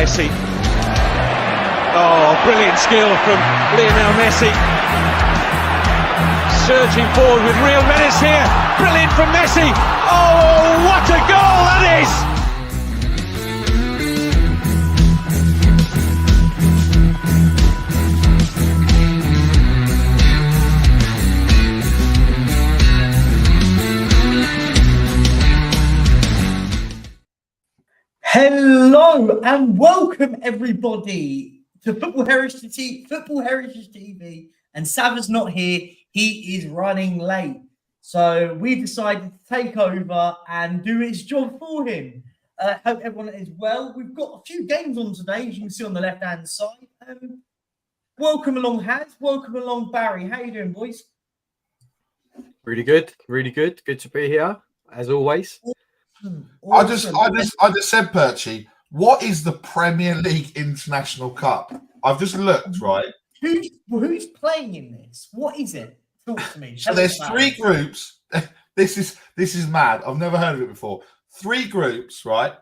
Messi. Oh, brilliant skill from Lionel Messi. Surging forward with real menace here. Brilliant from Messi. Oh, what a goal that is! Hello and welcome everybody to Football Heritage TV. And Savva's not here; he is running late, so we decided to take over and do his job for him. Hope everyone is well. We've got a few games on today, as you can see on the left-hand side. Welcome along, Haz. Welcome along, Barry. How you doing, boys? Really good, really good. Good to be here as always. Awesome. I just said, Perchy, what is the Premier League International Cup? I've just looked, right? Who's playing in this? What is it? Talk to me. So there's three groups. This is mad. I've never heard of it before. Three groups, right?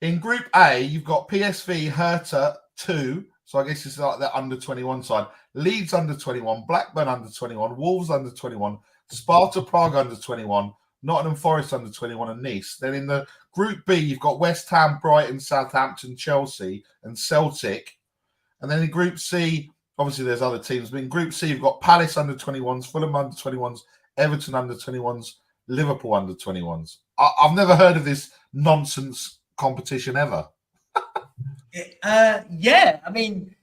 In Group A, you've got PSV Hertha 2. So I guess it's like the under 21 side. Leeds under 21, Blackburn under 21, Wolves under 21, Sparta Prague under 21. Nottingham Forest under 21 and Nice. Then in the Group B, you've got West Ham, Brighton, Southampton, Chelsea and Celtic. And then in Group C, obviously there's other teams, but in Group C, you've got Palace under 21s, Fulham under 21s, Everton under 21s, Liverpool under 21s. I've never heard of this nonsense competition ever. Yeah, I mean,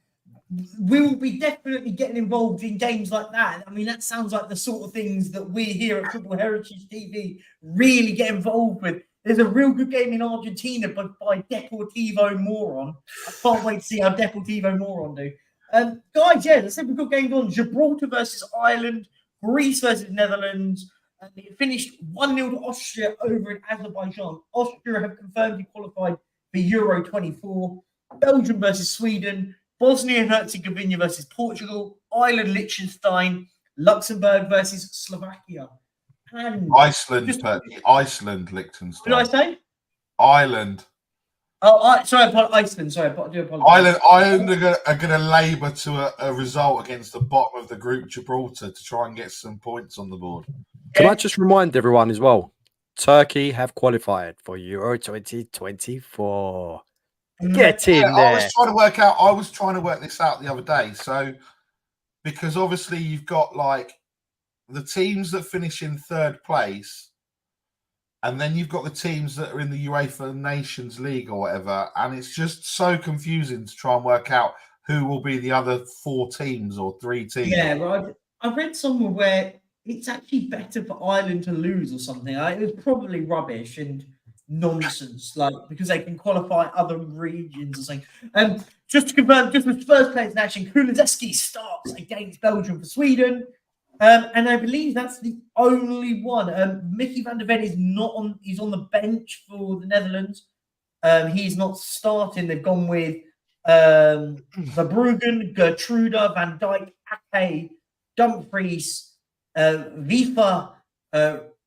we will be definitely getting involved in games like that. I mean, that sounds like the sort of things that we here at Football Heritage TV really get involved with. There's a real good game in Argentina by Deportivo Moron. I can't wait to see how Deportivo Moron do. Guys, yeah, there's some good games on. Gibraltar versus Ireland, Greece versus Netherlands. And it finished 1-0 to Austria over in Azerbaijan. Austria have confirmed they qualified for Euro 24. Belgium versus Sweden. Bosnia and Herzegovina versus Portugal, Ireland, Liechtenstein, Luxembourg versus Slovakia. And Iceland, Iceland, Liechtenstein. What did I say? Ireland. Oh, sorry, Iceland. Sorry, I do apologize. Ireland are going to labour to a result against the bottom of the group, Gibraltar, to try and get some points on the board. Can I just remind everyone as well? Turkey have qualified for Euro 2024. Get in there. I was trying to work this out the other day. So, because obviously you've got like the teams that finish in third place, and then you've got the teams that are in the UEFA Nations League or whatever, and it's just so confusing to try and work out who will be the other four teams or three teams. Yeah, well, I read somewhere where it's actually better for Ireland to lose or something. It was probably rubbish and nonsense, like because they can qualify other regions or something. Just to confirm, just the first place in action, Kulizeski starts against Belgium for Sweden, and I believe that's the only one. Mickey van der Ven is not on; he's on the bench for the Netherlands. He's not starting. They've gone with Verbruggen, Gertruda, Van Dijk, Ake, Dumfries, Vifa.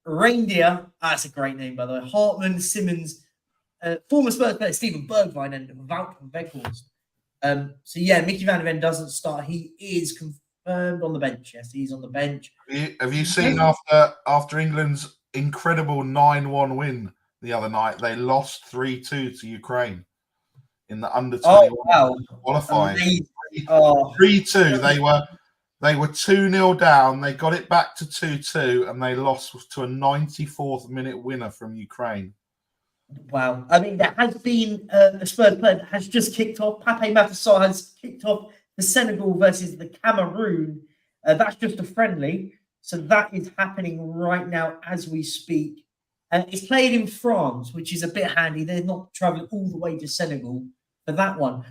Reindeer, that's a great name, by the way. Hartman, Simmons, former Spurs player Steven Bergwijn, and Wout van Weghorst. So, yeah, Mickey van der Ven doesn't start. He is confirmed on the bench. Yes, he's on the bench. Have you seen after England's incredible 9-1 win the other night, they lost 3-2 to Ukraine in the under-21 qualifying. 3-2. They were 2-0 down. They got it back to 2-2, and they lost to a 94th minute winner from Ukraine. Wow. I mean, there has been a Spurs player that has just kicked off. Pape Matar has kicked off the Senegal versus the Cameroon. That's just a friendly. So that is happening right now as we speak. It's played in France, which is a bit handy. They're not traveling all the way to Senegal for that one.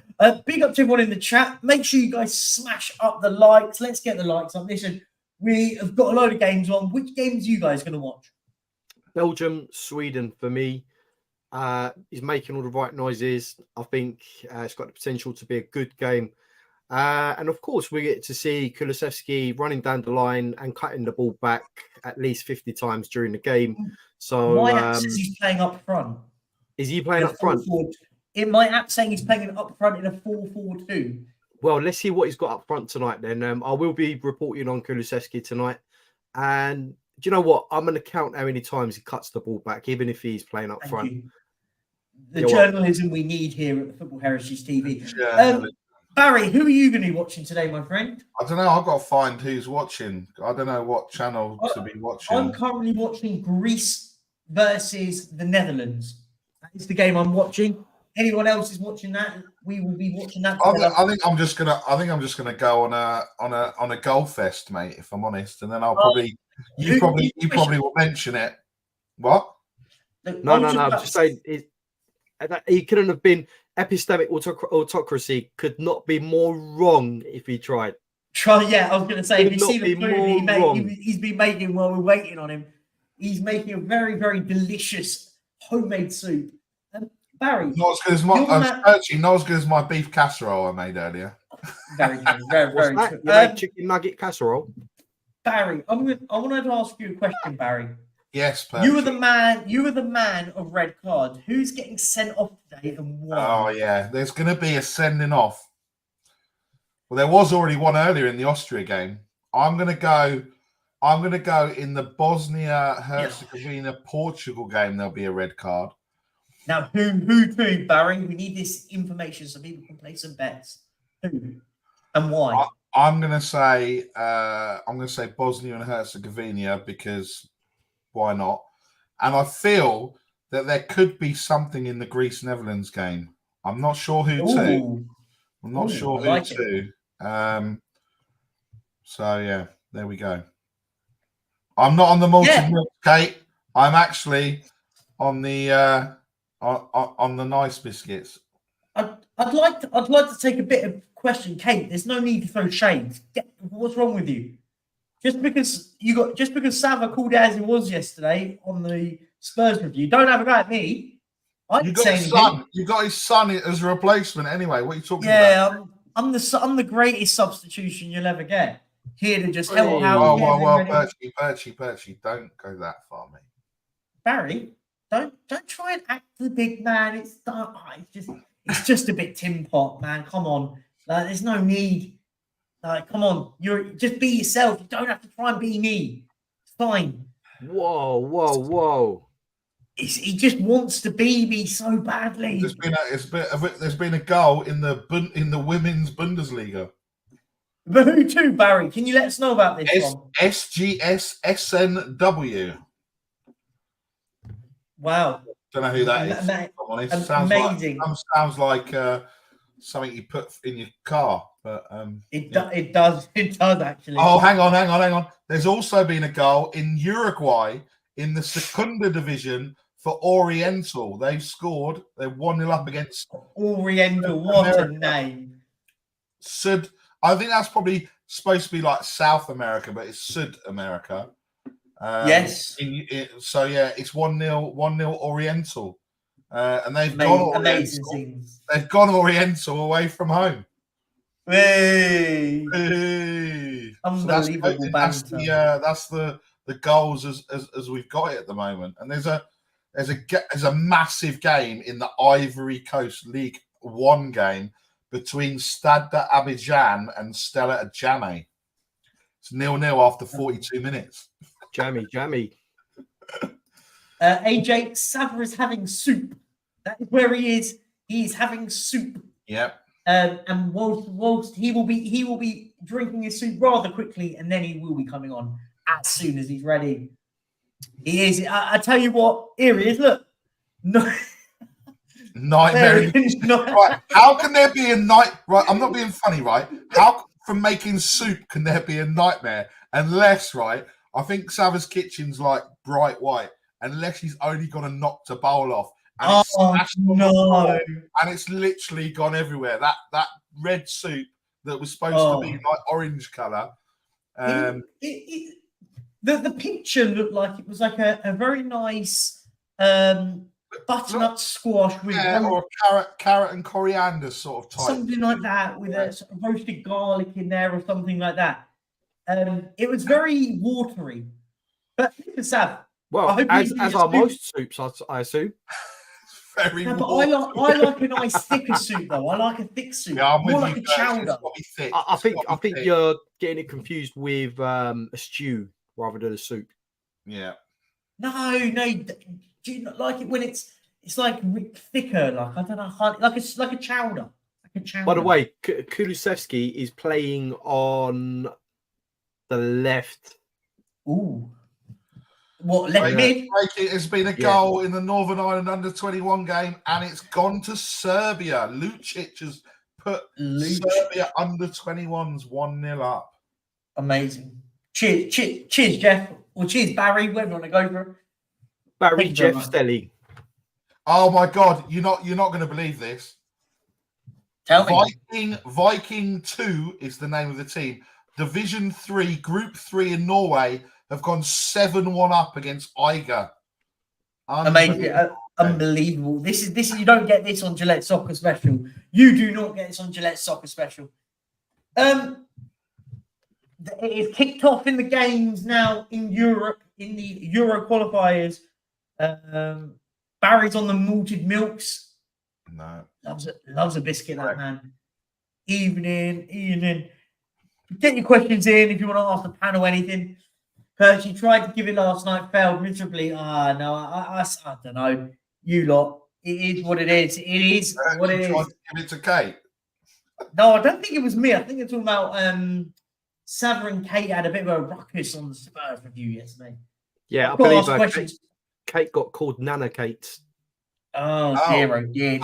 Big up to everyone in the chat. Make sure you guys smash up the likes. Let's get the likes up. Listen, we have got a load of games on. Which games are you guys going to watch? Belgium, Sweden for me. Is making all the right noises. I think it's got the potential to be a good game. And of course, we get to see Kulusevski running down the line and cutting the ball back at least 50 times during the game. So my says he's playing up front. Is he playing up front? in my app saying he's playing it up front in a 4-4-2. Well, let's see what he's got up front tonight then. I will be reporting on Kulusevski tonight. And do you know what? I'm going to count how many times he cuts the ball back, even if he's playing up front. You. The journalism we need here at the Football Heritage TV. Barry, who are you going to be watching today, my friend? I don't know. I've got to find who's watching. I don't know what channel to be watching. I'm currently watching Greece versus the Netherlands. That is the game I'm watching. Anyone else is watching that? We will be watching that. I think I'm just gonna go on a goal fest, mate. If I'm honest, and then I'll probably you probably will mention it. What? No. I'm just saying he couldn't have been. Epistemic autocracy could not be more wrong if he tried. Yeah, I was going to say, if you see the food he's been making while we're waiting on him, he's making a very, very delicious homemade soup. Barry, not as good as not as good as my beef casserole I made earlier. Very good, very good. You made chicken nugget casserole. Barry, I wanted to ask you a question, Barry. Yes, Percy. You were the man of red card. Who's getting sent off today and why? Oh yeah, there's going to be a sending off. Well, there was already one earlier in the Austria game. I'm going to go in the Bosnia-Herzegovina Portugal game. There'll be a red card. Now, who to, Barry? We need this information so people can place some bets. Who and why? I'm going to say Bosnia and Herzegovina because. Why not? And I feel that there could be something in the Greece-Netherlands game. I'm not sure who to. I'm not sure who to. So, yeah, there we go. I'm not on the malted milk, Kate. I'm actually on the nice biscuits. I'd like to take a bit of question, Kate. There's no need to throw shade. What's wrong with you? Just because Savva called out as he was yesterday on the Spurs review, don't have a go at me. You got his son. You got his son as a replacement anyway. What are you talking about? Yeah, I'm the greatest substitution you'll ever get. Here to just help out. Well, Perchy, don't go that far, mate. Barry, don't try and act the big man. It's just a bit Tim Pot, man. Come on, there's no need. Come on, just be yourself. You don't have to try and be me. It's fine. Whoa. He just wants to be me so badly. There's been a goal in the women's Bundesliga. But who to, Barry? Can you let us know about this one? SGS SNW. Wow. Don't know who that is. If I'm honest. Amazing. Sounds like something you put in your car. But it does actually. Oh, hang on. There's also been a goal in Uruguay in the Segunda Division for Oriental. They've scored. They're 1-0 up against Oriental. What a name! Sud. I think that's probably supposed to be like South America, but it's Sud America. Yes. So yeah, it's 1-0 Oriental, and they've gone Oriental away from home. Hey. Unbelievable. So that's the goals as we've got it at the moment. And there's a massive game in the Ivory Coast League 1 game between Stade Abidjan and Stella Adjamé. It's 0-0 after 42 minutes. Jammy. AJ, Savva is having soup. That is where he is. He's having soup. Yep. And whilst he will be drinking his soup rather quickly, and then he will be coming on as soon as he's ready. He is. I tell you what, here he is. Look, no. Nightmare. Right. How can there be a night? Right. I'm not being funny. Right. How from making soup can there be a nightmare? Unless, right, I think Savva's kitchen's like bright white. Unless he's only got to knock a bowl off. And and it's literally gone everywhere. That red soup that was supposed to be like orange colour. The picture looked like it was like a very nice butternut squash with or a carrot and coriander sort of type. Something like that with a sort of roasted garlic in there or something like that. It was very watery. But Sav, well, as are most soups, I assume. very No, but warm. I like a nice thicker soup though. I like a thick soup. Yeah, I'm with More like you, a Perch. chowder. It's got to be thick. I It's think got to be thick. you're getting it confused with a stew rather than a soup. Yeah. No. Do you not like it when it's like thicker? Like I don't know, like a chowder. Like a chowder. By the way, Kulusevski is playing on the left. Ooh. What, left mid? It's been a goal in the Northern Ireland under-21 game, and it's gone to Serbia. Lucic has put Serbia under-21s 1-0 up. Amazing. Cheers, Jeff. Or cheers, Barry. Whatever you want to go for. Barry Jeff Stelly. Oh my God! You're not going to believe this. Tell me. Viking 2 is the name of the team. Division 3, Group 3 in Norway have gone 7-1 up against Eiger. Amazing. Unbelievable. This is you don't get this on Gillette Soccer Special. You do not get this on Gillette Soccer Special. It is kicked off in the games now in Europe, in the Euro qualifiers. Barry's on the malted milks. No. Loves a biscuit, that man. Evening. Get your questions in if you want to ask the panel anything. Percy tried to give it last night, failed miserably. No, I don't know. You lot, it is what it is. It is what it is. Give it to Kate. No, I don't think it was me. I think it's all about Savva and Kate had a bit of a ruckus on the Spurs review yesterday. Yeah, I believe Kate got called Nana Kate. Oh, dear.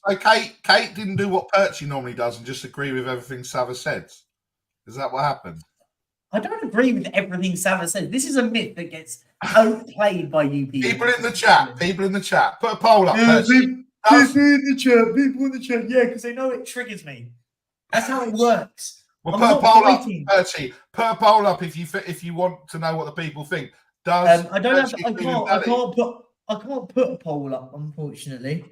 So Kate didn't do what Percy normally does and just agree with everything Savva says. Is that what happened? I don't agree with everything Savva says. This is a myth that gets outplayed by you people. People in the chat. Put a poll up. People in the chat. Yeah, because they know it triggers me. That's how it works. Well, put a poll up, Percy. Put a poll up if you want to know what the people think. I can't put a poll up, unfortunately.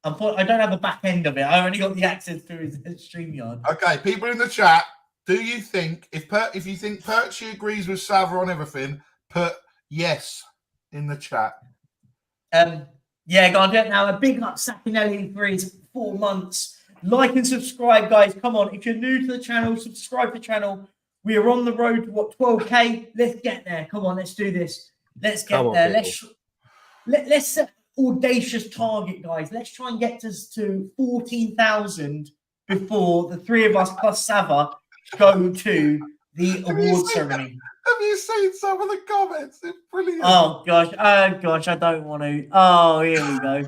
I don't have a back end of it. I only got the access to his StreamYard. Okay, people in the chat. Do you think if you think Percy agrees with Savva on everything, put yes in the chat. Yeah, go on, get now. A big up Sakinelli for his 4 months. Like and subscribe, guys. Come on. If you're new to the channel, subscribe to the channel. We are on the road to 12K. Let's get there. Come on, let's do this. Let's get there. Let's set an audacious target, guys. Let's try and get to 14,000 before the three of us plus Savva go to the award ceremony. Have you seen some of the comments? It's brilliant. Oh gosh, I don't want to. Oh, here we go.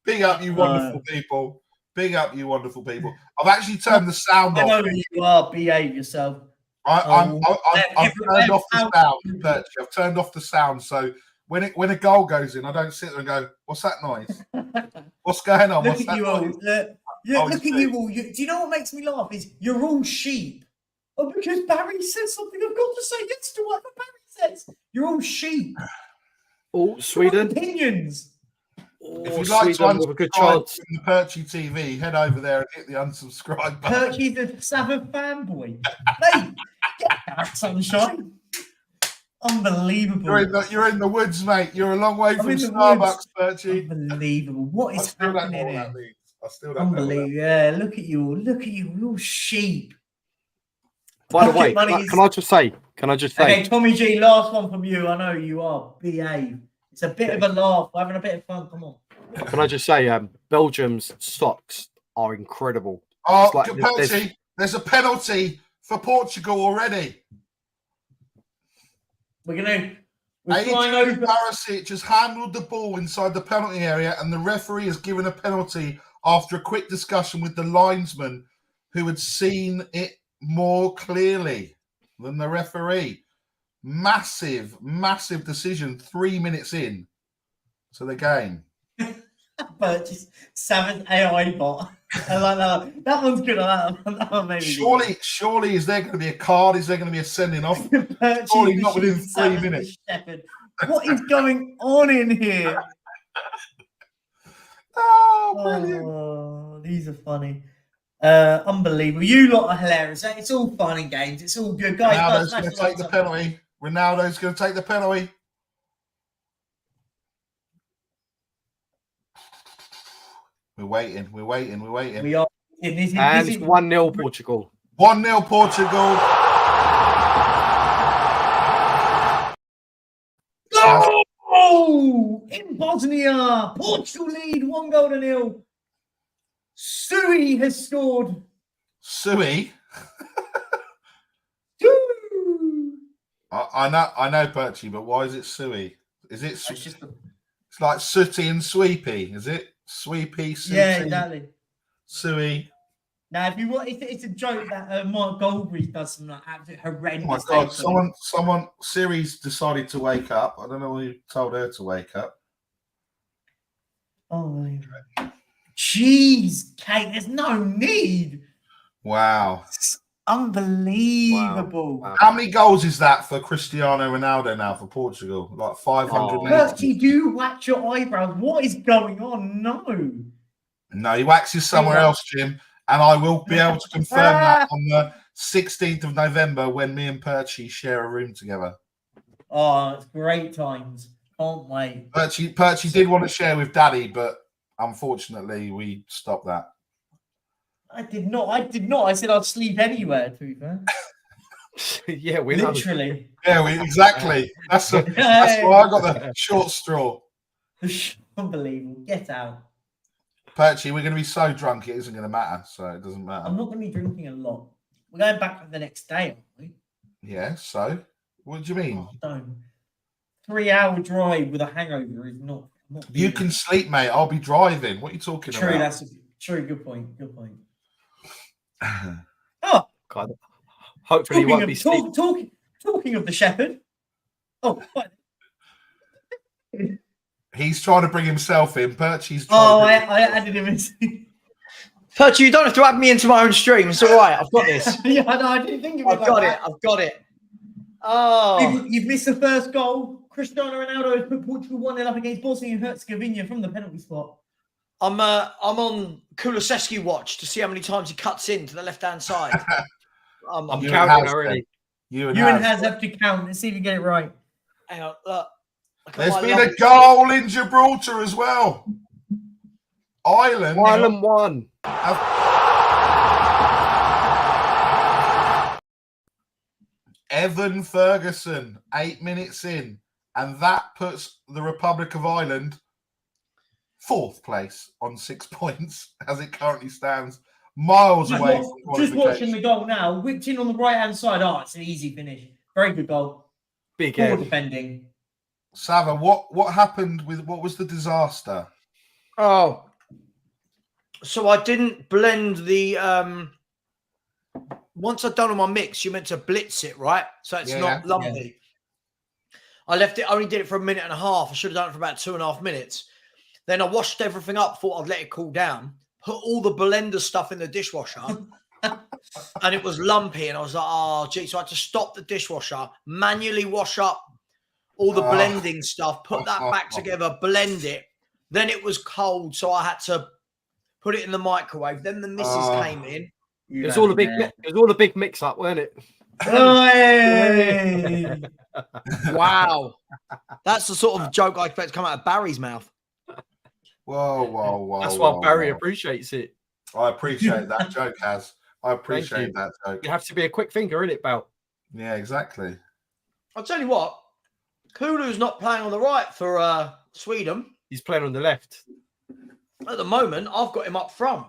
Big up, you wonderful people. Big up, you wonderful people. I've actually turned the sound off. I know who you are. Behave yourself. I've turned off the sound. I've turned off the sound, so when a goal goes in, I don't sit there and go, "What's that noise? What's going on?" Look at you all. Look at you all. Do you know what makes me laugh? Is you're all sheep. Oh, because Barry says something, I've got to say yes to whatever Barry says. You're all sheep. Oh, Sweden. Opinions. If you'd like to unsubscribe from the Perchy TV, head over there and hit the unsubscribe button. Perchy the Savva fanboy. Hey, get that sunshine. Unbelievable. You're in the woods, mate. You're a long way from Starbucks, Perchy. Unbelievable. What is happening here? I still don't Unbelievable. Yeah, look at you all. Look at you. You're all sheep. By the way, can I just say? Okay, Tommy G, last one from you. I know you are. Behave. It's a bit of a laugh. We're having a bit of fun. Come on. Can I just say, Belgium's socks are incredible. Oh, Percy, there's a penalty for Portugal already. We're flying over. Barisic has handled the ball inside the penalty area, and the referee has given a penalty after a quick discussion with the linesman who had seen it more clearly than the referee. Massive decision 3 minutes in to the game. But just 7th AI bot. I like that. That one's good. That one maybe. Surely, is there going to be a card? Is there going to be a sending off? Surely not within 3 minutes. What is going on in here? Oh, brilliant. Oh, these are funny. Unbelievable. You lot are hilarious. It's all fun and games. It's all good. Guys, Ronaldo's going to take the penalty. Ronaldo's going to take the penalty. We're waiting. We are. And it's 1-0 Portugal. 1-0 Portugal. Oh! In Bosnia, Portugal lead 1-0. Sui has scored. Sui. Woo! I know, Perchy, but why is it Sui? Is it? It's just It's like Sooty and Sweepy, is it? Sweepy, Sooty, yeah, exactly. Sui. Now, if you want, it's a joke that Mark Goldberry does some like absolute horrendous. Oh my God! takes on it. Someone, Siri's decided to wake up. I don't know who told her to wake up. Oh, jeez, Kate, there's no need. Wow! It's unbelievable. Wow. How many goals is that for Cristiano Ronaldo now for Portugal? Like 500. Percy, do you wax your eyebrows? What is going on? No. No, he waxes somewhere else, Jim, and I will be able to confirm that on the 16th of November when me and Perchy share a room together. Oh, it's great times. Can't wait. Perchy did want to share with Daddy, but unfortunately we stopped that. I did not. I said I'd sleep anywhere, to be fair. Yeah, we know. Literally. Yeah, exactly. That's why I got the short straw. Unbelievable. Get out. Perchy, we're going to be so drunk it isn't going to matter, so it doesn't matter. I'm not going to be drinking a lot. We're going back the next day, aren't we? Yeah, so what do you mean? Oh, don't. 3-hour drive with a hangover is not You can sleep, mate. I'll be driving. What are you talking true. about? That's true. Good point. Good point. Oh, God. Hopefully, you won't be sleeping. Talking of the shepherd. Oh, what? He's trying to bring himself in. Perchy's trying I added him in. Perchy, you don't have to add me into my own stream. It's all right. I've got this. Yeah, no, I didn't think of it. I've got it. Oh, you've missed the first goal. Cristiano Ronaldo has put Portugal 1-0 up against Bosnia and Herzegovina from the penalty spot. I'm on Kulusevski watch to see how many times he cuts in to the left-hand side. I'm counting already. You and Haz have to count. Let's see if you get it right. Hang on, look. There's been a goal in Gibraltar as well. Ireland 1-1. Evan Ferguson, 8 minutes in, and that puts the Republic of Ireland 4th place on 6 points as it currently stands, miles away from just watching the goal now, whipped in on the right-hand side. Oh, it's an easy finish. Very good goal. Big Poor defending. Savva, what happened with what was the disaster? Oh, so I didn't blend the once I'd done all my mix, you're meant to blitz it, right? So it's not lumpy. Yeah. I left it, only did it for 1.5 minutes. I should have done it for about 2.5 minutes. Then I washed everything up, thought I'd let it cool down, put all the blender stuff in the dishwasher, and it was lumpy. And I was like, oh, gee. So I had to stop the dishwasher, manually wash up all the blending stuff, put that back together, blend it. Then it was cold, so I had to put it in the microwave. Then the missus came in. It was all a big mix-up, weren't it? Wow. That's the sort of joke I expect to come out of Barry's mouth. Whoa. That's why Barry appreciates it. I appreciate that joke, Haz. I appreciate that joke. You have to be a quick thinker, innit, Bal? Yeah, exactly. I'll tell you what, Kulu's not playing on the right for Sweden. He's playing on the left. At the moment, I've got him up front.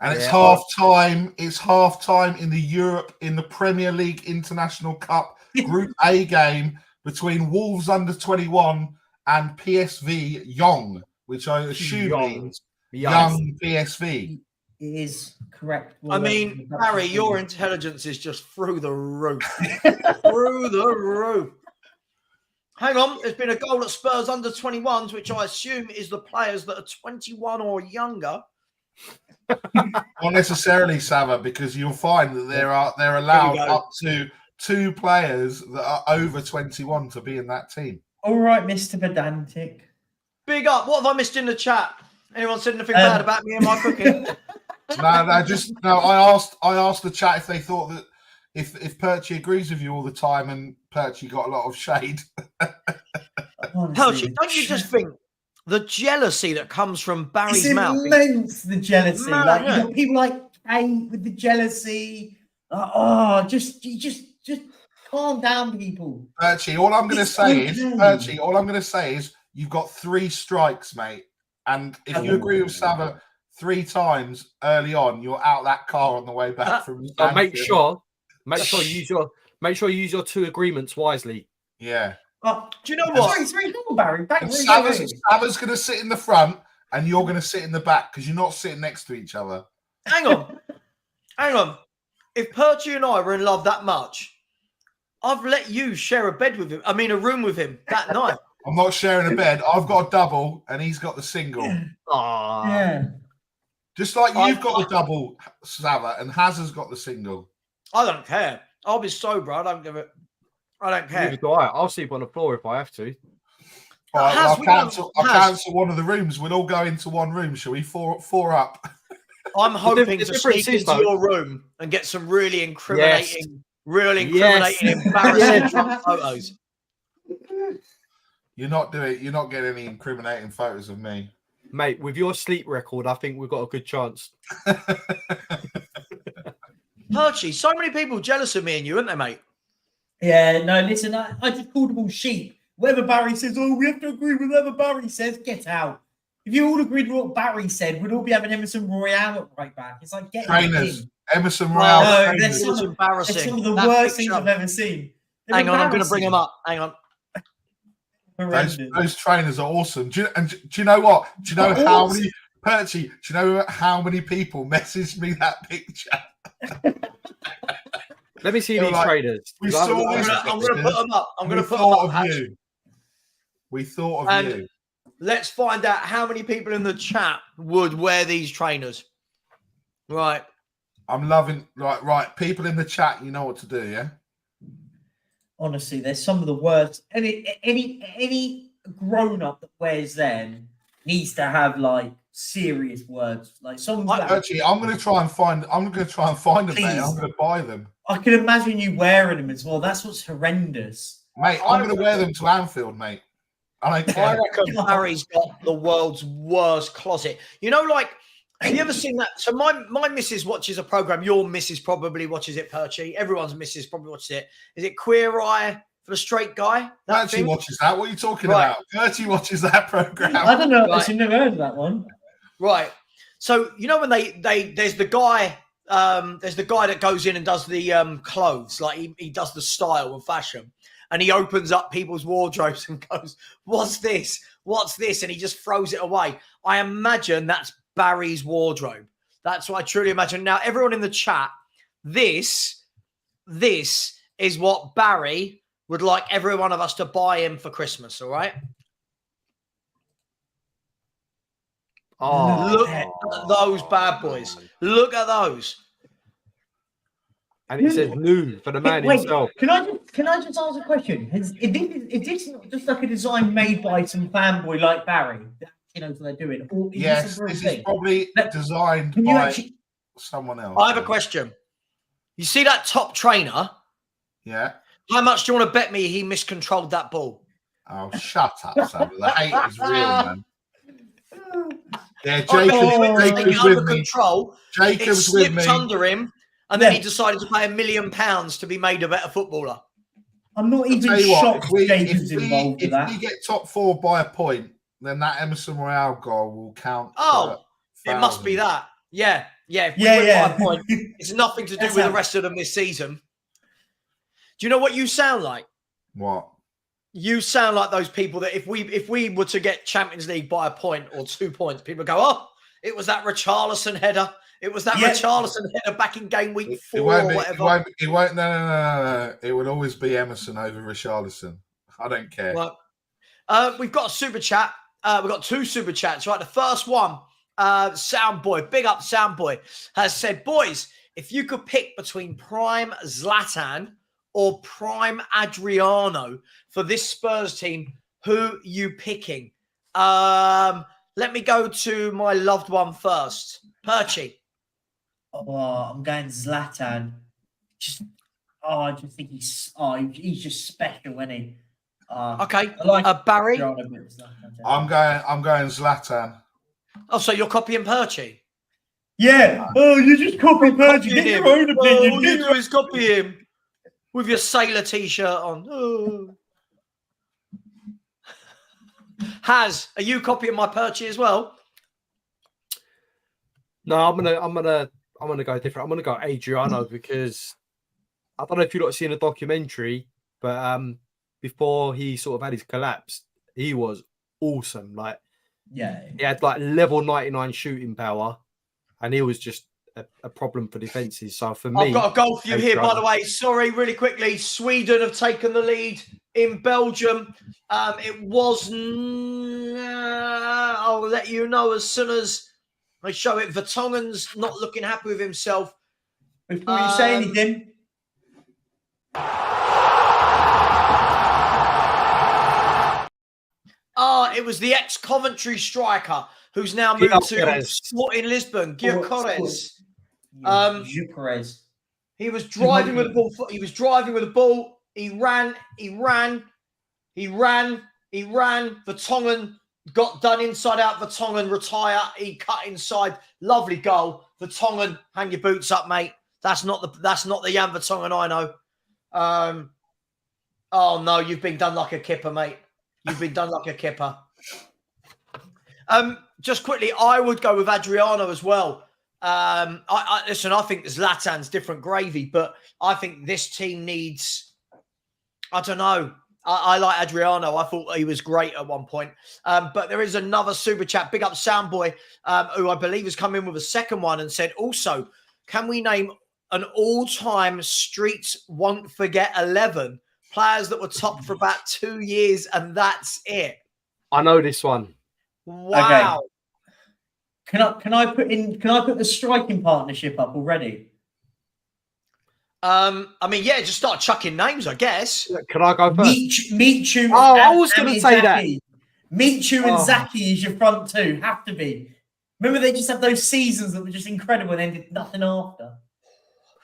And it's half time. It's half time in the Premier League International Cup Group A game between Wolves under 21 and PSV Young, which I assume means young PSV. It is correct. I mean, Barry, your intelligence is just through the roof. Through the roof. Hang on, there's been a goal at Spurs under 21s, which I assume is the players that are 21 or younger. Not necessarily, Savva, because you'll find that they're allowed up to 2 players that are over 21 to be in that team. All right, Mr. Pedantic. Big up. What have I missed in the chat? Anyone said anything bad about me and my cooking? No. I asked the chat if they thought that if Perchy agrees with you all the time, and Perchy got a lot of shade. Perchy, don't you just think the jealousy that comes from Barry's It's mouth. immense, the jealousy. Mad, Like, you yeah. got people like Kate with the jealousy. Just calm down, people. Perchy, all I'm going to It's say okay. is, you've got 3 strikes, mate. And if you agree with Savva 3 times early on, you're out that car on the way back from. So make sure you use your 2 agreements wisely. Yeah. Oh, Do you know what? Sorry, come on, Barry. And Savva's going to sit in the front, and you're going to sit in the back because you're not sitting next to each other. Hang on. If Perchy and I were in love that much, I've let you share a bed with him. I mean, a room with him that night. I'm not sharing a bed. I've got a double, and he's got the single. Yeah. Just like you've got the double, Savva, and Hazard's got the single. I don't care. I'll be sober. I don't care. Neither do I. I'll sleep on the floor if I have to. All right, I'll cancel one of the rooms. We'll all go into one room, shall we? Four up. I'm hoping to sneak into your room and get some really incriminating, embarrassing drunk photos. You're not getting any incriminating photos of me. Mate, with your sleep record, I think we've got a good chance. Perchy, so many people jealous of me and you, aren't they, mate? Yeah, no, listen, I just called them all sheep. Whatever Barry says, we have to agree with whatever Barry says, get out. If you all agreed with what Barry said, we'd all be having Emerson Royale at right back. It's like, get trainers. in. Emerson Royale. No, that's embarrassing. That's some of the worst things I've ever seen. Hang on, I'm going to bring them up. Hang on. Those trainers are awesome. Do you know what? Do you know how many, Perchy, do you know how many people messaged me that picture? Let me see these trainers. I'm going to put them up. I'm going to put them up. We thought of you. Let's find out how many people in the chat would wear these trainers. Right. I'm loving, right. People in the chat, you know what to do, yeah? Honestly, there's some of the worst. Any grown-up that wears them needs to have like serious words. Like actually, I'm going to try and find them, mate. I'm going to buy them. I can imagine you wearing them as well. That's what's horrendous. Mate, I'm going to wear them to Anfield, mate. I reckon Barry's got the world's worst closet. You know, like, have you ever seen that? So my missus watches a program. Your missus probably watches it, Perchy. Everyone's missus probably watches it. Is it Queer Eye for the Straight Guy? Perchy watches that. What are you talking about? Perchy watches that program. I don't know. I've never heard of that one. Right. So you know when there's the guy that goes in and does the clothes, like he does the style and fashion. And he opens up people's wardrobes and goes, what's this? What's this? And he just throws it away. I imagine that's Barry's wardrobe. That's what I truly imagine. Now, everyone in the chat, this is what Barry would like every one of us to buy him for Christmas, all right? Oh, look at those bad boys. Look at those. And it says new for the man himself. Can I just ask a question? Is this not just like a design made by some fanboy like Barry? That knows what they're doing. Or yes, this is probably designed by someone else. I have a question. You see that top trainer? Yeah. How much do you want to bet me he miscontrolled that ball? Oh, shut up, Sam. The hate is real, man. Yeah, Jacob's with me. Jacob's with me. Under him. And then he decided to pay £1 million to be made a better footballer. I'm not even shocked Jacob's involved with that. If we get top 4 by a point, then that Emerson Royale goal will count. Oh, it must be that. Yeah. If we win by a point, it's nothing to do with the rest of them this season. Do you know what you sound like? What? You sound like those people that if we were to get Champions League by a point or 2 points, people go, oh, it was that Richarlison header. It was that Richarlison header back in game week 4 or whatever. It won't. No. It will always be Emerson over Richarlison. I don't care. Well, we've got a super chat. We've got 2 super chats, right? The first one, Soundboy, big up Soundboy, has said, boys, if you could pick between prime Zlatan or prime Adriano for this Spurs team, who you picking? Let me go to my loved one first. Perchy. Oh, I'm going Zlatan. I just think he's just special, isn't he? Okay. I like Barry. I'm going Zlatan. Oh, so you're copying Perchy? Yeah. Oh, you just copy Perchy. Get your own opinion. All you do is copy him with your sailor t-shirt on. Oh. Haz, are you copying my Perchy as well? No, I'm gonna go different. I'm gonna go Adriano because I don't know if you've not seen a documentary, but before he sort of had his collapse, he was awesome. Like, yeah, he had like level 99 shooting power, and he was just a problem for defenses. So for me, I've got a goal for you here, by Adriano. the way. Sorry, really quickly. Sweden have taken the lead in Belgium. It was. I'll let you know as soon as I show it. Vertonghen's not looking happy with himself. Before you say anything. It was the ex-Coventry striker who's now moved to Sporting Lisbon, Gyökeres. He was driving with the ball. He was driving with the ball. He ran. Vertonghen got done inside out. Vertonghen retire. He cut inside. Lovely goal. Vertonghen, hang your boots up, mate. That's not the Jan Vertonghen I know. Oh no, you've been done like a kipper, mate. You've been done like a kipper. Just quickly, I would go with Adriano as well. Listen, I think Zlatan's different gravy, but I think this team needs. I don't know. I like Adriano. I thought he was great at one point. But there is another super chat. Big up Soundboy, who I believe has come in with a second one and said, also, can we name an all-time Streets Won't Forget 11 players that were top for about 2 years, and that's it? I know this one. Wow. Okay. Can I put the striking partnership up already? I mean, yeah, just start chucking names, I guess. Can I go first? Michu. I was going to say that. Michu and Zaki is your front two. Have to be. Remember, they just had those seasons that were just incredible and then did nothing after.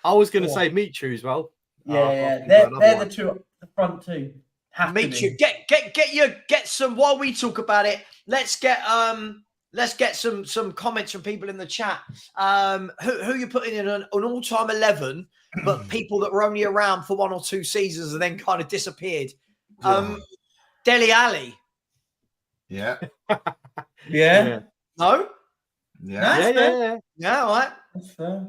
I was going to say Michu as well. Yeah. They're the two, the front two. Michu, get some. While we talk about it, let's get some comments from people in the chat. Who you putting in an all-time 11, but people that were only around for 1 or 2 seasons and then kind of disappeared. Dele Alli. Yeah. Yeah. No. Yeah. Yeah. All right. That's fair.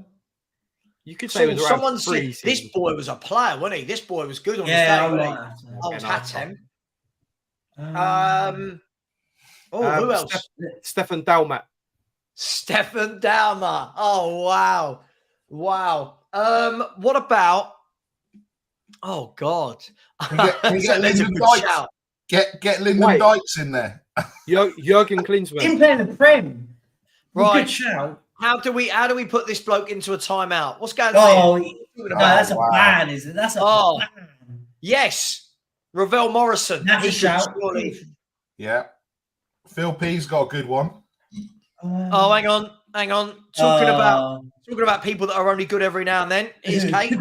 You could say someone said this boy was a player, wasn't he? This boy was good on his day. I was Hatem. Who else? Stefan Dalmat. Stefan Dalmat. Oh, wow. What about? Oh God. Get Lyndon Dykes. Get Lyndon Dykes in there. Jurgen Klinsmann. Him playing the Prem. Right. Good shout. How do we put this bloke into a timeout? What's going on? No, that's a ban, isn't it? That's a ban. Yes. Ravel Morrison. That's a shout. Yeah. Phil P's got a good one. Hang on. Talking about people that are only good every now and then. Here's Kate.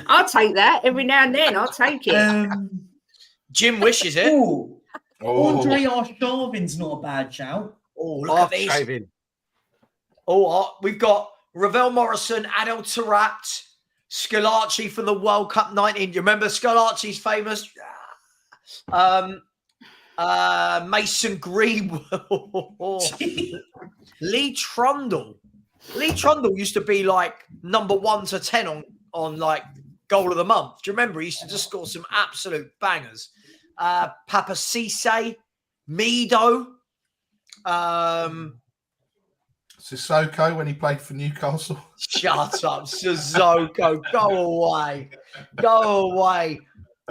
I'll take that every now and then. I'll take it. Jim wishes it. Andre Arshavin's not a bad shout. Oh, look at this. We've got Ravel Morrison, Adel Taarabt, Scolacci for the World Cup 19. Do you remember Scolacci's famous? Mason Greenwood. Lee Trundle. Lee Trundle used to be like number 1 to 10 on like goal of the month. Do you remember? He used to just score some absolute bangers. Papa Cisse, Mido. Sissoko when he played for Newcastle. Shut up, Sissoko. Go away.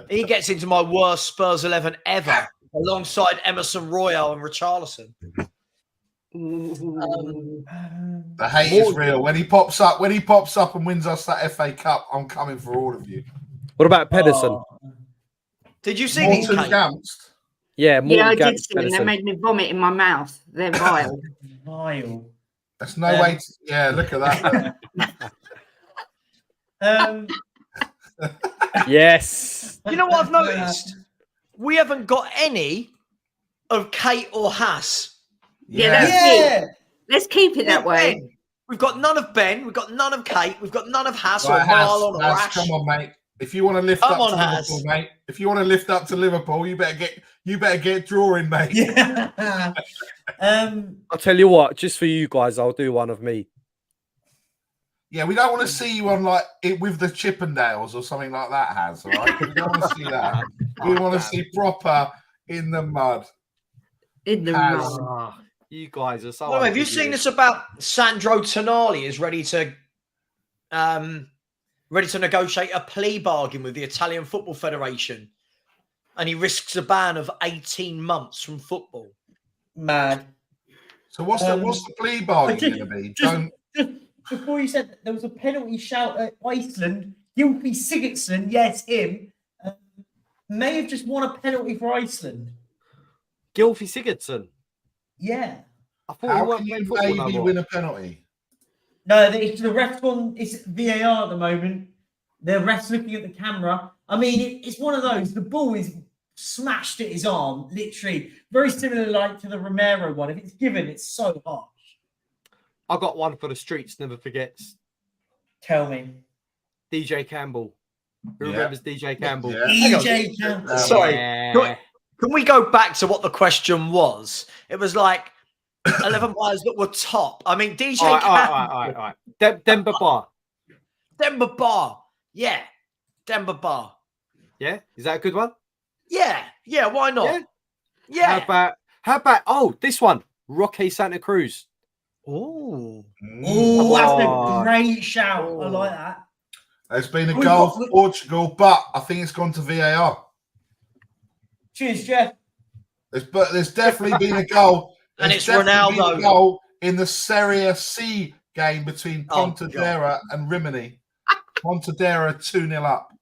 He gets into my worst Spurs 11 ever, alongside Emerson Royale and Richarlison. The hate is real. When he pops up and wins us that FA Cup, I'm coming for all of you. What about Pedersen? Did you see these? Yeah, I did see them. They made me vomit in my mouth. They're vile. Vile. That's no way to... Yeah, look at that. Yes. You know what I've noticed? We haven't got any of Kate or Haas. That's Yeah. it. Let's keep it that way. Ben. We've got none of Ben. We've got none of Kate. We've got none of Haas Right, or Marlon or Haas, Ash. come on, mate. If you want to lift Come up on, to Haas. Liverpool, mate. If you want to lift up to Liverpool, you better get drawing, mate. Yeah. I'll tell you what, just for you guys, I'll do one of me. Yeah, we don't want to see you on like it with the Chippendales or something like that, Has, all right? We don't want to see that. We want to see proper in the mud. In the Has. mud. You guys are so. By the way, have you seen this about Sandro Tonali is ready to negotiate a plea bargain with the Italian Football Federation, and he risks a ban of 18 months from football? Mad. So what's the plea bargain going to be? Just before you said that, there was a penalty shout at Iceland. Gylfi Sigurdsson, yes, him, may have just won a penalty for Iceland. Gylfi Sigurdsson. Yeah. I thought How he can weren't you playing football maybe no more. win a penalty? No, the ref's on. It's VAR at the moment. The ref's looking at the camera. I mean, it's one of those. The ball is smashed at his arm, literally. Very similar like to the Romero one. If it's given, it's so harsh. I got one for the streets, never forgets. Tell me. DJ Campbell. Who remembers DJ Campbell? Yeah. DJ Campbell. Sorry. Yeah. Can we go back to what the question was? It was like 11 players that were top. I mean, DJ All Campbell. right. Denver Bar. Denver Bar. Yeah. Denver Bar. Yeah? Is that a good one? Yeah. Yeah, why not? Yeah. Yeah. How about this one? Roque Santa Cruz. Oh. Oh, that's a great shout. I like that. There's been a goal for Portugal, but I think it's gone to VAR. Cheers, Jeff. There's definitely been a goal. And it's definitely been Ronaldo. a goal in the Serie C game between Oh, Pontedera and Rimini. Pontedera 2-0 up.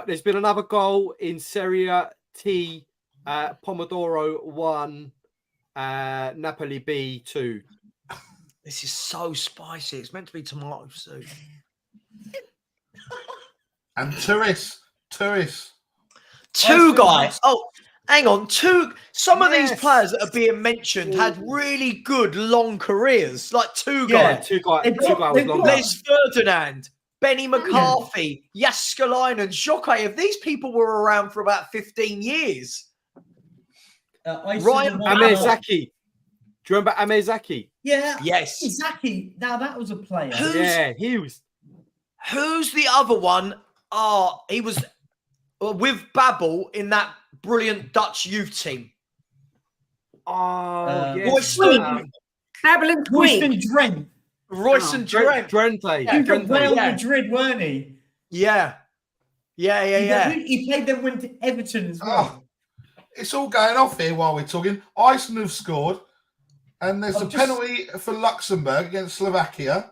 There's been another goal in Serie T. Pomodoro 1, Napoli B 2. This is so spicy. It's meant to be tomato soup. And Turris. Two guys. Oh, hang on. Some of these players that are being mentioned had really good long careers. Like two guys. Two guys with long Les Ferdinand, Benny McCarthy, Jaskalainen, Jokai. These people were around for about 15 years. Ryan Amezaki. Do you remember Amezaki? Yeah. Yes. Izaki. Now that was a player. Yeah, he was. Who's the other one? Oh, he was with Babel in that brilliant Dutch youth team. Oh, yeah. Royston. Babylon Royston Drent. Royston Drent. Drente. He did well Yeah. Madrid, weren't he? Yeah. He played them went to Everton as well. Oh, it's all going off here while we're talking. Iceland have scored, and there's a penalty for Luxembourg against Slovakia.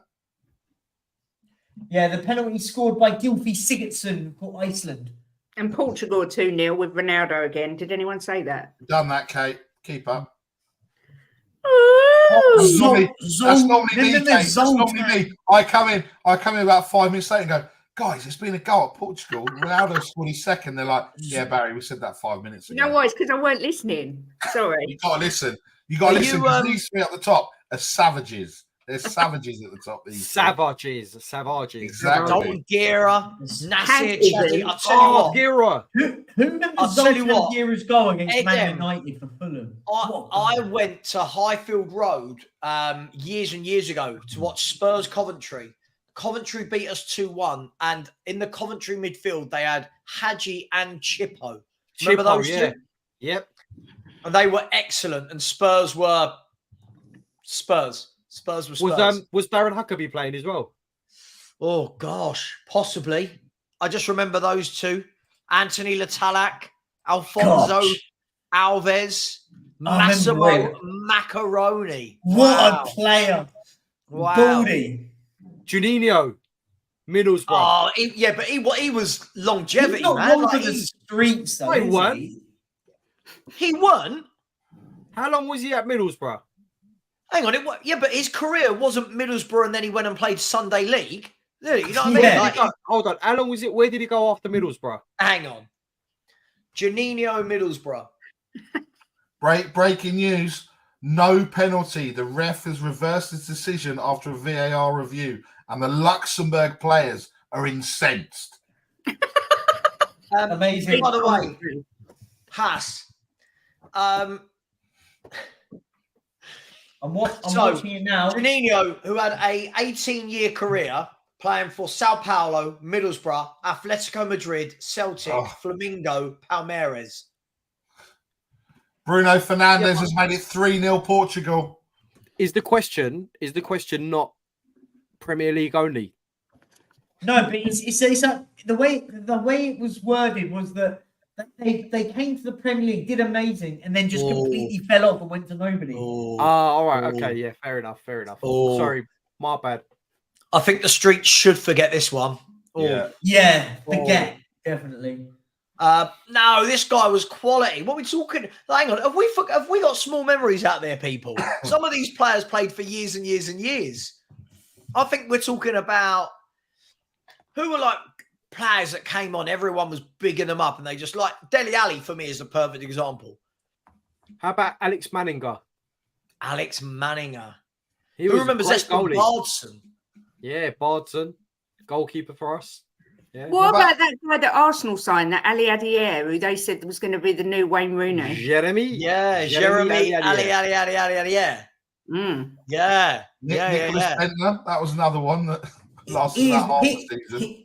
Yeah, the penalty scored by Gylfi Sigurdsson for Iceland. And Portugal 2-0 with Ronaldo again. Did anyone say that? Done that, Kate. Keep up. Ooh. That's normally me, Kate. That's normally me. I come in about 5 minutes later and go, guys, there's been a goal at Portugal. Ronaldo scored his second. They're like, yeah, Barry, we said that 5 minutes ago. You know what? It's because I weren't listening. Sorry. You got to listen. You got to listen. These three at the top are savages. There's savages at the top. Savages. Exactly. Dalton Guerra, Nasir Even. Chadli. I'll tell you what. Gira. Who remembers I'll tell you Zoltan what. Guerra's goal against Man Again, United for Fulham? I went to Highfield Road years and years ago to watch Spurs Coventry. Coventry beat us 2-1, and in the Coventry midfield they had Hadji and Chippo. Remember those two? Yep. And they were excellent, and Spurs were Spurs. Spurs were Spurs. Was Darren Huckabee playing as well? Oh gosh, possibly. I just remember those two: Anthony Latalac, Alfonso Alves, Massimo Macaroni. What a player! Wow. Baldy. Juninho, Middlesbrough. Oh, but he was longevity, He's not man. one Like, for the streets, though. Wait, is what? he won. How long was he at Middlesbrough? Hang on, but his career wasn't Middlesbrough, and then he went and played Sunday League. Really, you know what I mean? Yeah. Like, Hold on. How long was it? Where did he go after Middlesbrough? hang on. Juninho Middlesbrough. Breaking news. No penalty. The ref has reversed his decision after a VAR review, and the Luxembourg players are incensed. Amazing. By the way, Haas. I'm So, watching it now. Juninho, who had a 18-year career playing for Sao Paulo, Middlesbrough, Atletico Madrid, Celtic, Flamengo, Palmeiras. Bruno Fernandes has made it 3-0 Portugal. Is the question not Premier League only? No, but it's like the way it was worded was that they came to the Premier League, did amazing, and then just completely fell off and went to nobody. All right. Okay. Yeah. Fair enough. Sorry. My bad. I think the streets should forget this one. Yeah, forget. Definitely. No, this guy was quality. What are we talking? Hang on, have we got small memories out there, people? Some of these players played for years and years and years. I think we're talking about who were like players that came on. Everyone was bigging them up, and they just like Dele Alli for me is a perfect example. How about Alex Manninger? Alex Manninger. Who remembers Espen Bardson? Yeah, Bardson, goalkeeper for us. Yeah. What about that guy that Arsenal signed, that Ali Adier, who they said was going to be the new Wayne Rooney? Jeremy? Yeah, Jeremy Ali. Yeah. Nicholas Bentner, that was another one that lasted that half the season.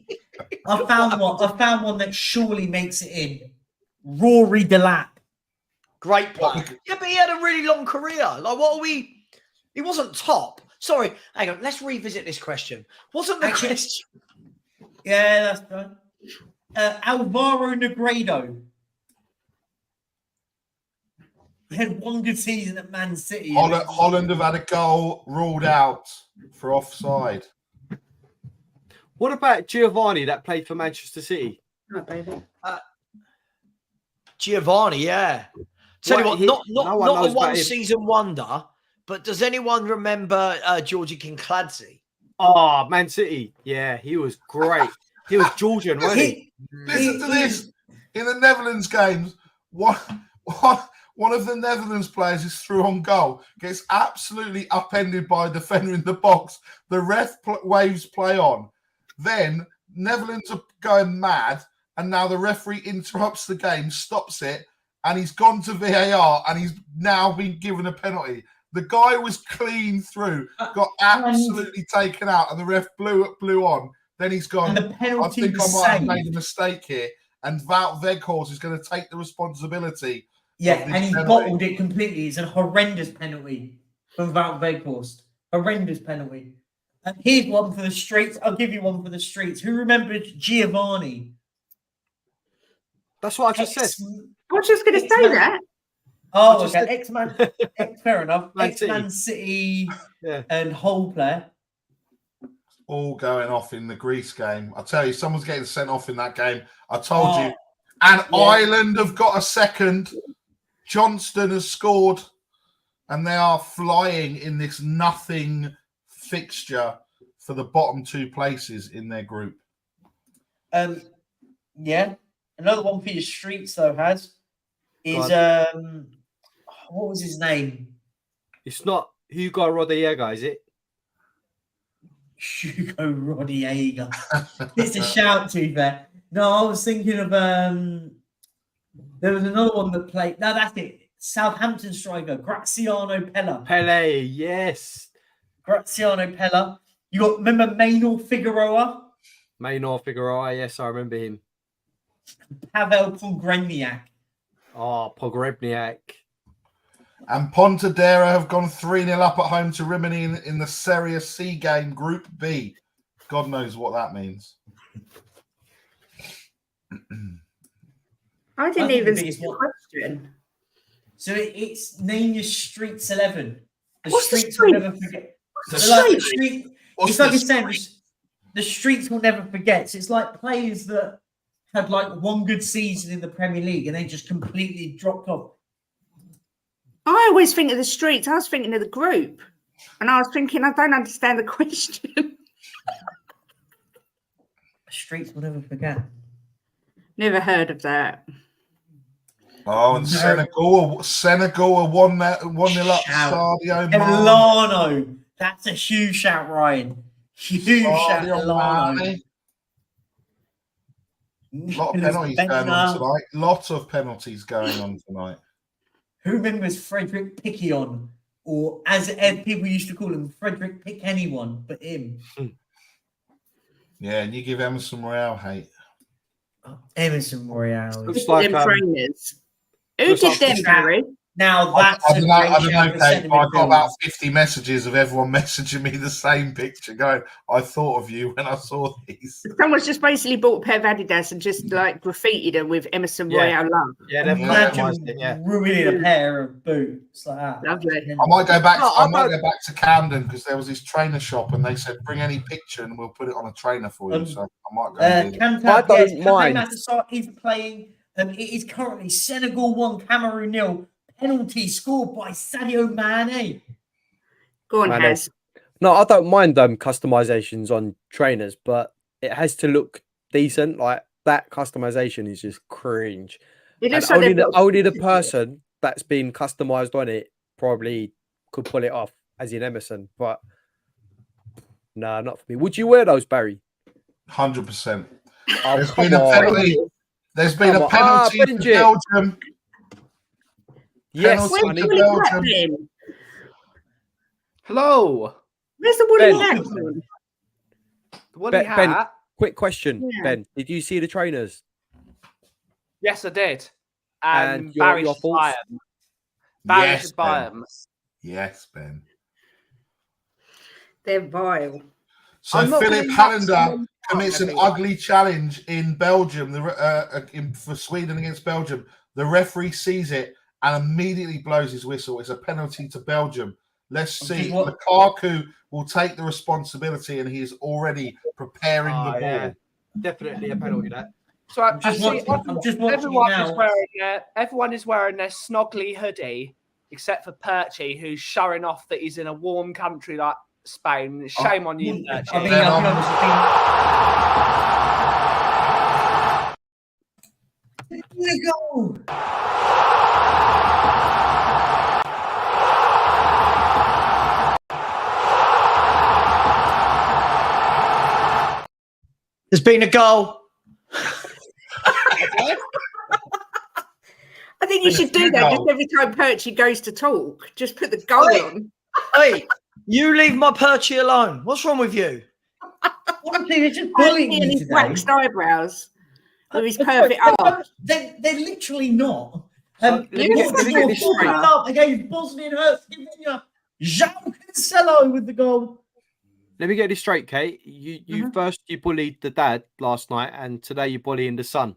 I found one that surely makes it in. Rory Delap. Great player. Yeah, but he had a really long career. Like, what are we? He wasn't top. Sorry, hang on. Let's revisit this question. Wasn't the question? Yeah, that's fine. Alvaro Negredo. He had one good season at Man City. Holland have had a goal ruled out for offside. What about Giovanni that played for Manchester City? Giovanni, yeah. Tell you what, not a one-season wonder, but does anyone remember Georgie Kinkladze? Oh, Man City. Yeah, he was great. He was Georgian, wasn't he? Listen to this. In the Netherlands games, one of the Netherlands players is through on goal, gets absolutely upended by a defender in the box. The ref waves play on. Then Netherlands are going mad, and now the referee interrupts the game, stops it, and he's gone to VAR, and he's now been given a penalty. The guy was clean through, got absolutely taken out, and the ref blew on. Then he's gone, and the penalty I think I might have made a mistake here. And Wout Weghorst is going to take the responsibility. Yeah, and he bottled it completely. It's a horrendous penalty from Wout Weghorst. Horrendous penalty. And here's one for the streets. I'll give you one for the streets. Who remembers Giovanni? That's what I just said. I was just going to say that. Oh, okay. X-Man. Fair enough. Man City and Hull player. All going off in the Greece game. I tell you, someone's getting sent off in that game. I told you. And Ireland have got a second. Johnston has scored. And they are flying in this nothing fixture for the bottom two places in their group. Yeah. Another one for your streets, though, is what was his name? It's not Hugo Rodallega, is it? Hugo Rodallega. It's a shout to there. No, I was thinking of there was another one that played. No, that's it. Southampton striker Graziano Pella. Pele, yes. Graziano Pella. You got remember Maynor Figueroa? Maynor Figueroa, yes, I remember him. Pavel Pogrebniak. Oh, Pogrebniak. And Pontedera have gone 3-0 up at home to Rimini in the Serie C game, Group B. God knows what that means. I didn't even see the question. So it's name your streets 11. What's the streets will never forget. What's the street? It's like you're saying, the streets will never forget. So it's like players that had like one good season in the Premier League and they just completely dropped off. I always think of the streets. I was thinking of the group. And I was thinking, I don't understand the question. streets will never forget. Never heard of that. Oh, and Senegal are 1-0 up. Shout. Sadio Mane. Elano. That's a huge shout, Ryan. Huge shout, Sadio Elano. Mane. Lot of penalties going on tonight. Lot of penalties going on tonight. Who remembers Frederick Pickion, or as people used to call him, Frederick Pick anyone but him? Yeah, and you give Emerson Royale hate. Emerson Royale. Looks Them like trainers. Who looks did like them, Barry? Now that's I don't know, for Kate, but I got centre about midfielders. 50 messages of everyone messaging me the same picture going, I thought of you when I saw these. Someone's just basically bought a pair of Adidas and just like graffitied them with Emerson Royale love. Yeah, they've Imagine customised it, yeah. ruining a pair of boots like that. Lovely. I might go back. No, I might go back to Camden because there was this trainer shop and they said bring any picture and we'll put it on a trainer for you. So I might go. And do that. I don't mind. Kante is playing. It is currently Senegal 1, Cameroon 0. Penalty scored by Sadio Mane. Go on, Mane. Haz. No, I don't mind customizations on trainers, but it has to look decent. Like that customization is just cringe. It And looks like they've got- only the person that's been customized on it probably could pull it off, as in Emerson. But no, not for me. Would you wear those, Barry? 100%. Oh, There's come been a on. penalty. There's been Come a on. penalty for Benji. Belgium. Yes, Penalty Where's I the need- woolly black Belgium. then? Hello. Where's the woolly Ben. black then? The woolly Ben, hat. quick question, Yeah. Ben. Did you see the trainers? Yes, I did. And And your Barry should thoughts? buy them. Barry Yes, should buy Ben. them. Yes, Ben. They're vile. So I'm not Philip going nuts on Hallander them. commits an ugly challenge in Belgium for Sweden against Belgium. The referee sees it and immediately blows his whistle. It's a penalty to Belgium. Let's see. Lukaku will take the responsibility and he is already preparing the ball. Yeah. Definitely a penalty, that. So I'm just watching everyone is wearing their snoggly hoodie, except for Perchy, who's showing off that he's in a warm country like Spain. Shame on you, Perchy. I mean, I'll be honest, goal. There's been a goal. I think you should do that just every time Perchy goes to talk. Just put the goal on. Hey, you leave my Perchy alone. What's wrong with you? Honestly, they're just Perchy bullying and me his today. waxed eyebrows with his perfect arch. They're literally not. let me get this straight. Up against Bosnia and Herzegovina. João Cancelo with the goal. Let me get this straight, Kate. You first you bullied the dad last night, and today you're bullying the son.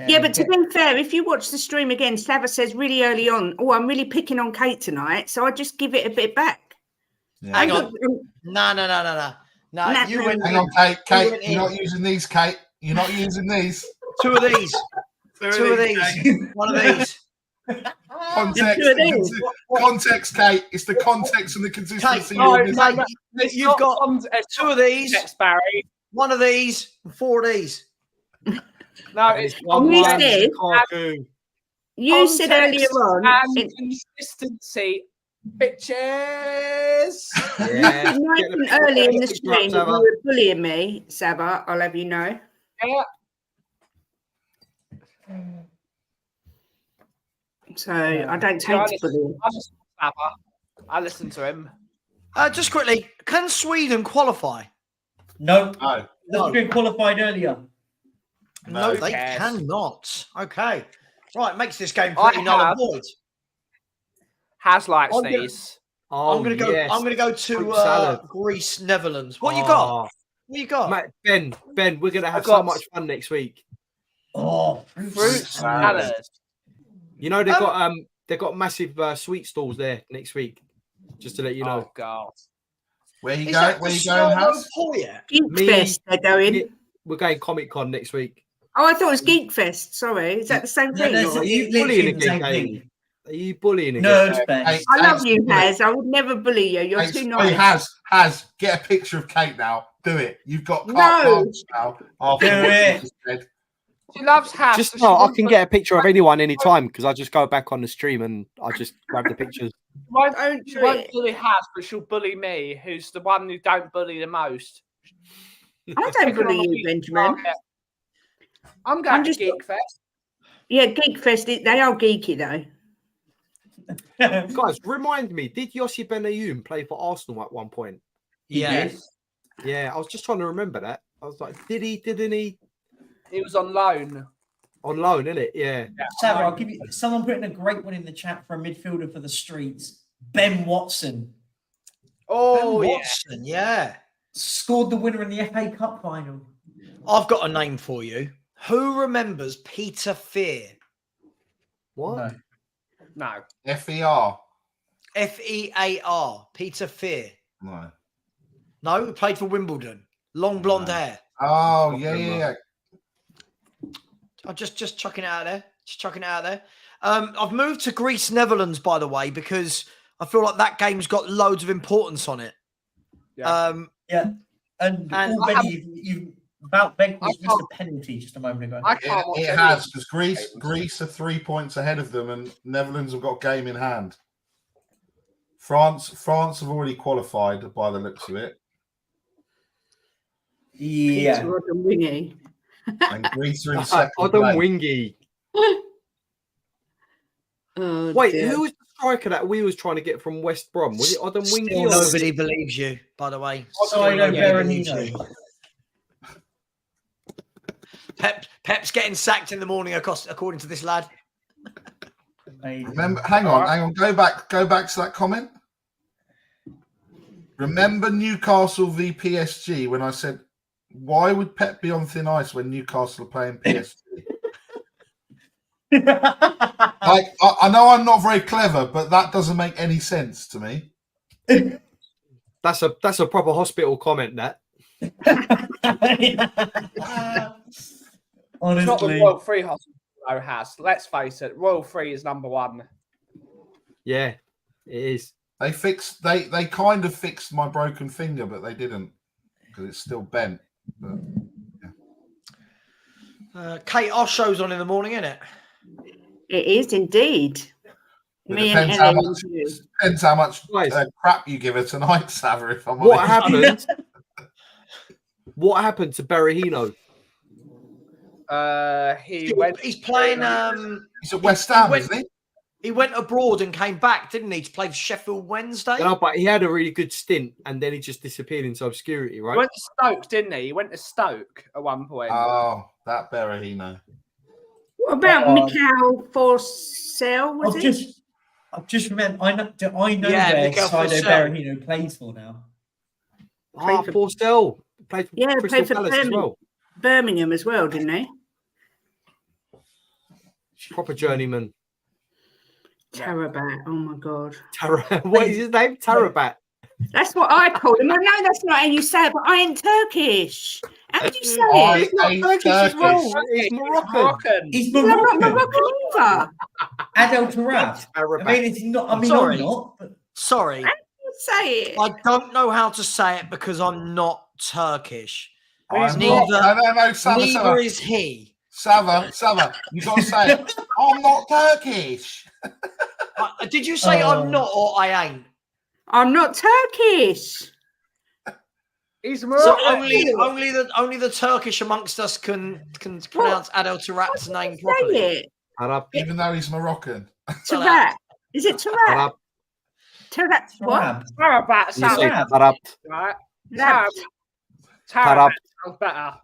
Yeah, but to be fair, if you watch the stream again, Savva says really early on, "Oh, I'm really picking on Kate tonight," so I just give it a bit back. Yeah. Hang on. No. You went. Hang on, Kate. You went You're not using these, Kate. You're not using these. Two of these. Two of these. One of these. Context, Kate. It's the context and the consistency. Kate, you've got two of these. Next, Barry. One of these. And four of these. No, it's You said earlier on, and consistency. Bitches. Yeah. you mentioned earlier in the stream that you were bullying me, Savva. I'll have you know. Yeah. So I don't take to bullying. I listen to him. Just quickly, can Sweden qualify? No. No. Been qualified earlier. No, Who they cares? cannot. Okay. Right, makes this game pretty null and void. Has likes I'm gonna- these. Oh, I'm gonna go. yes. I'm gonna go Fruit to salad. Greece, Netherlands. What you got? Oh, What you got? Mate, Ben, we're gonna have I've so got- much fun next week. Oh, Fruit salad. You know they've got massive sweet stalls there next week. Just to let you know. Oh God. Where you Is going? that Where the you going, Snow Haz? Pool yet? Geek Me- Fest, they're going. We're going Comic Con next week. Oh, I thought it was Geek Fest. Sorry, is that the same thing? that's or- Are you literally bullying the same again, thing. Kate? Are you bullying again? Nerds, Ben. I love you, Haz. I would never bully you. You're too nice. Has get a picture of Kate now. Do it. You've got carte No. blanche now. After Do what you it. just said. She loves Has. Just so so I wants can to- get a picture of anyone anytime because I just go back on the stream and I just grab the pictures. Don't She do won't it. bully Has, but she'll bully me, who's the one who don't bully the most. I don't Picking on bully a you, weak Benjamin. target. I'm going I'm to just- Geek Fest. Yeah, Geek Fest, they are geeky though. Guys, remind me, did Yossi Benayoun play for Arsenal at one point? Yes. Yeah, I was just trying to remember that. I was like, didn't he? He was on loan. On loan, innit? Yeah. Savva, I'll give you. Someone put in a great one in the chat for a midfielder for the streets. Ben Watson Oh, Ben yeah. Watson, yeah. scored the winner in the FA Cup final. I've got a name for you. Who remembers Peter Fear? What? No. FER. Fear. Peter Fear. No. No, he played for Wimbledon. Long blonde hair. Oh, yeah. I'm just chucking it out there. Just chucking it out there. I've moved to Greece, Netherlands, by the way, because I feel like that game's got loads of importance on it. Yeah. And already you've about Ben's missed a penalty just a moment ago. I can't watch It any has, of because Greece are 3 points ahead of them, and Netherlands have got game in hand. France have already qualified by the looks of it, Yeah. Peter Rod and Wingy. and Greece are in second Adam place. Wingy. Oh, Wait, dear. who was the striker that we was trying to get from West Brom? Was it Adam Wingy? Still or- nobody believes you, by the way. So Still I know nobody believes you. Berahino. Pep's getting sacked in the morning, according to this lad. Amazing. Remember, hang on, go back to that comment. Remember Newcastle v PSG when I said, why would Pep be on thin ice when Newcastle are playing PSG? Like, I know I'm not very clever, but that doesn't make any sense to me. That's a proper hospital comment. That. It's not the Honestly, Royal Free Hospital though, Has. Let's face it, Royal Free is number one. Yeah, it is. They kind of fixed my broken finger, but they didn't because it's still bent. But, Kate, our show's on in the morning, isn't it? It is indeed. it Me and depends how Ellen. much, depends how much Guys. crap you give her tonight, Savva. If I'm What honest. happened? What happened to Berahino? He's playing. He's at West Ham, went- isn't he? He went abroad and came back, didn't he, to play for Sheffield Wednesday? No, but he had a really good stint, and then he just disappeared into obscurity, He right? went to Stoke, didn't he? He went to Stoke at one point. Oh, that Berahino. What about Oh. Mikhail Forsell? Was I've just remembered. I know Yeah, where Miguel Saido Forsell. Berahino plays for now. Ah, Porcel played for Yeah, Crystal played for Palace as Birmingham. well. Birmingham as well, didn't he? Proper journeyman. Tarabat. Oh my god. What is his name? Tarabat. That's what I call him. I know that's not how you say it, but I ain't Turkish. How do you say I it? He's not hate Turkish as well. Turkish. He's Moroccan. Moroccan. He's Well, I'm not Moroccan. Moroccan either. Adel Tarab. I Tarabat. mean, it's not. I mean, Sorry. I'm not. But Sorry, Say it. I don't know how to say it because I'm not Turkish. I'm Neither- not- No, Neither is he. Savva, you got to say it. I'm not Turkish. Did you say Oh. I'm not or I ain't? I'm not Turkish. He's So Moroccan. only the Turkish amongst us can pronounce Adel Tarat's name Say properly. it. Tarab. Even though he's Moroccan. Tarat. Is it Tarat? Tarab. Tarat. What? Tarab. Tarabat You say sounds Tarab. right. Tarab. Tarabat sounds better.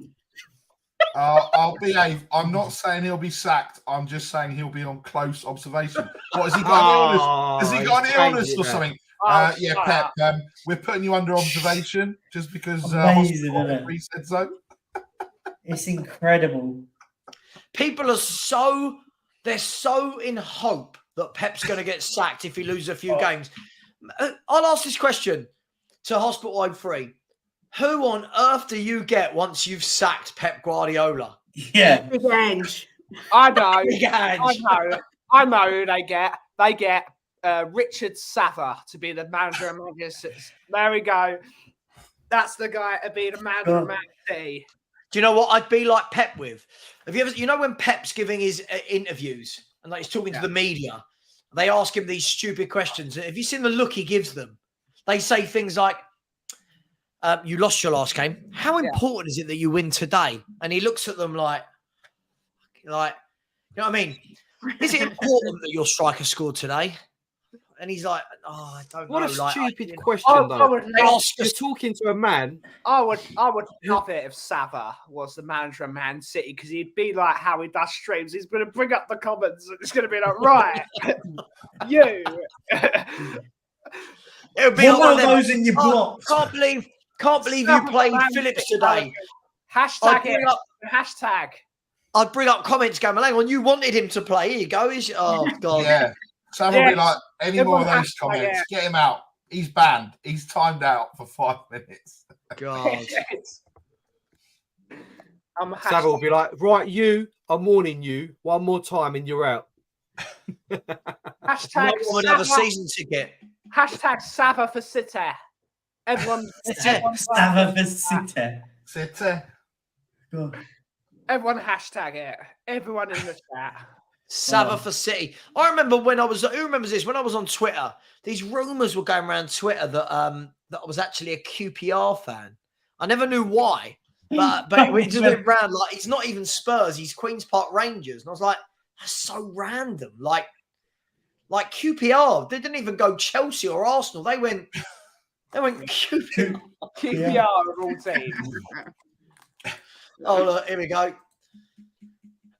I'll behave. I'm not saying he'll be sacked. I'm just saying he'll be on close observation. What, has he got an illness? Has he got an illness or something? Yeah, shut Pep. up. We're putting you under observation just because Amazing, hospital isn't it? reset zone. It's incredible. People are they're so in hope that Pep's going to get sacked if he loses a few games. I'll ask this question to Hospital 03. Who on earth do you get once you've sacked Pep Guardiola? Yeah. Big Ange. I know. Big Ange. I know who they get. They get Richard Savva to be the manager of Manchester. There we go. That's the guy to be the man from Man City. Do you know what I'd be like Pep with? Have you ever, you know, when Pep's giving his interviews and like he's talking to the media, they ask him these stupid questions. Have you seen the look he gives them? They say things like, you lost your last game. How important is it that you win today? And he looks at them like, you know what I mean? Is it important that your striker scored today? And he's like, oh, I don't know. What a like, stupid question, though. You're talking to a man. I would love it if Savva was the manager of Man City, because he'd be like how he does streams. He's going to bring up the comments and it's going to be like, right, you. It would be What like are those in your blocks? Can't believe you played Phillips today. Hashtag it. Hashtag. I'd bring up comments going, hang on, you wanted him to play. Here you go. Oh, God. Yeah. Someone will be like, any more of those comments, get him out. He's banned. He's timed out for 5 minutes. God. Savva will be like, right, I'm warning you one more time and you're out. Hashtag another season ticket. Hashtag Savva for City. Everyone Savva for City. City. Everyone hashtag it. Everyone in the chat. Savva for City. I remember who remembers this? When I was on Twitter, these rumours were going around Twitter that I was actually a QPR fan. I never knew why, but it just went round like he's not even Spurs, he's Queen's Park Rangers. And I was like, that's so random. Like QPR, they didn't even go Chelsea or Arsenal. They went QPR. QPR of all teams. Oh, look, here we go.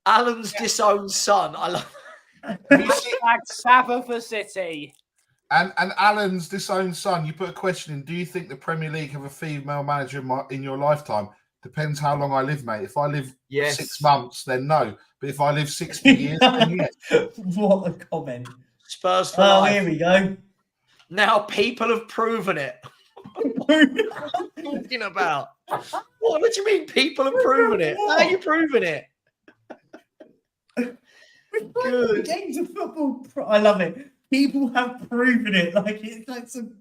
Alan's disowned son. I love Hashtag Savva for City. And Alan's disowned son, you put a question in, do you think the Premier League have a female manager in your lifetime? Depends how long I live, mate. If I live 6 months, then no. But if I live 60 years, then yes. What a comment. Spurs for life. Here we go. Now people have proven it. What are you talking about? What do you mean people have proven it? How are you proving it? Good. Games of football. I love it. People have proven it. Like it's like some.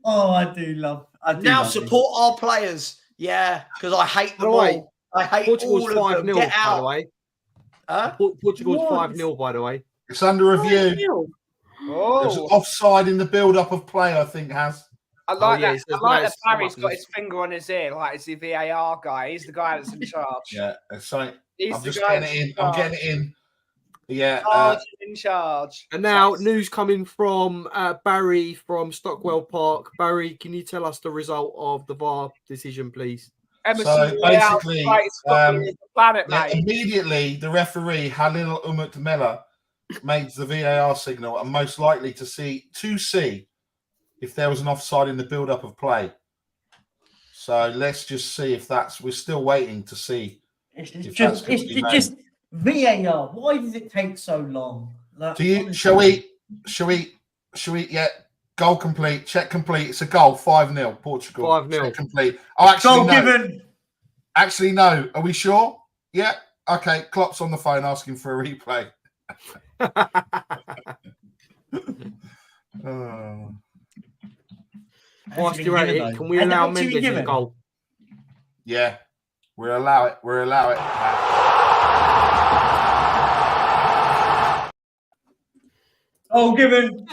Oh, I do love. Now support our players. Yeah, because I hate them all. I hate Portugal's all of them. 5-0, Get out. by the way. Portugal's 5-0, by the way. It's under review. There's offside in the build-up of play, I think, has. I like that. I like that Barry's got his finger on his ear, like it's the VAR guy. He's the guy that's in charge. Yeah, that's something. He's I'm the just guy getting it in. I'm getting it in. Yeah. In charge. And now news coming from Barry from Stockwell Park. Barry, can you tell us the result of the VAR decision, please? So basically, planet, immediately the referee Halil Umut made the VAR signal and most likely to see if there was an offside in the build-up of play. So let's just see if that's. We're still waiting to see. It's just VAR. Why does it take so long? Like, shall we? Yeah. Goal complete. Check complete. It's a goal. 5-0. Portugal. 5-0. Check complete. Oh, actually, goal no. given. Actually, no. Are we sure? Yeah. Okay. Klopp's on the phone asking for a replay. Whilst you're at it, can we allow Mendes in goal? Yeah. We'll allow it. Oh, given.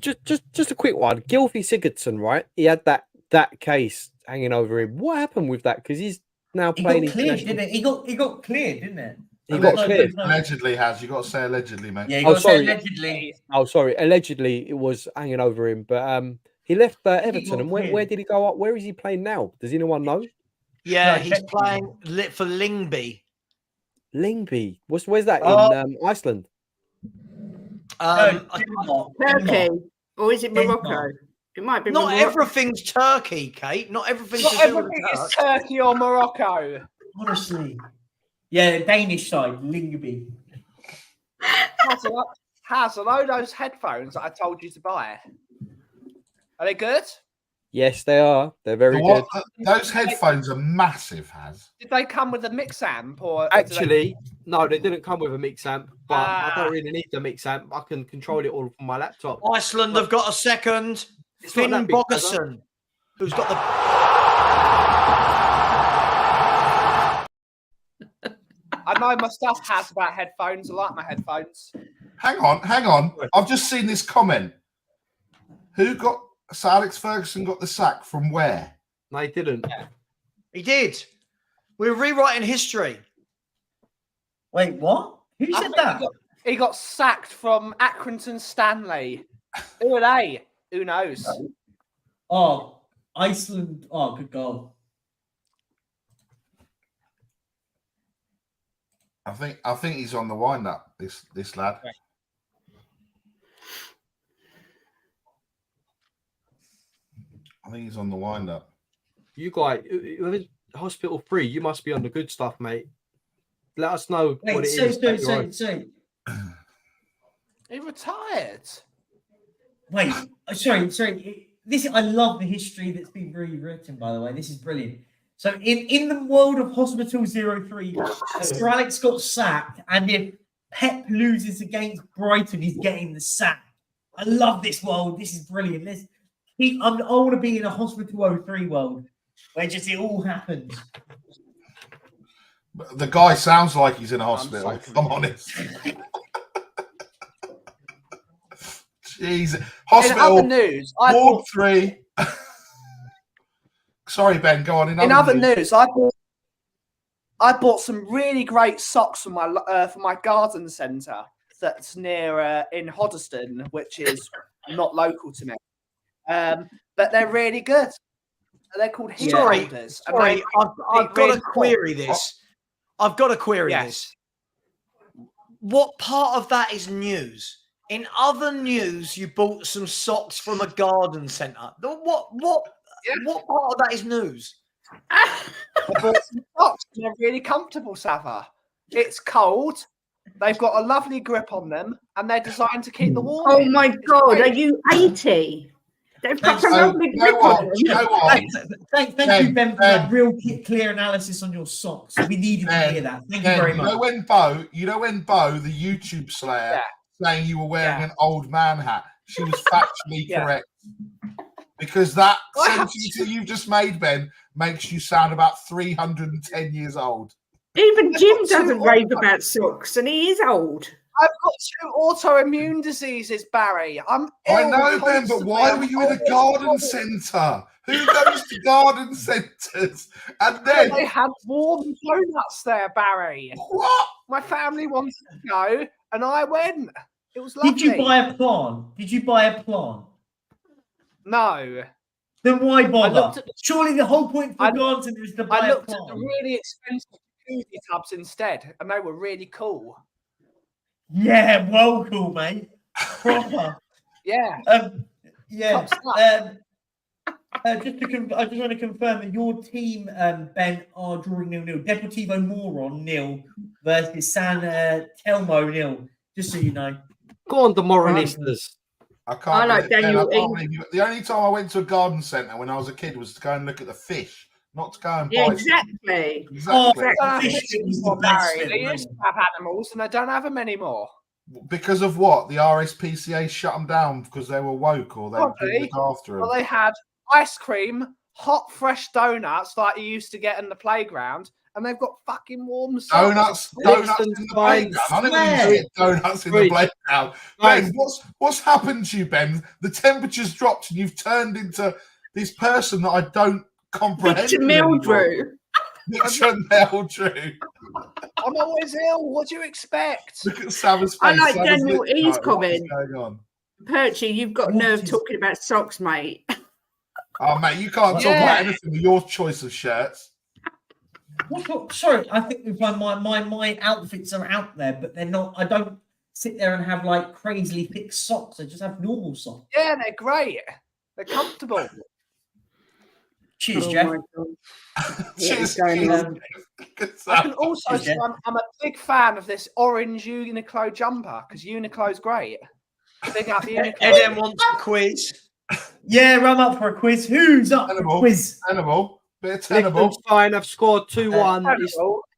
Just a quick one. Gylfi Sigurdsson, right? He had that case hanging over him. What happened with that? Because he's now playing. He got cleared, didn't it? He got cleared, didn't it? He got cleared. Allegedly has. You got to say allegedly, mate. Yeah, you got to say allegedly. Oh, sorry. Allegedly, it was hanging over him. But he left Everton. And where did he go up? Where is he playing now? Does anyone know? Yeah, he's playing for Lyngby. Lyngby. Where's that in Iceland? Turkey, or is it Morocco? It might be. Not everything's Turkey, Kate. Not everything's is Turkey or Morocco. Honestly, yeah, the Danish side, Lyngby. Hazel, those headphones that I told you to buy. Are they good? Yes, they are. They're very good. Those headphones are massive, Haz. Did they come with a mix amp or? Actually, no, they didn't come with a mix amp. But I don't really need the mix amp. I can control it all from my laptop. Iceland have got a second. Finn Bogerson, who's got the I know my stuff has about headphones. I like my headphones. Hang on. I've just seen this comment. So Alex Ferguson got the sack from where? No, he didn't. He did. We're rewriting history. Wait, what? Who I said think that? He got sacked from Accrington Stanley. Who are they? Who knows? Oh, Iceland. Oh, good goal. I think he's on the wind up. This lad. I think he's on the wind up. You guys, hospital free. You must be on the good stuff, mate. Let us know what it is. So. He retired. Wait, sorry. I love the history that's been rewritten, by the way. This is brilliant. So in the world of Hospital 03, Sir Alex got sacked, and if Pep loses against Brighton, he's getting the sack. I love this world. This is brilliant. I want to be in a Hospital 03 world where just it all happens. The guy sounds like he's in a hospital, if I'm honest. Jeez. Hospital. In other news, Ward 3. Sorry, Ben, go on. In other news, I bought some really great socks for my garden centre that's near in Hoddesdon, which is not local to me. But they're really good. They're called heel holders. Sorry, I've got to query this. I've got to query this. What part of that is news? In other news, you bought some socks from a garden centre. What part of that is news? I bought some socks. They're really comfortable, Savva. It's cold. They've got a lovely grip on them, and they're designed to keep the warm. Oh my God, are you 80? They've got a lovely grip on them. Thank you, Ben, for that real clear analysis on your socks. We needed to hear that. Thank you very much. You know when Bo, the YouTube slayer, saying you were wearing an old man hat, she was factually correct. Because that sentence that you've just made, Ben, makes you sound about 310 years old. Even Jim doesn't rave about socks, and he is old. I've got 2 autoimmune diseases, Barry. I know, Ben, but why were you in a garden centre? Who goes to garden centres? And then they had warm donuts there, Barry. What? My family wanted to go, and I went. It was lovely. Did you buy a plant? No. Then why bother? Surely the whole point for garden centre is to buy a plant. I looked at the really expensive jacuzzi tubs instead, and they were really cool. Yeah, well cool, mate. Proper. Yeah. I just want to confirm that your team, Ben, are drawing 0-0. Deportivo Moron 0 versus San Telmo 0. Just so you know. Go on, the Moronistas. I like Daniel. The only time I went to a garden centre when I was a kid was to go and look at the fish, not to go and buy. Exactly. They used to have animals, and they don't have them anymore. Because of what? The RSPCA shut them down because they were woke, or they didn't look after them. Well, they had ice cream, hot, fresh donuts like you used to get in the playground, and they've got fucking warm donuts in the playground. I never used to get donuts in the playground. Ben, what's happened to you, Ben? The temperature's dropped, and you've turned into this person that I don't comprehend. Victor Mildrew. Victor Mildrew. I'm always ill. What do you expect? Look at Savva's face. I like Daniel E's comment. What's going on? Perchy, you've got nerve talking about socks, mate. Oh, mate, you can't talk about anything with your choice of shirts. Sorry, I think my outfits are out there, but they're not. I don't sit there and have like crazily thick socks. I just have normal socks. Yeah, they're great. They're comfortable. Cheers, Jeff. Cheers. I can also say I'm a big fan of this orange Uniqlo jumper because Uniqlo's great. Big up Uniqlo. Eden wants a quiz. Yeah, I'm up for a quiz. Who's up for a quiz? Tenable. Bit of tenable. Liechtenstein have scored 2-1.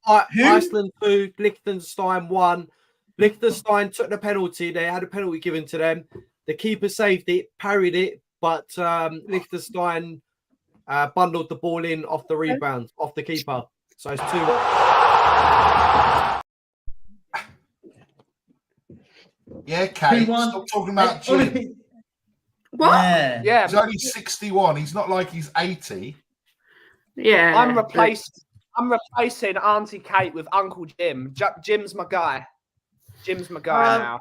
Iceland 2, Liechtenstein 1. Liechtenstein took the penalty. They had a penalty given to them. The keeper saved it, parried it, but Liechtenstein bundled the ball in off the rebound, off the keeper. So it's 2-1. Yeah, Kate. 2-1. Stop talking about Jim. Honestly, What? yeah. Yeah, He's only 61. He's not like he's 80. Yeah. I'm replacing Auntie Kate with Uncle Jim. Jim's my guy. Jim's my guy now.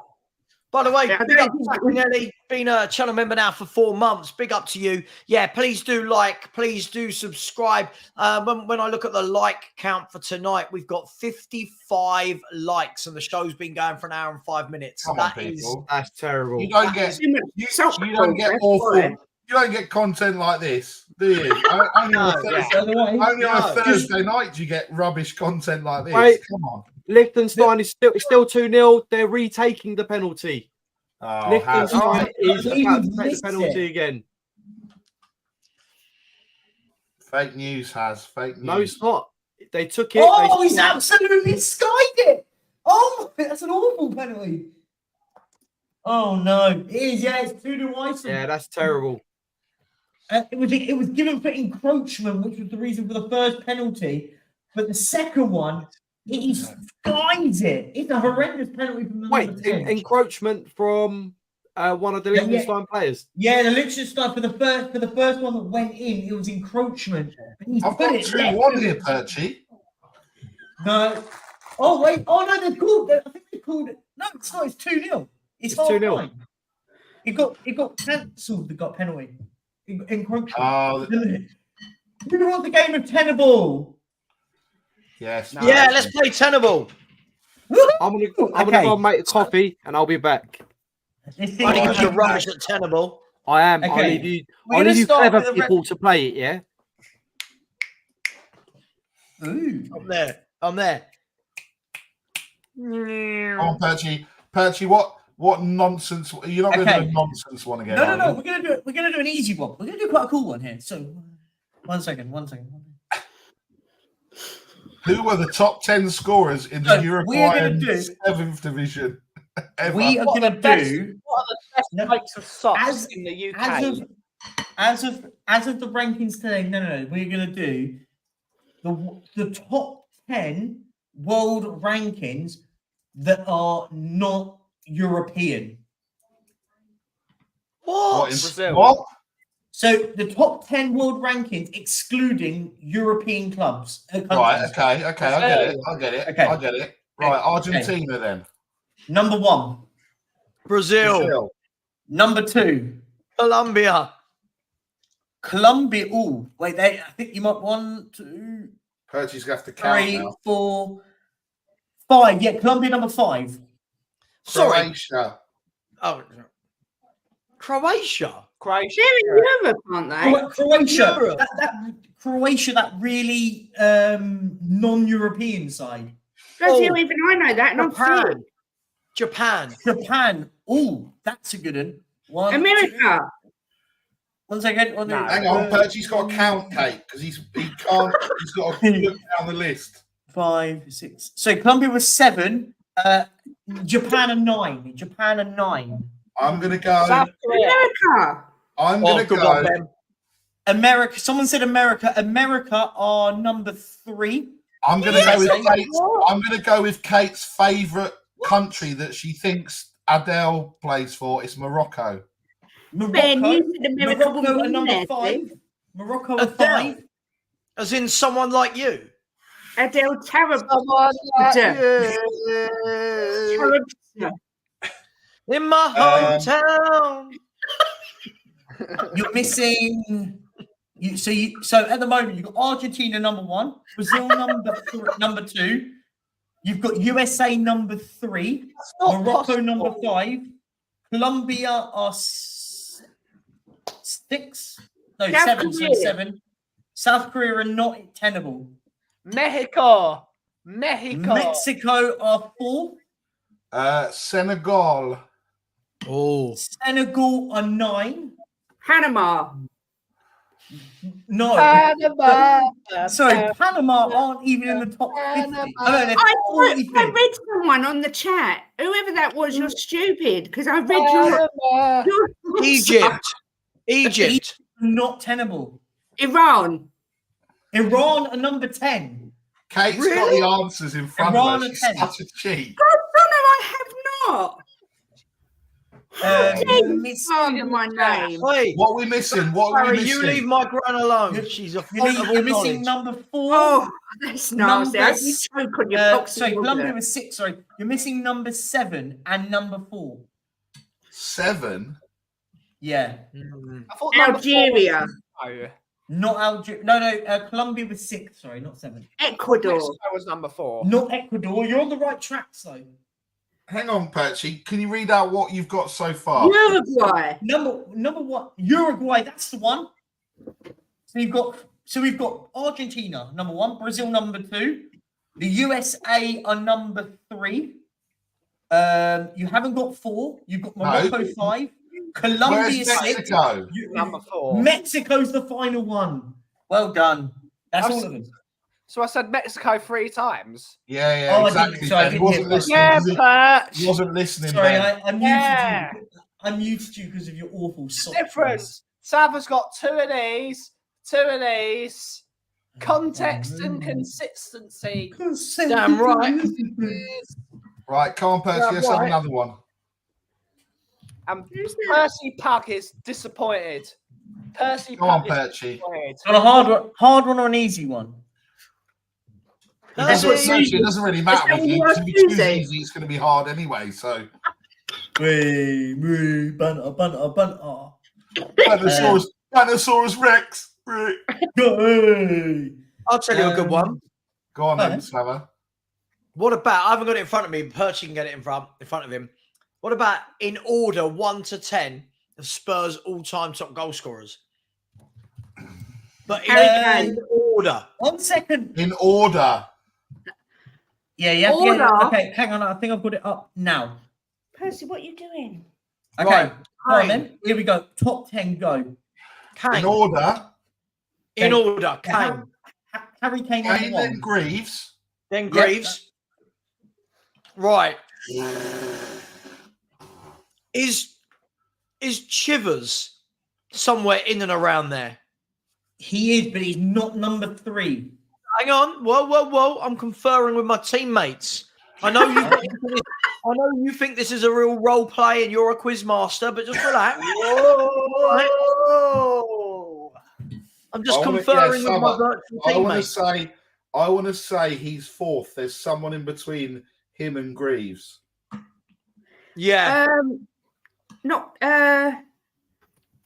By the way, Yeah, I big up don't to think- Sakinelli, been a channel member now for 4 months. Big up to you. Yeah, please do like, please do subscribe. When I look at the like count for tonight, we've got 55 likes, and the show's been going for an hour and 5 minutes. Come on, people. That's terrible. You don't get Too much you salt don't get that's awful. why. You don't get content like this, do you? Only on a Thursday, only on a No. Thursday night do you get rubbish content like this. Wait. Come on. Liechtenstein is still 2-0. They're retaking the penalty. Oh, Liechtenstein is He about to would take the miss penalty it. again. fake news has fake news. No, it's not. They took it. Oh, they he's absolutely skied it. Oh, that's an awful penalty. Oh no, it is. Yeah, it's 2-1 Iceland. Yeah, that's terrible. It was given for encroachment, which was the reason for the first penalty. But the second one, he skies it. It's a horrendous penalty from the Wait, number 10. encroachment from one of the Yeah, Liechtenstein players. Yeah, the Liechtenstein for the first one that went in, it was encroachment. But he's I've put got it 2-1 here, Perchy. No. Oh wait. Oh no, they called. I think they called it. No, it's not. It's 2-0. It's 2-0. It got cancelled. They got penalty. Encroachment. Oh, Who wants the game of tenable? yes. Yeah, let's play Tenable. I'm gonna Okay. go and make a coffee, and I'll be back. This I thing think is you're rubbish at Tenable. I am. Okay. I'll leave you. We're I'll gonna leave you start clever with the people to play it. Yeah. Ooh. I'm there. Come on, Perchy. Perchy, what nonsense? You're not going to Okay. do a nonsense one again. No. are you? We're gonna do it. We're gonna do an easy one. We're gonna do quite a cool one here. So, one second. Who were the top 10 scorers in the So, we're Uruguayan gonna do- 7th division? Ever? We are What gonna the best- do What are the best No. makes of socks As- in the UK? as of the rankings today. No. We're gonna do the top 10 world rankings that are not European. What What? is Brazil. what? So the top 10 world rankings excluding European clubs. Right, countries. okay, I get it. Okay. Right, Argentina then. Number 1. Brazil. Number 2. Colombia. Colombia. Oh, wait, I think you might 1, 2, Perchy's going to have to count 3, now. 4, 5. Yeah, Colombia number 5. Sorry. Croatia. Oh, Croatia. Croatia. They're in Europe, aren't they? Croatia. Europe. Croatia, that really non-European side. Bloody Oh. hell, even I know that, and I'm fit. Japan. Japan. Oh, that's a good one. 1, 2, America. 1 second. No. Hang on, Perchy's got to count, Kate, because he can't. He's got to look down the list. 5, 6. So Colombia was 7. Japan and 9. I'm going to go. South Korea. America. I'm Oh, going to good go. one, Ben. America. Someone said America. America are number 3. I'm going to go with Yes. Kate's. I'm going to go with Kate's favourite country that she thinks Adele plays for. It's Morocco. Ben, Morocco. you said America Morocco would are be number there, 5. see? Morocco are Adele. 5. As in someone like you. Adele Tarab. Someone like Adele. you. Tarab- In my hometown. You're missing. So at the moment you've got Argentina number 1, Brazil number 2. You've got USA number 3, That's not Morocco possible. number 5, Colombia are 6. No, South 7. So Korea. 7. South Korea are not tenable. Mexico. Mexico are 4. Senegal. Oh. Senegal are 9. Panama. No. Panama. Sorry, Panama aren't even in the top 50. Oh, no, they're I 45th. read someone on the chat. Whoever that was, you're stupid because I read your Egypt. Not tenable. Iran. Iran are number 10. Kate's got the answers in front of her. She's such a cheat. God, no, I have not. You're missing Under my name. Hey, What are we missing? What are we Barry, missing? you leave my gran alone. She's a font of all you're missing knowledge. number 4. Oh, that's nasty. Number You choke on your box. sorry, Colombia was 6. Sorry, you're missing number 7 and number 4. 7? Yeah. I thought number 4 Algeria. was Not Algeria. No, Colombia was 6. Sorry, not 7. Ecuador. Mexico was number 4. Not Ecuador. You're on the right track, though. Hang on, Perchy. Can you read out what you've got so far? Uruguay. Number 1, Uruguay. That's the one. So we've got Argentina number 1, Brazil number 2, the USA are number 3. You haven't got 4. You've got Morocco 5. Colombia Where's 6. Mexico? Number 4. Mexico's the final one. Well done. That's all of them. So I said Mexico 3 times. Yeah, Oh, I exactly. didn't- sorry, I He didn't wasn't hear listening. Yeah, 'cause Perch. He wasn't listening. Sorry, Ben. I muted Yeah. you. I muted you because of your awful soft Different. voice. Savva's got 2 of these. 2 of these. Context and consistency. Damn right. Right, come on, Percy. Yeah, Let's have right. another one. And Percy Pug is disappointed. Percy Come on, Pug is Perchy. disappointed. Got a hard one or an easy one? That's Percy, what it doesn't really matter with you. 'Cause if you choose Tuesday. easy, it's going to be hard anyway. So, Banter. Tyrannosaurus Rex. I'll tell you a good one. Go on, then, Alright. Savva. What about? I haven't got it in front of me. Perch can get it in front of him. What about in order 1 to 10 of Spurs' all-time top goal scorers? But in order. 1 second. In order. Yeah, you have to get it. Order? Okay, hang on. I think I've got it up now. Percy, what are you doing? Okay, Right. go on then. Here we go. Top 10 go. Kane. In order. In order. Kane. Harry Kane Kane, number then 1. Greaves. Then Greaves. Right. Is Chivers somewhere in and around there? He is, but he's not number 3. Hang on. Whoa. I'm conferring with my teammates. I know you. I know you think this is a real role play and you're a quiz master, but just relax. Whoa. I'm just I wanna- conferring yeah, with my Savva, virtual I want to teammates. say he's 4th. There's someone in between him and Greaves. Yeah.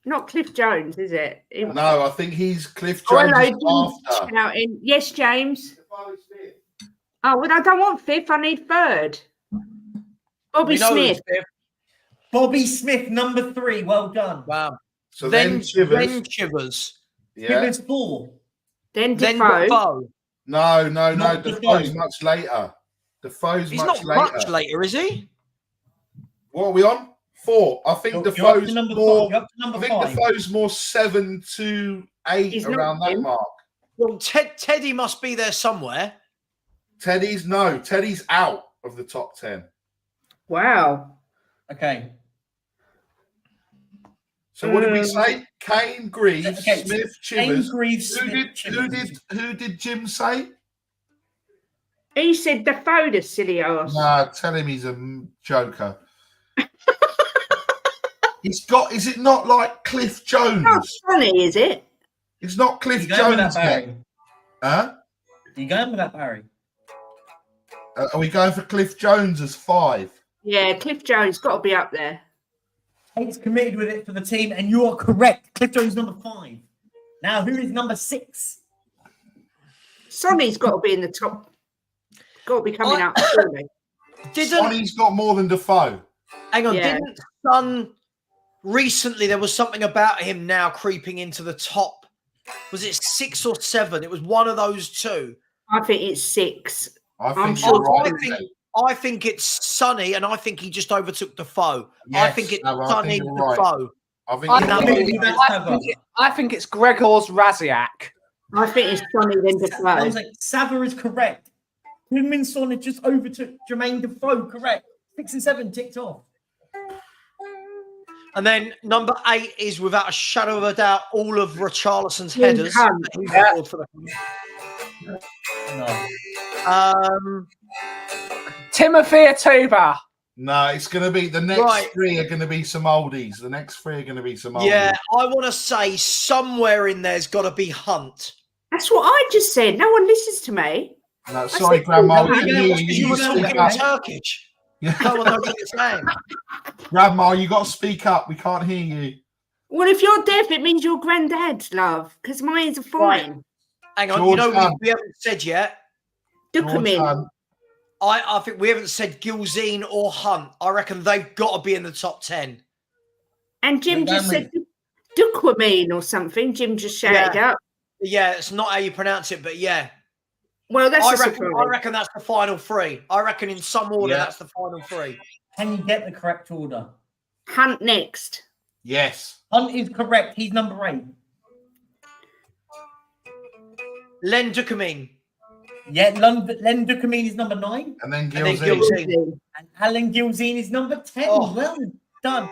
Not Cliff Jones, is it? No, I think he's Cliff Oh, Jones hello, after. James shouting. Yes, James. Oh, well, I don't want 5th. I need 3rd. Bobby We know Smith. who's fifth. Bobby Smith, number 3. Well done. Wow. So Then then Chivers. Chivers. Yeah. He was 4. Then Then Defoe. Defoe. No. Not Defoe's Defoe. much later. Defoe's He's much not later. much later, is he? What are we on? 4. I think You're up to Defoe's number more. 5. You're up to number I think 5. Defoe's more 7 to 8 He's not around that him. mark. Well, Teddy must be there somewhere. Teddy's out of the top 10. Wow. Okay. So what did we say? Kane, Greaves, Okay, Smith, Kane, Chivers. Greaves, Who Smith, did Jim say? He said Defoe, the silly ass. Nah, tell him he's a joker. He's got. Is it not like Cliff Jones? Not funny, is it? It's not Cliff You going with that, Jones. Yet. Barry? Huh? You going with that, Barry? Are we going for Cliff Jones as 5? Yeah, Cliff Jones got to be up there. Kate's committed with it for the team, and you are correct. Cliff Jones number 5. Now, who is number 6? Sonny's got to be in the top. Got to be coming up, surely. Sonny's got more than Defoe. Hang on, Yeah. didn't Son recently there was something about him now creeping into the top? Was it 6 or 7? It was one of those two. I think it's 6. I I'm think sure you're right. I think it's Sonny, and I think he just overtook Defoe. I Yes, think it's no, I Sonny think you're right. Defoe. I think I you're think, right. I think it's Gregor's Raziak. I think it's Sonny then I Defoe. was like, Savva is correct. Min Son had just overtook Jermaine Defoe, correct. 6 and 7 ticked off. And then number 8 is without a shadow of a doubt all of Richarlison's Ian headers. Hunt. that he scored for the- No. Timothy Atuba. No, it's going to be the next Right. 3 are going to be some oldies. The next 3 are going to be some oldies. Yeah, I want to say somewhere in there's got to be Hunt. That's what I just said. No one listens to me. No, sorry, Grandma. We can hear you. You were You talking speak in up. Turkish. Yeah. No one knows what you're saying. Grandma, you got to speak up. We can't hear you. Well, if you're deaf, it means your granddad, love, because mine are fine. Hang on, George you know Hunt. we haven't said yet. Duck 'em in. Hunt. I think we haven't said Gilzine or Hunt. I reckon they've got to be in the top 10. And Jim just said Duquamine or something. Jim just shouted out. Yeah, it's not how you pronounce it, but yeah. Well, that's I reckon that's the final 3. I reckon in some order that's the final 3. Can you get the correct order? Hunt next. Yes. Hunt is correct. He's number 8. Len Duquamine. Yeah, Len Duquamine is number 9. And then And then Gilzine. And Alan Gilzine is number 10. Oh. Well done.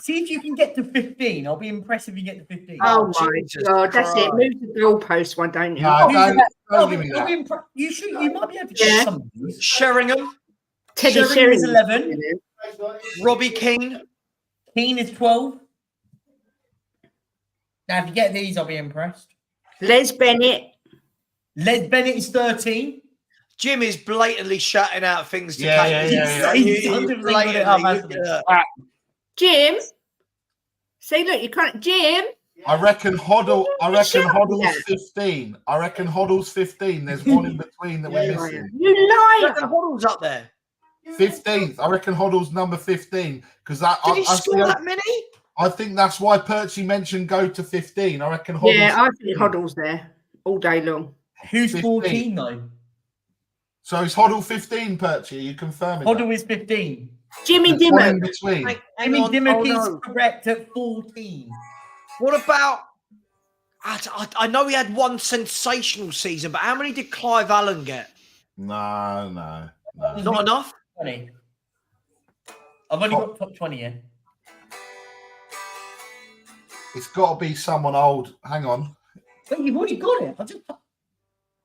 See if you can get to 15. I'll be impressed if you get to 15. Oh, my Jesus God. That's it. Christ. Move the goalpost one, don't you? No, don't give me I'll be that. impre- you might be able to get some of these. Sheringham. Teddy Sheringham is Sheringham. 11. Robbie Keane. Keane is 12. Now, if you get these, I'll be impressed. Les Bennett. Les Bennett is 13. Jim is blatantly shouting out things to Yeah, Kate. yeah. He's Jim. Say, look, you can't. Jim. I reckon Hoddle. Hoddle's Yeah. 15. I reckon Hoddle's 15. There's one in between that we're missing. You liar. Hoddle's up there. 15th. I reckon Hoddle's number 15 because that. Did he score that many? I think that's why Percy mentioned go to 15. I reckon Hoddle's. Yeah, I think Hoddle's there all day long. Who's 15. 14 though? So is Hoddle 15, Percy? Are you confirming? Hoddle is 15. Jimmy There's one in Dimmock. between. Jimmy Dimmock is no. correct at 14. What about? I know he had one sensational season, but how many did Clive Allen get? No. Not enough. 20. I've only got top 20 here. It's got to be someone old. Hang on. Wait, you've already got it.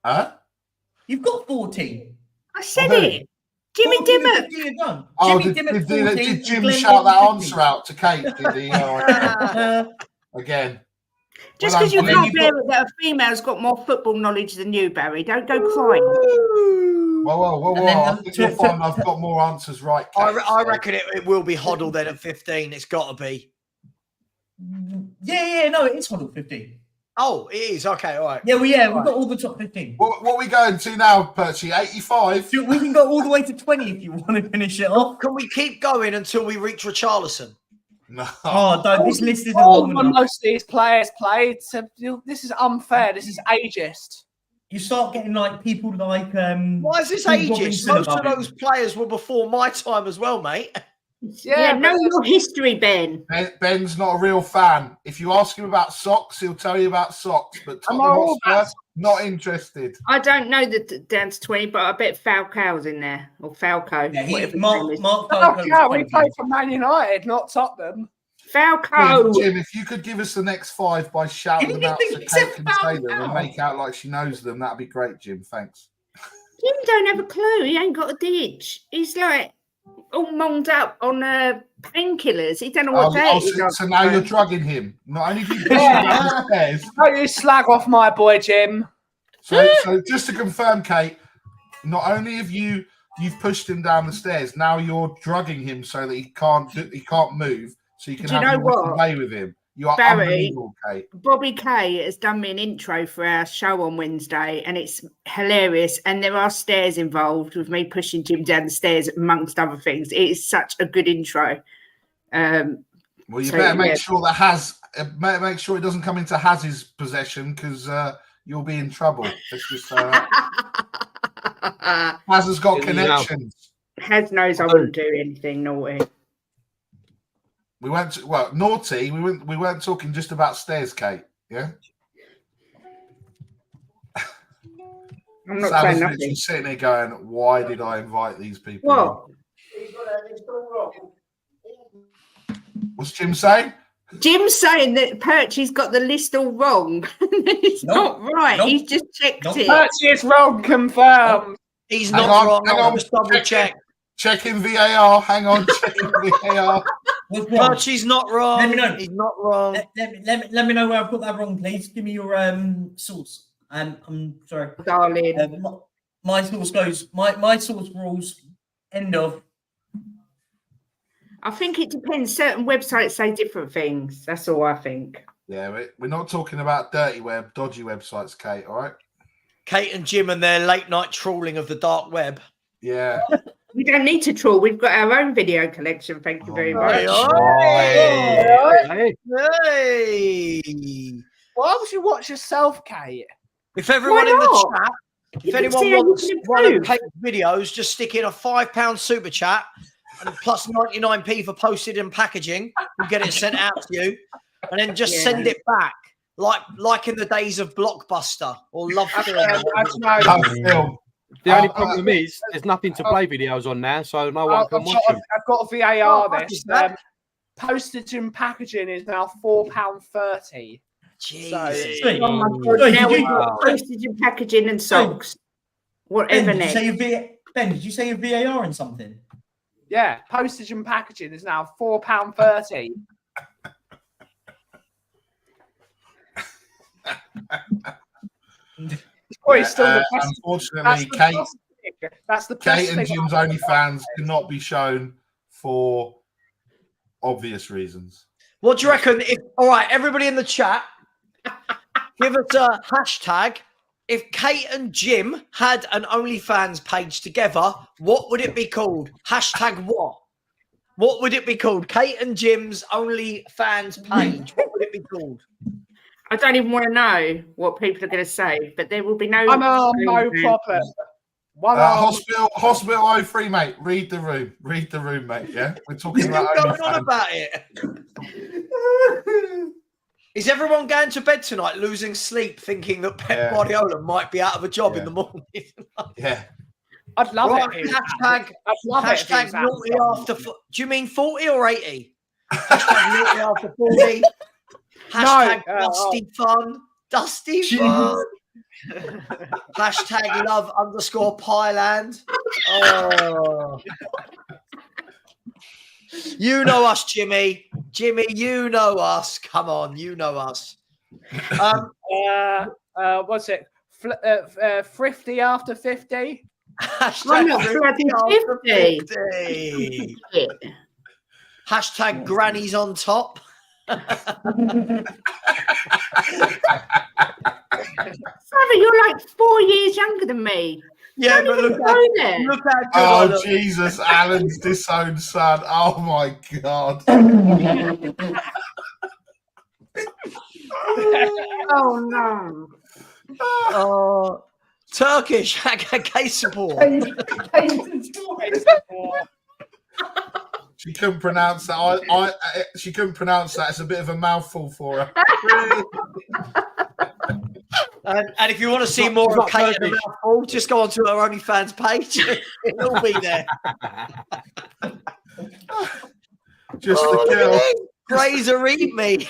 Huh? You've got 14. I said Well, it. Jimmy Dimmock. Oh, Jimmy did Dimmock 14. did Jim Glenn shout that Wilson 15. answer out to Kate? Did he? Oh, again. Just Well, because you and then can't you've bear it that a female's got more football knowledge than you, Barry. Don't go crying. Whoa. And then, I think you'll find I've got more answers right. Kate, I reckon it will be Hoddle then at 15. It's got to be. Yeah, no, it is Hoddle 15. Oh, it is. Okay, all right. Yeah, we've got all the top 15. What are we going to now, Percy? 85? We can go all the way to 20 if you want to finish it off. Can we keep going until we reach Richarlison? No. Oh, don't. This list isn't Oh, long when enough. most of these players played. So this is unfair. This is ageist. You start getting like people like Why is this Paul ageist? Robinson Most of above those him. players were before my time as well, mate. Yeah, know your history, Ben. Ben's not a real fan. If you ask him about socks, he'll tell you about socks. But Tottenham Hotspur, not interested. I don't know the down to 20, but I bet Falcao's in there. Or Falco. Yeah, whatever his Mark name is. Falco Yeah, was we 20. played for Man United, not Tottenham. Falco. Jim, if you could give us the next 5 by shouting them out so Kate can say them and make out like she knows them, that'd be great, Jim. Thanks. Jim don't have a clue. He ain't got a ditch. He's like all monged up on painkillers. He don't know what that is. So now you're drugging him. Not only do you push him down the stairs. Don't you slag off my boy, Jim. So just to confirm, Kate, not only have you've pushed him down the stairs, now you're drugging him so that he can't move, so you can Do you have know what? play with him. You are Barry, unbelievable, Kate. Bobby Kay has done me an intro for our show on Wednesday, and it's hilarious. And there are stairs involved with me pushing Jim down the stairs, amongst other things. It is such a good intro. Well, you so, better make yeah. sure that make sure it doesn't come into Haz's possession because you'll be in trouble. It's just Haz has got connections. Has knows I wouldn't do anything naughty. We went to, naughty. We weren't talking just about stairs, Kate. Yeah. I'm not Savva's saying literally nothing. sitting there going, "Why did I invite these people?" What? What's Jim saying? Jim's saying that Perchy's got the list all wrong. It's not right. He's just checked it. Perchy is wrong. Confirmed. He's not wrong. I'll just double check. Checking VAR. Hang on. Checking VAR. Perchy's not wrong. Let me know. He's not wrong. Let me know where I've got that wrong, please. Give me your source. I'm sorry. Darling. My source goes. My source rules. End of. I think it depends. Certain websites say different things. That's all I think. Yeah, we're not talking about dirty web, dodgy websites, Kate. All right. Kate and Jim and their late night trawling of the dark web. Yeah. We don't need to trawl. We've got our own video collection. Thank you very much. Hey. Why would you watch yourself, Kate? If everyone in the chat, if anyone wants one of Kate's videos, just stick in a £5 super chat and plus 99p for postage and packaging. We'll get it sent out to you, and then just send it back, like in the days of Blockbuster or Love Film. The only problem is there's nothing to play videos on now, so no one can watch them. I've got a VAR this. Postage and packaging is now £4.30. Jesus. Oh my God. Now we've got postage and packaging and socks. Whatever next. Ben, did you say your VAR and something? Yeah, postage and packaging is now £4.30. Unfortunately, Kate and Jim's OnlyFans cannot be shown for obvious reasons. What do you reckon? All right, everybody in the chat, give us a hashtag. If Kate and Jim had an OnlyFans page together, what would it be called? Hashtag what? What would it be called? Kate and Jim's OnlyFans page. What would it be called? I don't even want to know what people are going to say, but there will be no. No problem. Hospital 03, mate. Read the room, mate. Yeah, we're talking about going on about it. Is everyone going to bed tonight losing sleep, thinking that Pep Guardiola might be out of a job in the morning? Yeah, I'd love it. Hashtag naughty after. Do you mean 40 or 80? Hashtag naughty after 40. Hashtag dusty fun. Dusty fun. Hashtag love _Pyland. Oh. You know us, Jimmy. Jimmy, you know us. Come on, you know us. What's it? Thrifty after 50? Hashtag thrifty after 50. Hashtag grannies on top. Savva, you're like 4 years younger than me. Yeah, but look how good I look. Jesus, Alan's disowned son. Oh my God. Oh no. Oh, Turkish K support. She couldn't pronounce that. She couldn't pronounce that. It's a bit of a mouthful for her. And if you want to see more of Kate and a mouthful, just go onto her OnlyFans page. It'll be there. Just the girl. Fraser, read me.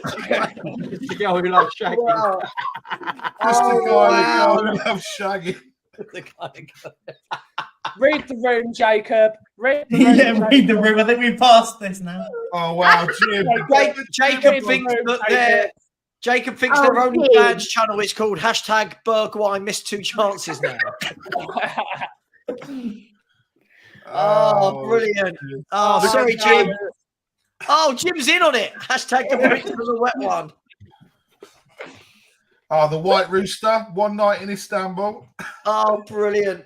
Just the girl who loves shagging. Wow. Just the guy who loves shagging. Read the room, Jacob. Read the room. I think we've passed this now. Oh wow, Jim. Jacob thinks that Jacob thinks their OnlyFans channel is called hashtag Bergwijn missed 2 chances now. Oh, brilliant. Oh, sorry, Jim. Oh, Jim's in on it. Hashtag the wet one. Oh, the White Rooster, one night in Istanbul. Oh, brilliant.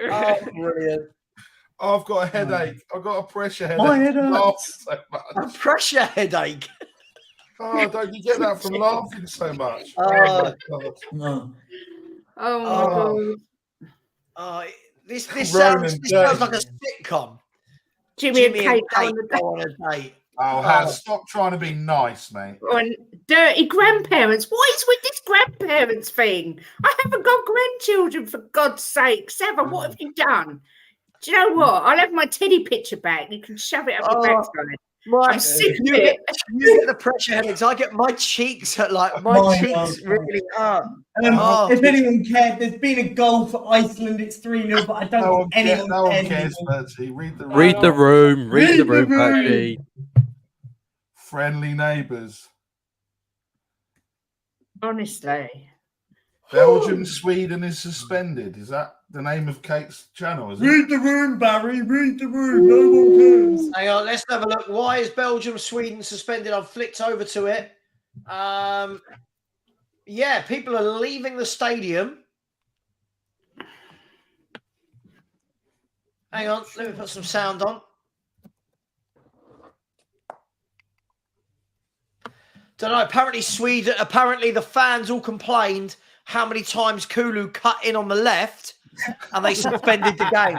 Oh, brilliant. Oh, I've got a headache. I've got a pressure headache. My head hurts. So much. A pressure headache. Oh, don't you get that from laughing so much? Oh, No. Oh my God. Oh, this sounds like a sitcom. Jimmy and Kate go on a date. Oh, Hans, stop trying to be nice, mate. on dirty grandparents. What is with this grandparents thing? I haven't got grandchildren, for God's sake. Savva, what have you done? Do you know what? I'll have my teddy picture back. You can shove it up your backside. I'm sick of it. You get the pressure headaches. I get my cheeks hurt, like my cheeks really hurt. If anyone cared, there's been a goal for Iceland. It's 3-0, but I don't think anyone no one cares. cares, Bertie. Read the room. Read the room, Bertie. Friendly neighbours. Honestly. Belgium, Sweden is suspended. Is that the name of Kate's channel? Is it? Read the room, Barry. Read the room. No one cares. Hang on, let's have a look. Why is Belgium, Sweden suspended? I've flicked over to it. Yeah, people are leaving the stadium. Hang on, let me put some sound on. Don't know. Apparently, the fans all complained how many times Kulu cut in on the left, and they suspended the game.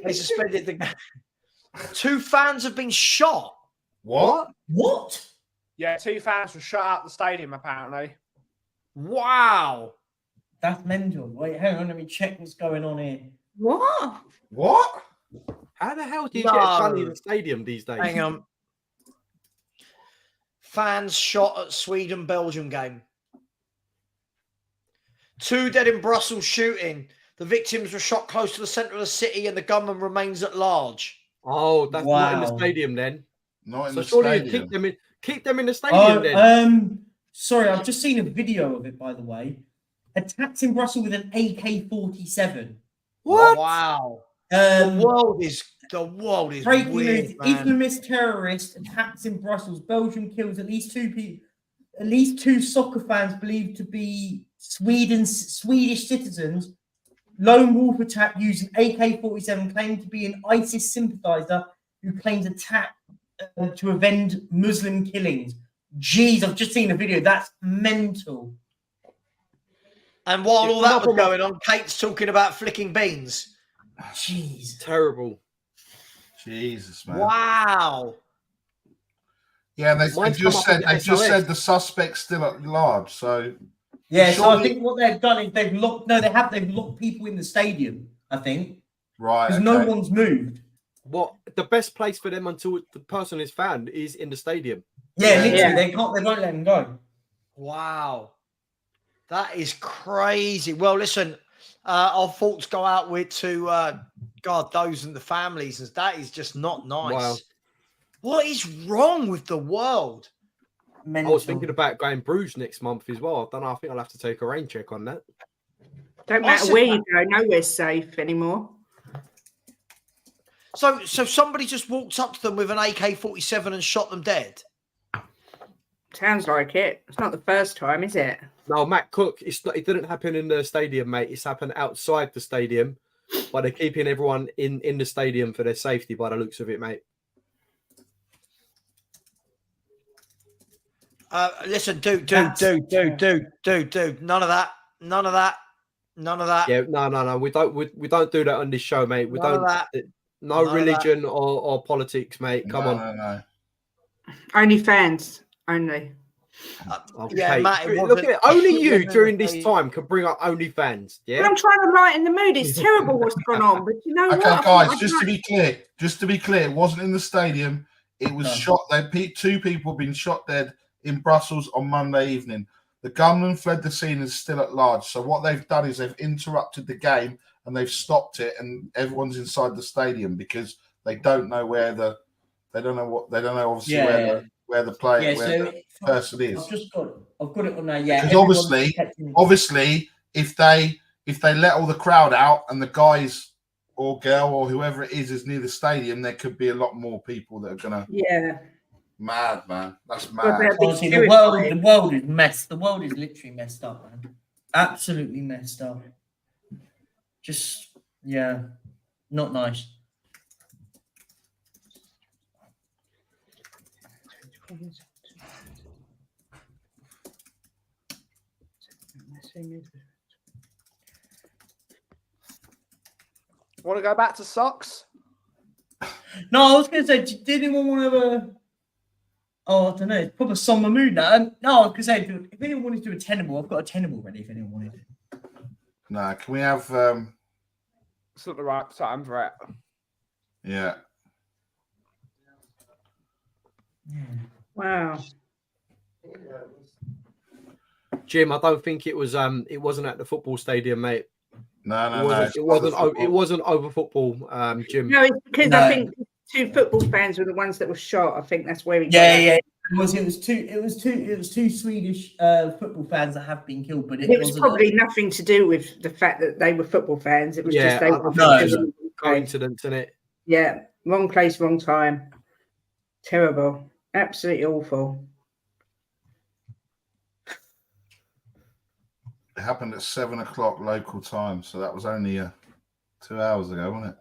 They suspended the game. 2 fans have been shot. What? Yeah, 2 fans were shut out the stadium, apparently. Wow. That's mental. Wait, hang on. Let me check what's going on here. What? How the hell do you get a gun in the stadium these days? Hang on. Fans shot at Sweden-Belgium game. 2 dead in Brussels shooting. The victims were shot close to the centre of the city and the gunman remains at large. Oh, that's not in the stadium then. Not in so the surely stadium. Keep them in the stadium then. Sorry, I've just seen a video of it, by the way. Attacks in Brussels with an AK-47. What? Wow. The world is breaking weird, news. man. Islamist terrorist attacks in Brussels. Belgium kills at least 2 people. At least 2 soccer fans believed to be Swedish citizens. Lone wolf attack using AK-47 claimed to be an ISIS sympathizer who claims attack to avenge Muslim killings. Jeez, I've just seen a video. That's mental. And while all that was going on, Kate's talking about flicking beans. Jeez. Terrible. Jesus, man. Wow. Yeah, they just said the suspect's still at large. So yeah, so I think what they've done is they've locked people in the stadium. I think right because no one's moved. What the best place for them until the person is found is in the stadium. Yeah, literally, they won't let them go. Wow, that is crazy. Well, listen, our thoughts go out to those and the families, and that is just not nice. Wow. What is wrong with the world? Mental. I was thinking about going Bruges next month as well. I don't know. I think I'll have to take a rain check on that. Don't matter where you go, nowhere's safe anymore. So somebody just walked up to them with an AK-47 and shot them dead. Sounds like it. It's not the first time, is it? No, Matt Cook. It didn't happen in the stadium, mate. It's happened outside the stadium, but they're keeping everyone in the stadium for their safety. By the looks of it, mate. Listen, dude. None of that. Yeah, no. We don't do that on this show, mate. No religion or politics, mate. Come on. No. Only fans. Only. Yeah, Matt, look at it. Only you during this time can bring up OnlyFans. Yeah, I'm trying to lighten the mood. It's terrible what's gone on, but you know what? Okay, guys, just to be clear, it wasn't in the stadium. It was shot. 2 people been shot dead in Brussels on Monday evening. The gunman fled the scene and is still at large. So what they've done is they've interrupted the game and they've stopped it, and everyone's inside the stadium because they don't know where the person is. I've got it on there. Yeah, because obviously, if they let all the crowd out and the guys or girl or whoever it is near the stadium, there could be a lot more people that are gonna. Yeah. Mad, man. That's mad. Honestly, the world is messed. The world is literally messed up, man. Absolutely messed up. Just not nice. Want to go back to socks? No, I was going to say, did anyone want to have a... Oh, I don't know. It's probably somber mood now. No, I was going to say, if anyone wanted to do a tenable, I've got a tenable ready if anyone wanted it. No, can we have... It's not the right time for it. Yeah. Wow. Jim, I don't think it was. It wasn't at the football stadium, mate. No. It wasn't over football, Jim. No, it's because I think 2 football fans were the ones that were shot. I think that's where he got It was two Swedish football fans that have been killed, but it was probably nothing to do with the fact that they were football fans. It was just they were coincidence, isn't it? Yeah, wrong place, wrong time. Terrible, absolutely awful. It happened at 7 o'clock local time, so that was only 2 hours ago, wasn't it?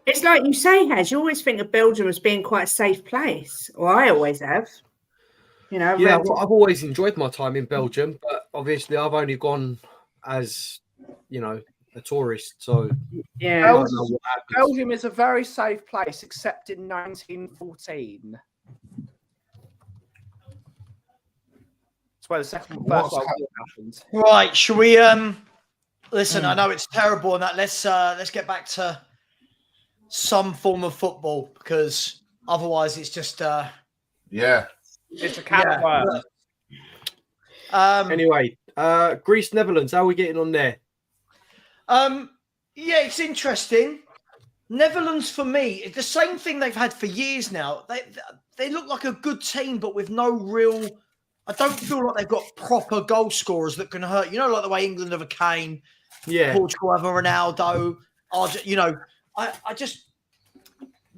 It's like you say, Haz, you always think of Belgium as being quite a safe place, or I always have. You know, yeah, I've always enjoyed my time in Belgium, but obviously I've only gone as, a tourist. So yeah, Belgium is a very safe place, except in 1914. That's where the First World War happened. Right, shall we listen? I know it's terrible, and that let's get back to some form of football, because otherwise it's just it's a can of worms. Anyway, Greece, Netherlands, how are we getting on there? Yeah, it's interesting. Netherlands, for me, it's the same thing they've had for years now. They look like a good team, but with no real. I don't feel like they've got proper goal scorers that can hurt. Like the way England have a Kane, Portugal have a Ronaldo. I just.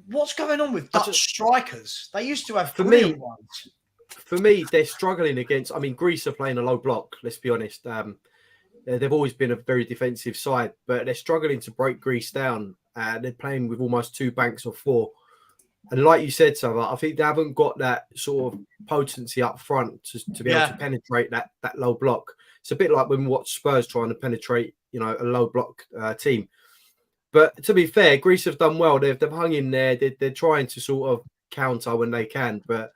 What's going on with Dutch strikers? They used to have brilliant ones. For me, they're struggling against. I mean, Greece are playing a low block. Let's be honest. They've always been a very defensive side, but they're struggling to break Greece down. They're playing with almost 2 banks of 4. And like you said, Savva, I think they haven't got that sort of potency up front to be able to penetrate that low block. It's a bit like when we watch Spurs trying to penetrate, a low block team. But to be fair, Greece have done well. They've hung in there. They're trying to sort of counter when they can. But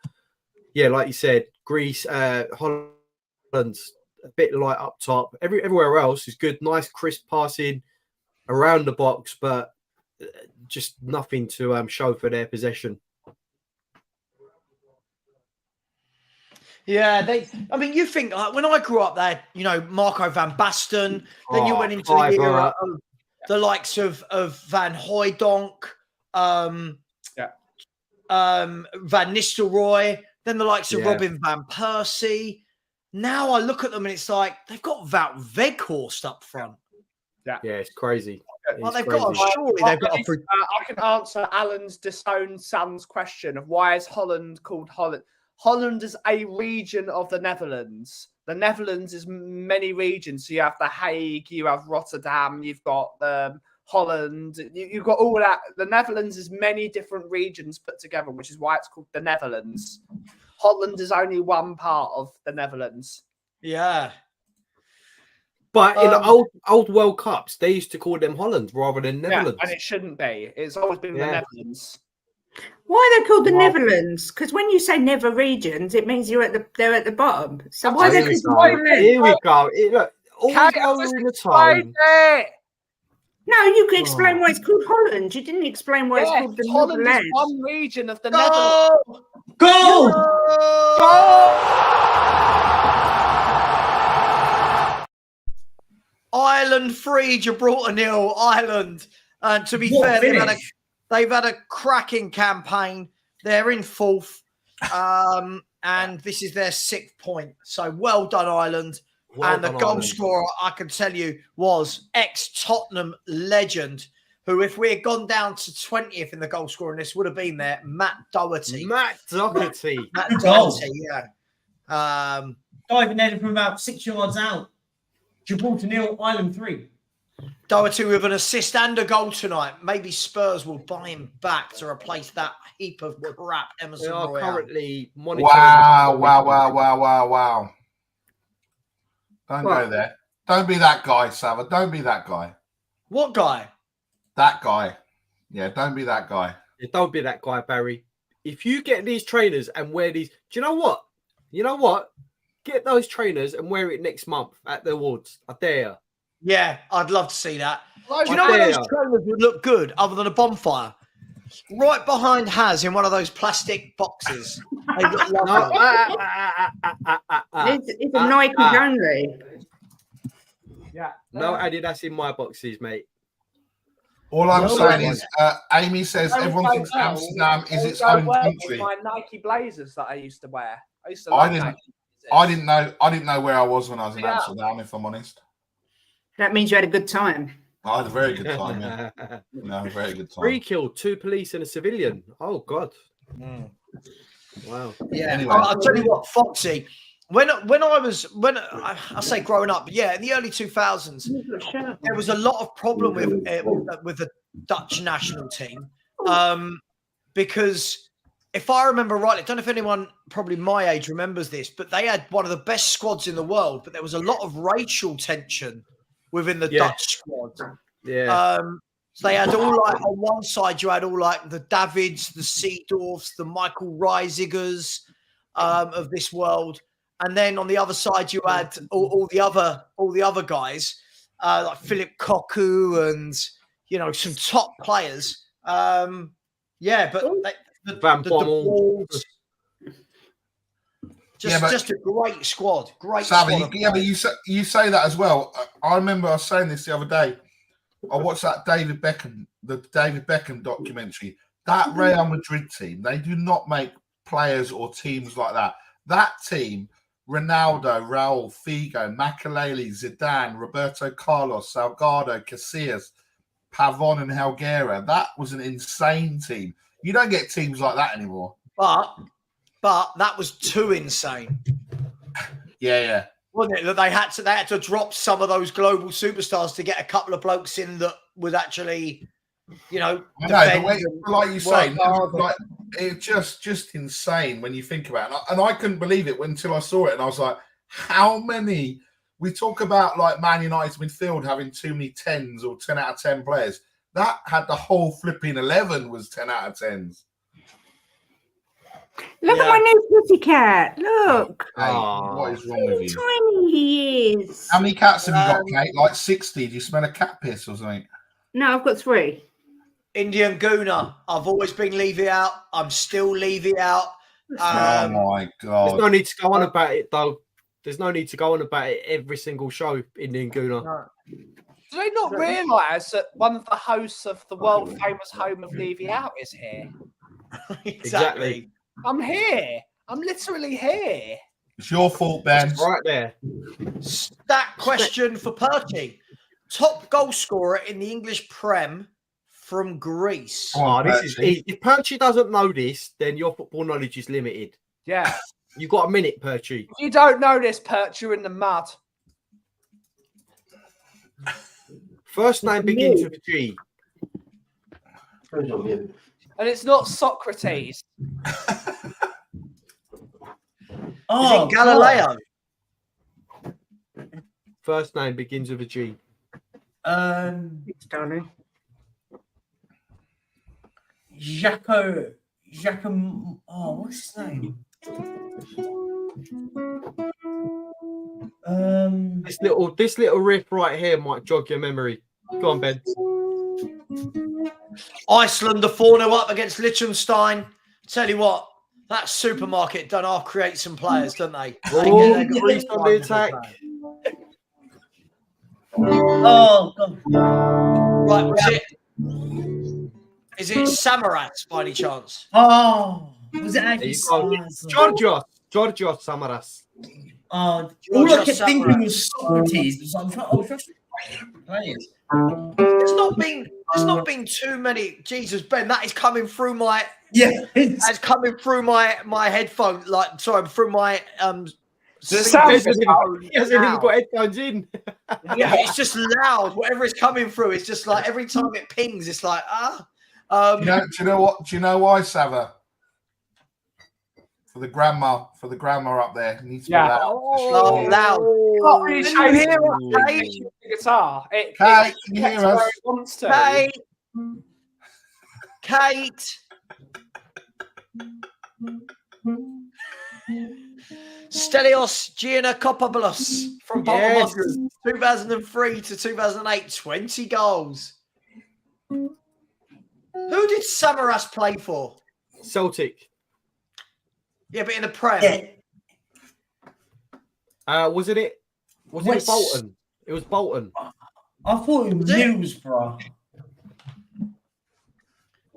yeah, like you said, Greece, Holland's a bit light up top. Everywhere else is good, nice, crisp passing around the box, but just nothing to show for their possession. Yeah, you think when I grew up, there, Marco van Basten. Then you went into the era of the likes of Van Hooijdonk, Van Nistelrooy. Then the likes of Robin van Persie. Now I look at them and it's like they've got Wout Weghorst up front. Yeah, it's crazy. They've got I can answer Alan's disowned son's question of why is Holland called Holland. Holland is a region of the Netherlands. The Netherlands is many regions. So you have The Hague, you have Rotterdam, you've got Holland, you've got all that. The Netherlands is many different regions put together, which is why it's called the Netherlands. Holland is only one part of the Netherlands. Yeah. But in the old World Cups, they used to call them Holland rather than Netherlands. And it shouldn't be. It's always been the Netherlands. Why are they called the Netherlands? Because when you say never regions, it means they're at the bottom. So why are they called Netherlands? Here we go. Look, all in the time. No, you can explain why it's called Holland. You didn't explain why it's called the Holland Netherlands. Is one region of the Netherlands. Go! Ireland 3, Gibraltar 0. Ireland. And to be fair, they've had a cracking campaign. They're in 4th. And this is their 6th point. So well done, Ireland. And the goal scorer, I can tell you, was ex-Tottenham legend, who, if we had gone down to 20th in the goal scoring list, would have been there, Matt Doherty. Matt Doherty, yeah. Diving in from about 6 yards out. Gibraltar 0, Ireland 3. Doherty with an assist and a goal tonight. Maybe Spurs will buy him back to replace that heap of crap Emerson Royale. They are currently monitoring. Wow. Don't go there. Don't be that guy, Savva. Don't be that guy. What guy? That guy. Yeah, don't be that guy. Yeah, don't be that guy, Barry. If you get these trainers and wear these... Do you know what? Get those trainers and wear it next month at the awards. I dare. Yeah, I'd love to see that. Do you know where those trainers would look good other than a bonfire? Right behind Has in one of those plastic boxes. They look No, lovely. It's a Nike only. Yeah. no Adidas in my boxes, mate. All I'm No, saying no. is, Amy says They would everyone go thinks well- Amsterdam is they its would go own well country. with my Nike Blazers that I used to wear. I used to I love didn't- Nike Blazers. I didn't know where I was when I was in Yeah. Amsterdam, if I'm honest. That means you had a good time. I had a very good time, yeah. No, a very good Three time. killed, 2 police and a civilian. Oh God! Mm. Wow. Yeah, Anyway. I'll tell you what, Foxy. When I say growing up, yeah, in the early 2000s, there was a lot of problem with the Dutch national team because if I remember rightly, I don't know if anyone probably my age remembers this, but they had one of the best squads in the world, but there was a lot of racial tension within the Yeah. Dutch squad. Yeah. So they had all like on one side you had all like the Davids, the Seedorfs, the Michael Reisigers of this world, and then on the other side you had all the other guys like Philip Koku and some top players. Yeah, but Van the Bommel. Wolves, Yeah, but- just a great squad. Great Savvy, squad. of yeah, but players. you say that as well. I remember I was saying this the other day. I watched the David Beckham documentary. That Real Madrid team, they do not make players or teams like that. That team, Ronaldo, Raul, Figo, Makelele, Zidane, Roberto Carlos, Salgado, Casillas, Pavon and Helguera, that was an insane team. You don't get teams like that anymore. But that was too insane. Yeah. Wasn't it? That they had to drop some of those global superstars to get a couple of blokes in that would actually, I know, defend the way, and like you say, work hard. like it's just insane when you think about it. And I couldn't believe it until I saw it, and I was like, how many? We talk about like Man United's midfield having too many 10s or 10 out of 10 players. That had the whole flipping 11 was 10 out of 10s. Look at my new pussycat. Look. Hey, what is wrong with you? Tiny he is. How many cats have you got, Kate? Like 60? Do you smell a cat piss or something? No, I've got 3. Indian Gooner. I've always been leaving out. I'm still leaving out. Oh my god! There's no need to go on about it though. There's no need to go on about it every single show. Indian Gooner. Do they not realise that one of the hosts of the world famous home of Levy Out is here? Exactly. I'm here. I'm literally here. It's your fault, Ben. It's right there. Stat question for Percy. Top goal scorer in the English Prem from Greece. Come on, This is Percy. if Perchy doesn't know this, then your football knowledge is limited. Yeah. You've got a minute, Perchy. If you don't know this, Perch, you're in the mud. First name begins with a G. And it's not Socrates. Is it Galileo? First name begins with a G. It's darling. Giacomo. Oh, what's his name? This little riff right here might jog your memory. Go on, Ben. Iceland are 4-0 up against Liechtenstein. Tell you what, that supermarket done half create some players, don't they? Oh, Greece on the attack. Oh, God. Right, is it Samaras by any chance? Oh, was it There actually you go. Georgios Samaras. all I Georgios kept thinking Samaras. was Socrates. I was trying to players. There's not been too many. Jesus, Ben, that is coming through my. Yeah, That's coming through my headphone. Like, sorry, through my The sound He is hasn't even got headphones in. Yeah, it's just loud. Whatever is coming through, it's just like every time it pings, it's like Do you know what? Do you know why, Savva? For the grandma up there. It needs to be Yeah. loud. oh, loud. Can't really Can show you here hear on it, stage the guitar. It Kate, can you gets hear us? where it wants to. Kate. Stelios Giannakopoulos from Yes. Bolton, 2003 to 2008, 20 goals. Who did Samaras play for? Celtic. Yeah, but in the Prem. Yeah. Was it Bolton? It was Bolton. I thought it was Middlesbrough.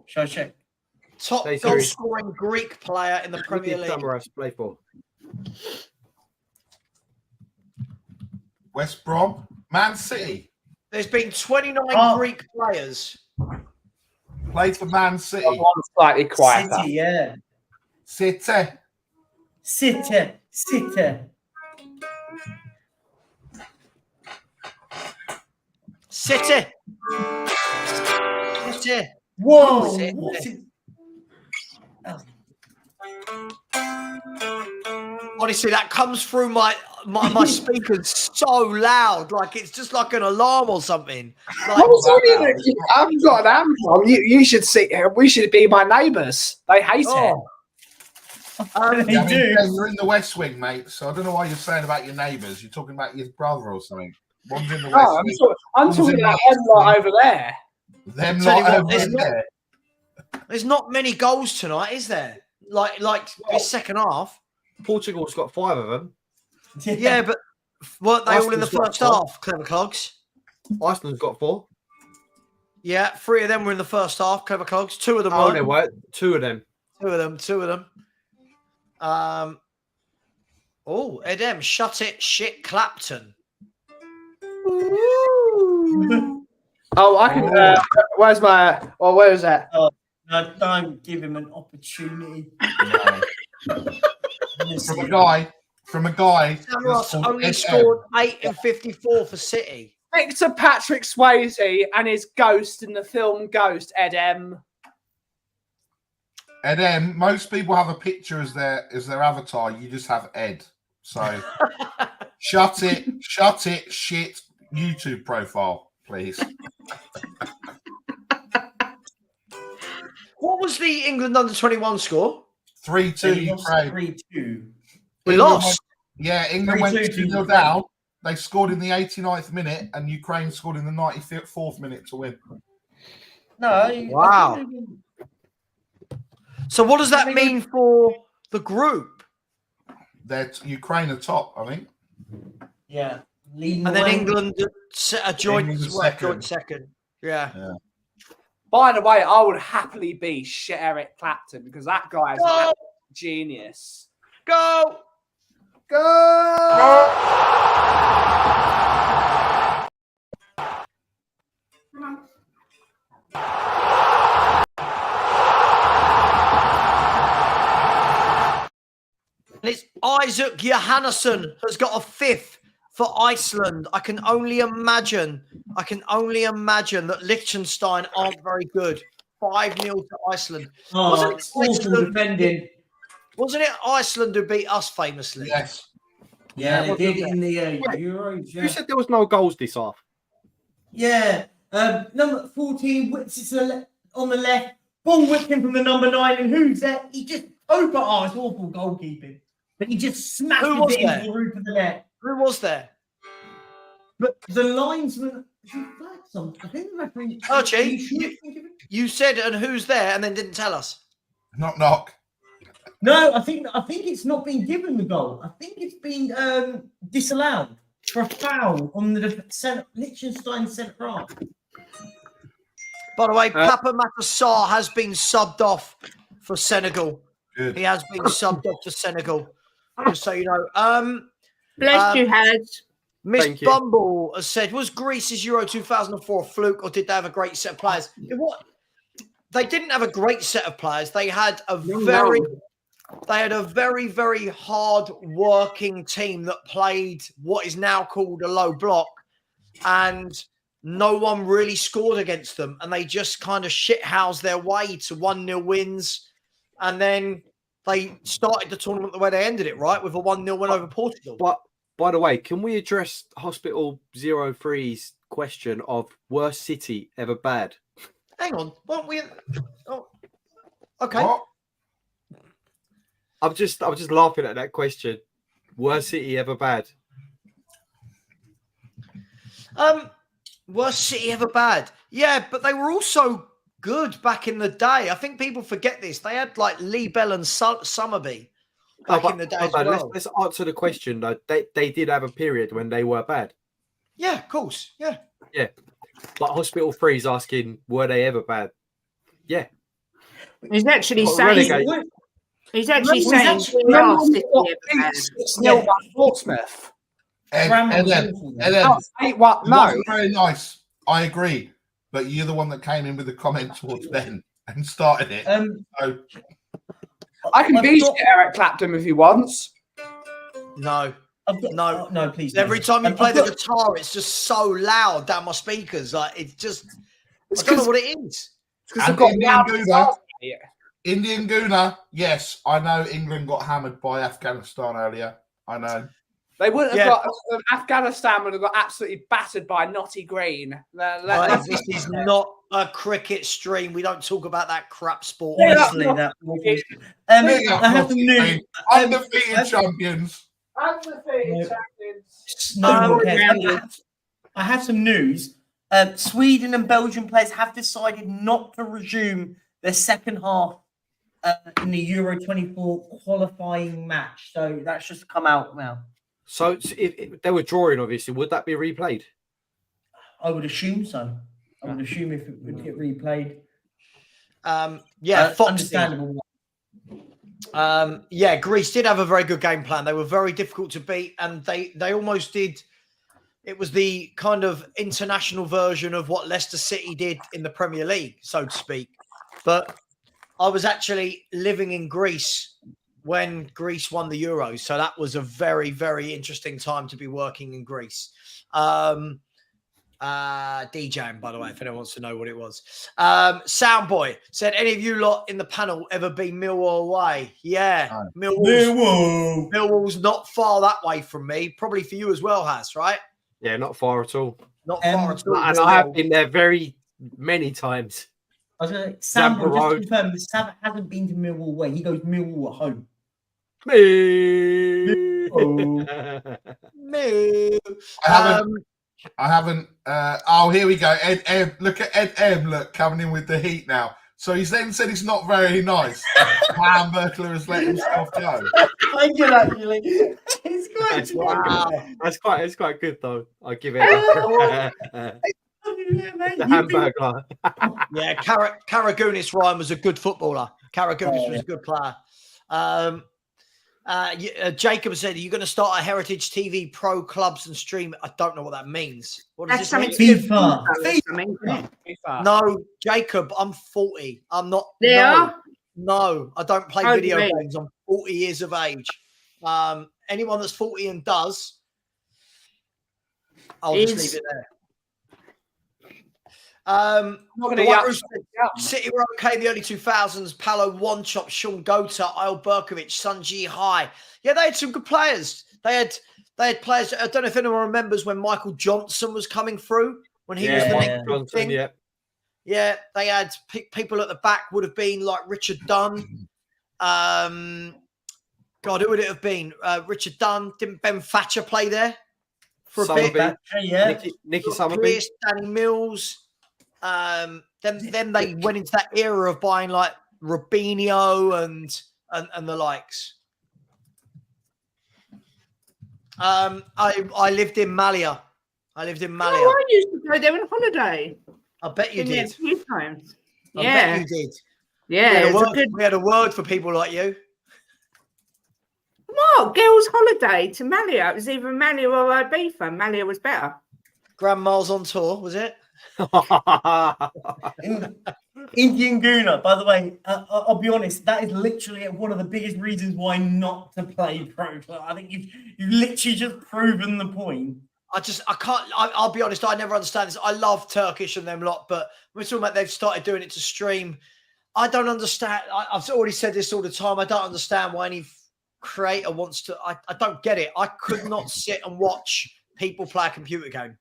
Shall I check? Top Hey, goal Siri. scoring Greek player in the Who Premier did League. Samaras play for? West Brom, Man City. There's been 29 Greek players. Played for Man City. One slightly quieter. City, yeah. City. City. City. Whoa! City. What is... Honestly, that comes through my speakers so loud, like it's just like an alarm or something. Like, I've got an alarm. You should see. We should be my neighbours. They hate it. They Yeah, I mean, do. Ben, you're in the West Wing, mate. So I don't know why you're saying about your neighbours. You're talking about your brother or something. One's in the West Oh, Wing. I'm talking about them lot over there. Them Tell you lot what, over there. there's not many goals tonight, is there? Like this second half. Portugal's got 5 of them. Yeah, but weren't they all in the Iceland's got first 4. half, Clever Clogs? Iceland's got 4. Yeah, 3 of them were in the first half, Clever Clogs. 2 of them Oh, weren't. they were 2 of them. Two of them. Edem, shut it, shit, Clapton. Oh, I can. Where's my? Oh, where is that? No, don't give him an opportunity. From a guy. Samaras called only Ed scored 8 and 54 for City. Victor Patrick Swayze and his ghost in the film Ghost. Ed M. Ed M. Most people have a picture as their avatar. You just have Ed. So shut it, shit. YouTube profile, please. What was the England under-21 score? 3-2 Ukraine. 3-2. We lost. England went 3-2 2-0 down. They scored in the 89th minute, and Ukraine scored in the 94th minute to win. No. Wow. So what does that mean for the group? Ukraine are top, I think. Yeah. And then England a joint second. Yeah. By the way, I would happily be shit Eric Clapton because that guy is a genius. Go! And it's Isaac Johannesson has got a 5th for Iceland. I can only imagine that Liechtenstein aren't very good. 5-0 to Iceland. Awful defending. Wasn't it Iceland who beat us famously? Yes. Yeah, they did in the Euros. You said there was no goals this half. Yeah. Number 14, it's on the left. Ball whipped in from the number 9. And who's that? He just it's awful goalkeeping. But he just smashed it into the roof of the net. Who was there? But the linesman, I think the referee. Archie, you said, and who's there, and then didn't tell us. Knock. No, I think it's not been given the goal. I think it's been disallowed for a foul on the Liechtenstein centre half. By the way, Papa Matassar has been subbed off for Senegal. Good. He has been subbed off for Senegal. Just so you know. Bless you, Has. Miss Bumble has said, was Greece's Euro 2004 a fluke, or did they have a great set of players? They didn't have a great set of players. They had a very, very hard working team that played what is now called a low block, and no one really scored against them. And they just kind of shithoused their way to 1-0 wins. And then they started the tournament the way they ended it, right? With a 1-0 win over Portugal. But by the way, can we address Hospital 03's question of worst City ever bad? Hang on, weren't we? Oh, okay. What? I'm just laughing at that question. Worst City ever bad? Worst City ever bad? Yeah, but they were also good back in the day. I think people forget this. They had like Lee Bell and Summerby back in the day as well. Let's answer the question though. They did have a period when they were bad. Yeah, of course. Yeah. Yeah. But Hospital 3's asking, were they ever bad? Yeah. He's actually Not saying. relegate. He's actually saying. Remember when we got beat 6-0 by Portsmouth? And then, No, no. very nice. I agree. But you're the one that came in with the comment towards Ben and started it. So, I can beat Eric Clapton if he wants. No. No, please. Every time you play the guitar, it's just so loud down my speakers. Like I don't know what it is. Because I've got Indian Gooner, yes, I know England got hammered by Afghanistan earlier. I know. They wouldn't have got Afghanistan would have got absolutely battered by Knotty Green. This is not a cricket stream. We don't talk about that crap sport. Honestly, I have some news. Undefeated champions. Undefeated champions. No, I have some news. Sweden and Belgian players have decided not to resume their second half in the Euro 24 qualifying match. So that's just come out now. So if they were drawing, obviously, would that be replayed? I would assume so. I would assume if it would get replayed. Understandable. Greece did have a very good game plan. They were very difficult to beat, and they almost did. It was the kind of international version of what Leicester City did in the Premier League, so to speak. But I was actually living in Greece when Greece won the Euros. So that was a very, very interesting time to be working in Greece. DJing, by the way, if anyone wants to know what it was. Soundboy said, any of you lot in the panel ever been Millwall away? Yeah. Millwall's not far that way from me. Probably for you as well, Has, right? Yeah, not far at all. Not far at all. And I have been there very many times. I was going to say, Sambo, just to confirm, Savva hasn't been to Millwall away. He goes Millwall at home. I haven't. Here we go. Ed M. Look at Ed M. Look, coming in with the heat now. So he's then said it's not very nice. Hamburglar has let himself go. Thank you, actually. It's quite It's quite good though. I give it the Hamburglar. Yeah, Karagounis Ryan was a good footballer. Karagounis was a good player. Jacob said, are you going to start a Heritage TV Pro clubs and stream? I don't know what that means. What does this mean? FIFA. No, Jacob, I'm 40. I'm not. No, I don't play video games. I'm 40 years of age. Anyone that's 40 and does, I'll just leave it there. City were okay in the early 2000s. Paolo One Chop, Sean Gota, Isle Berkovic, Sunji High. Yeah, they had some good players. They had players. I don't know if anyone remembers when Michael Johnson was coming through when he was the next thing. Yeah, they had people at the back would have been like Richard Dunn. God, who would it have been? Richard Dunn. Didn't Ben Thatcher play there for a bit? Yeah, Nicky Summerby, Danny Mills. Then they went into that era of buying like Robinho and the likes. I lived in Malia. Oh, I used to go there on holiday. I bet you did. A few times. I bet you did. Yeah, we had a word for people like you. What? Girls' holiday to Malia. It was either Malia or Ibiza. Malia was better. Grandma's on tour, was it? Indian Gooner, by the way, I'll be honest, that is literally one of the biggest reasons why not to play pro. I think you've literally just proven the point. I'll be honest, I never understand this. I love Turkish and them lot, but we're talking about they've started doing it to stream. I don't understand. I've already said this all the time. I don't understand why any creator wants to. I don't get it. I could not sit and watch people play a computer game.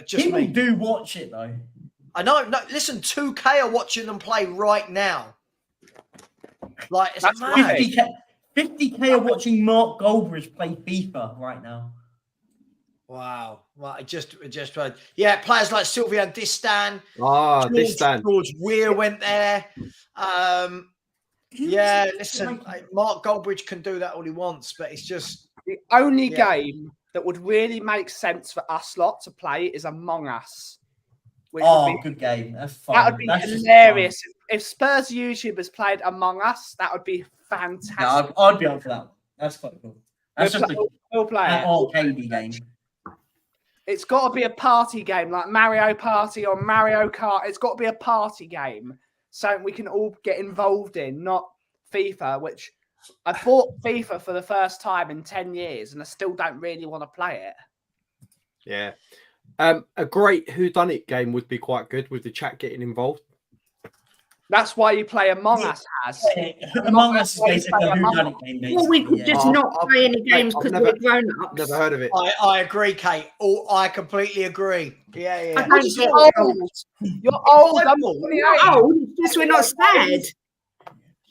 People do watch it though. I know. No, listen, 2K are watching them play right now. Like it's 50K are watching Mark Goldbridge play FIFA right now. Wow. Well, it just yeah, players like Sylvian Distan, Distan. George Weir went there. Yeah, listen, Mark Goldbridge can do that all he wants, but it's just the only game that would really make sense for us lot to play is Among Us. Which would be, good game. That's fun. That would be hilarious. If Spurs YouTubers played Among Us, that would be fantastic. No, I'd be up for that. That's quite cool. That's We'll play an it. arcadey game. It's got to be a party game like Mario Party or Mario Kart. It's got to be a party game, so we can all get involved in, not FIFA, which I bought FIFA for the first time in 10 years and I still don't really want to play it. Yeah. A great whodunit game would be quite good with the chat getting involved. That's why you play Among Us as. Among Us is basically a whodunit game. Basically. Well, we could just not play any games because we're grown ups. Never heard of it. I agree, Kate. I completely agree. Yeah. I don't get old. You're old. I'm old. Just we're not sad.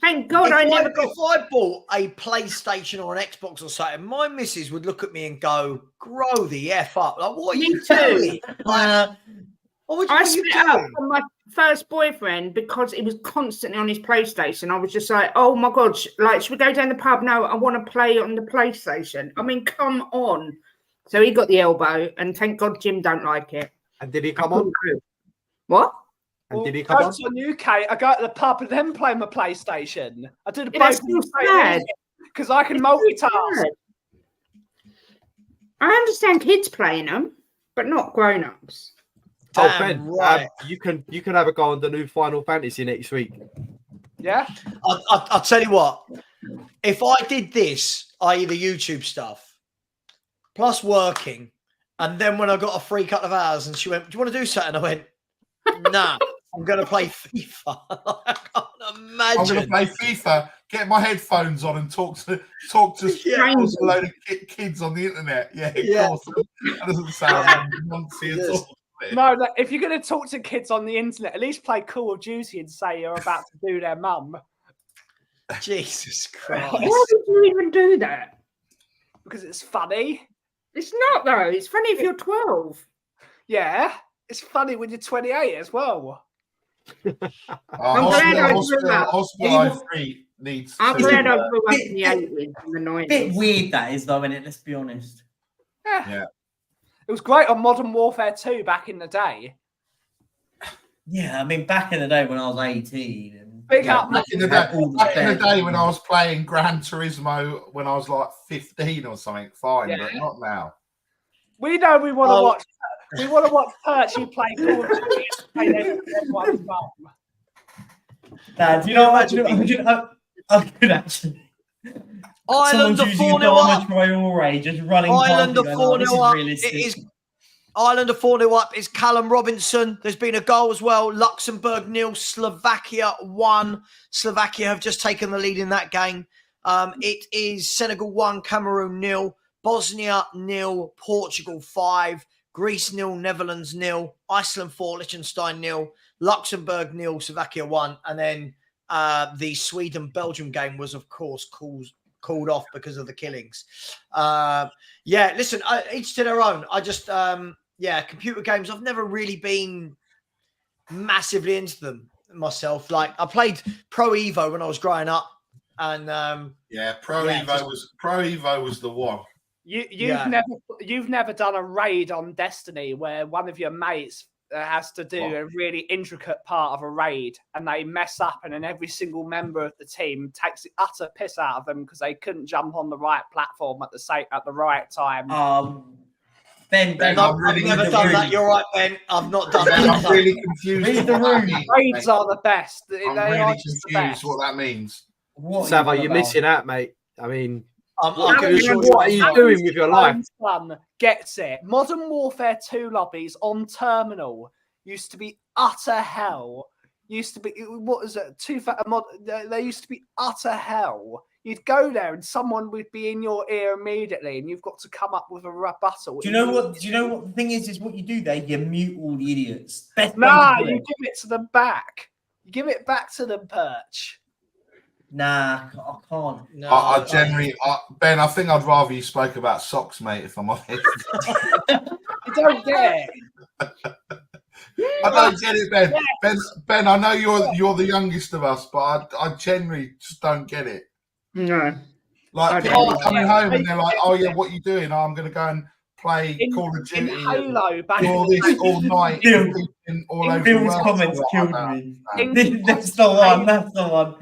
Thank God I never got. If I bought a PlayStation or an Xbox or something, my missus would look at me and go, "Grow the F up!" Like, what are you doing? I split up from my first boyfriend because he was constantly on his PlayStation. I was just like, "Oh my God! Should we go down the pub? No, I want to play on the PlayStation." I mean, come on. So he got the elbow, and thank God Jim don't like it. And did he come on? What? And did he come on? On you, Kate. I go to the pub and then play my PlayStation. I did both because I can multitask. I understand kids playing them, but not grown-ups. Oh, Ben, right. You can have a go on the new Final Fantasy next week. Yeah. I'll tell you what. If I did this, i.e. the YouTube stuff, plus working, and then when I got a free couple of hours and she went, "Do you want to do something?" I went, "Nah, I'm going to play FIFA." I can't imagine. I'm going to play FIFA, get my headphones on and talk to a load of kids on the internet. Yeah, of course. That doesn't sound nonsense at all. No, if you're going to talk to kids on the internet, at least play Call of Duty and say you're about to do their mum. Jesus Christ. Why would you even do that? Because it's funny. It's not, though. It's funny if you're 12. Yeah, it's funny when you're 28 as well. I'm glad I grew up. I'm glad I grew up in the 80s and the 90s. Bit weird that is, though, isn't it? Let's be honest. Yeah. It was great on Modern Warfare 2 back in the day. Yeah, I mean, back in the day when I was 18. And Big up. Back in the day when I was playing Gran Turismo when I was like 15 or something, fine, but not now. We know we want to watch. We want to watch Perchy play Call of Duty and play everyone's mum. Nah, do you know what? I'm good actually. Ireland are 4-0 up. Traore just running. Ireland are 4-0 up. It is Ireland are 4-0 up. It's Callum Robinson. There's been a goal as well. Luxembourg 0, Slovakia 1. Slovakia have just taken the lead in that game. It is Senegal 1, Cameroon 0, Bosnia 0, Portugal 5, Greece 0, Netherlands 0, Iceland 4, Liechtenstein 0, Luxembourg 0, Slovakia 1, and then the Sweden-Belgium game was, of course, called off because of the killings. Listen, each to their own. I just, computer games, I've never really been massively into them myself. Like, I played Pro Evo when I was growing up. And Pro Evo was the one. You've never done a raid on Destiny where one of your mates has to do a really intricate part of a raid and they mess up and then every single member of the team takes the utter piss out of them because they couldn't jump on the right platform at the right time. Ben, I've never done that. You're right, Ben. I've not done that. I'm really confused. Raids are the best. I'm really confused what that means. Savva, you're missing out, mate. I mean, what are you doing with your life? Son gets it. Modern Warfare 2 lobbies on Terminal used to be utter hell. They used to be utter hell. You'd go there and someone would be in your ear immediately, and you've got to come up with a rebuttal. Do you know what the thing is? Is what you do there? You mute all the idiots. You give it to them back. You give it back to them, Perch. Nah, I can't. No, I generally, Ben, I think I'd rather you spoke about socks, mate, if I'm honest. You don't get it. I don't get it, Ben. Ben, I know you're the youngest of us, but I generally just don't get it. No. Like I people don't. are coming home and they're like, "Oh yeah, what are you doing? Oh, I'm going to go and play Call of In Duty Halo, back and all in the this day, all night, Bill- all over the Bill's world." comments I killed don't me. understand. That's the one. That's the one.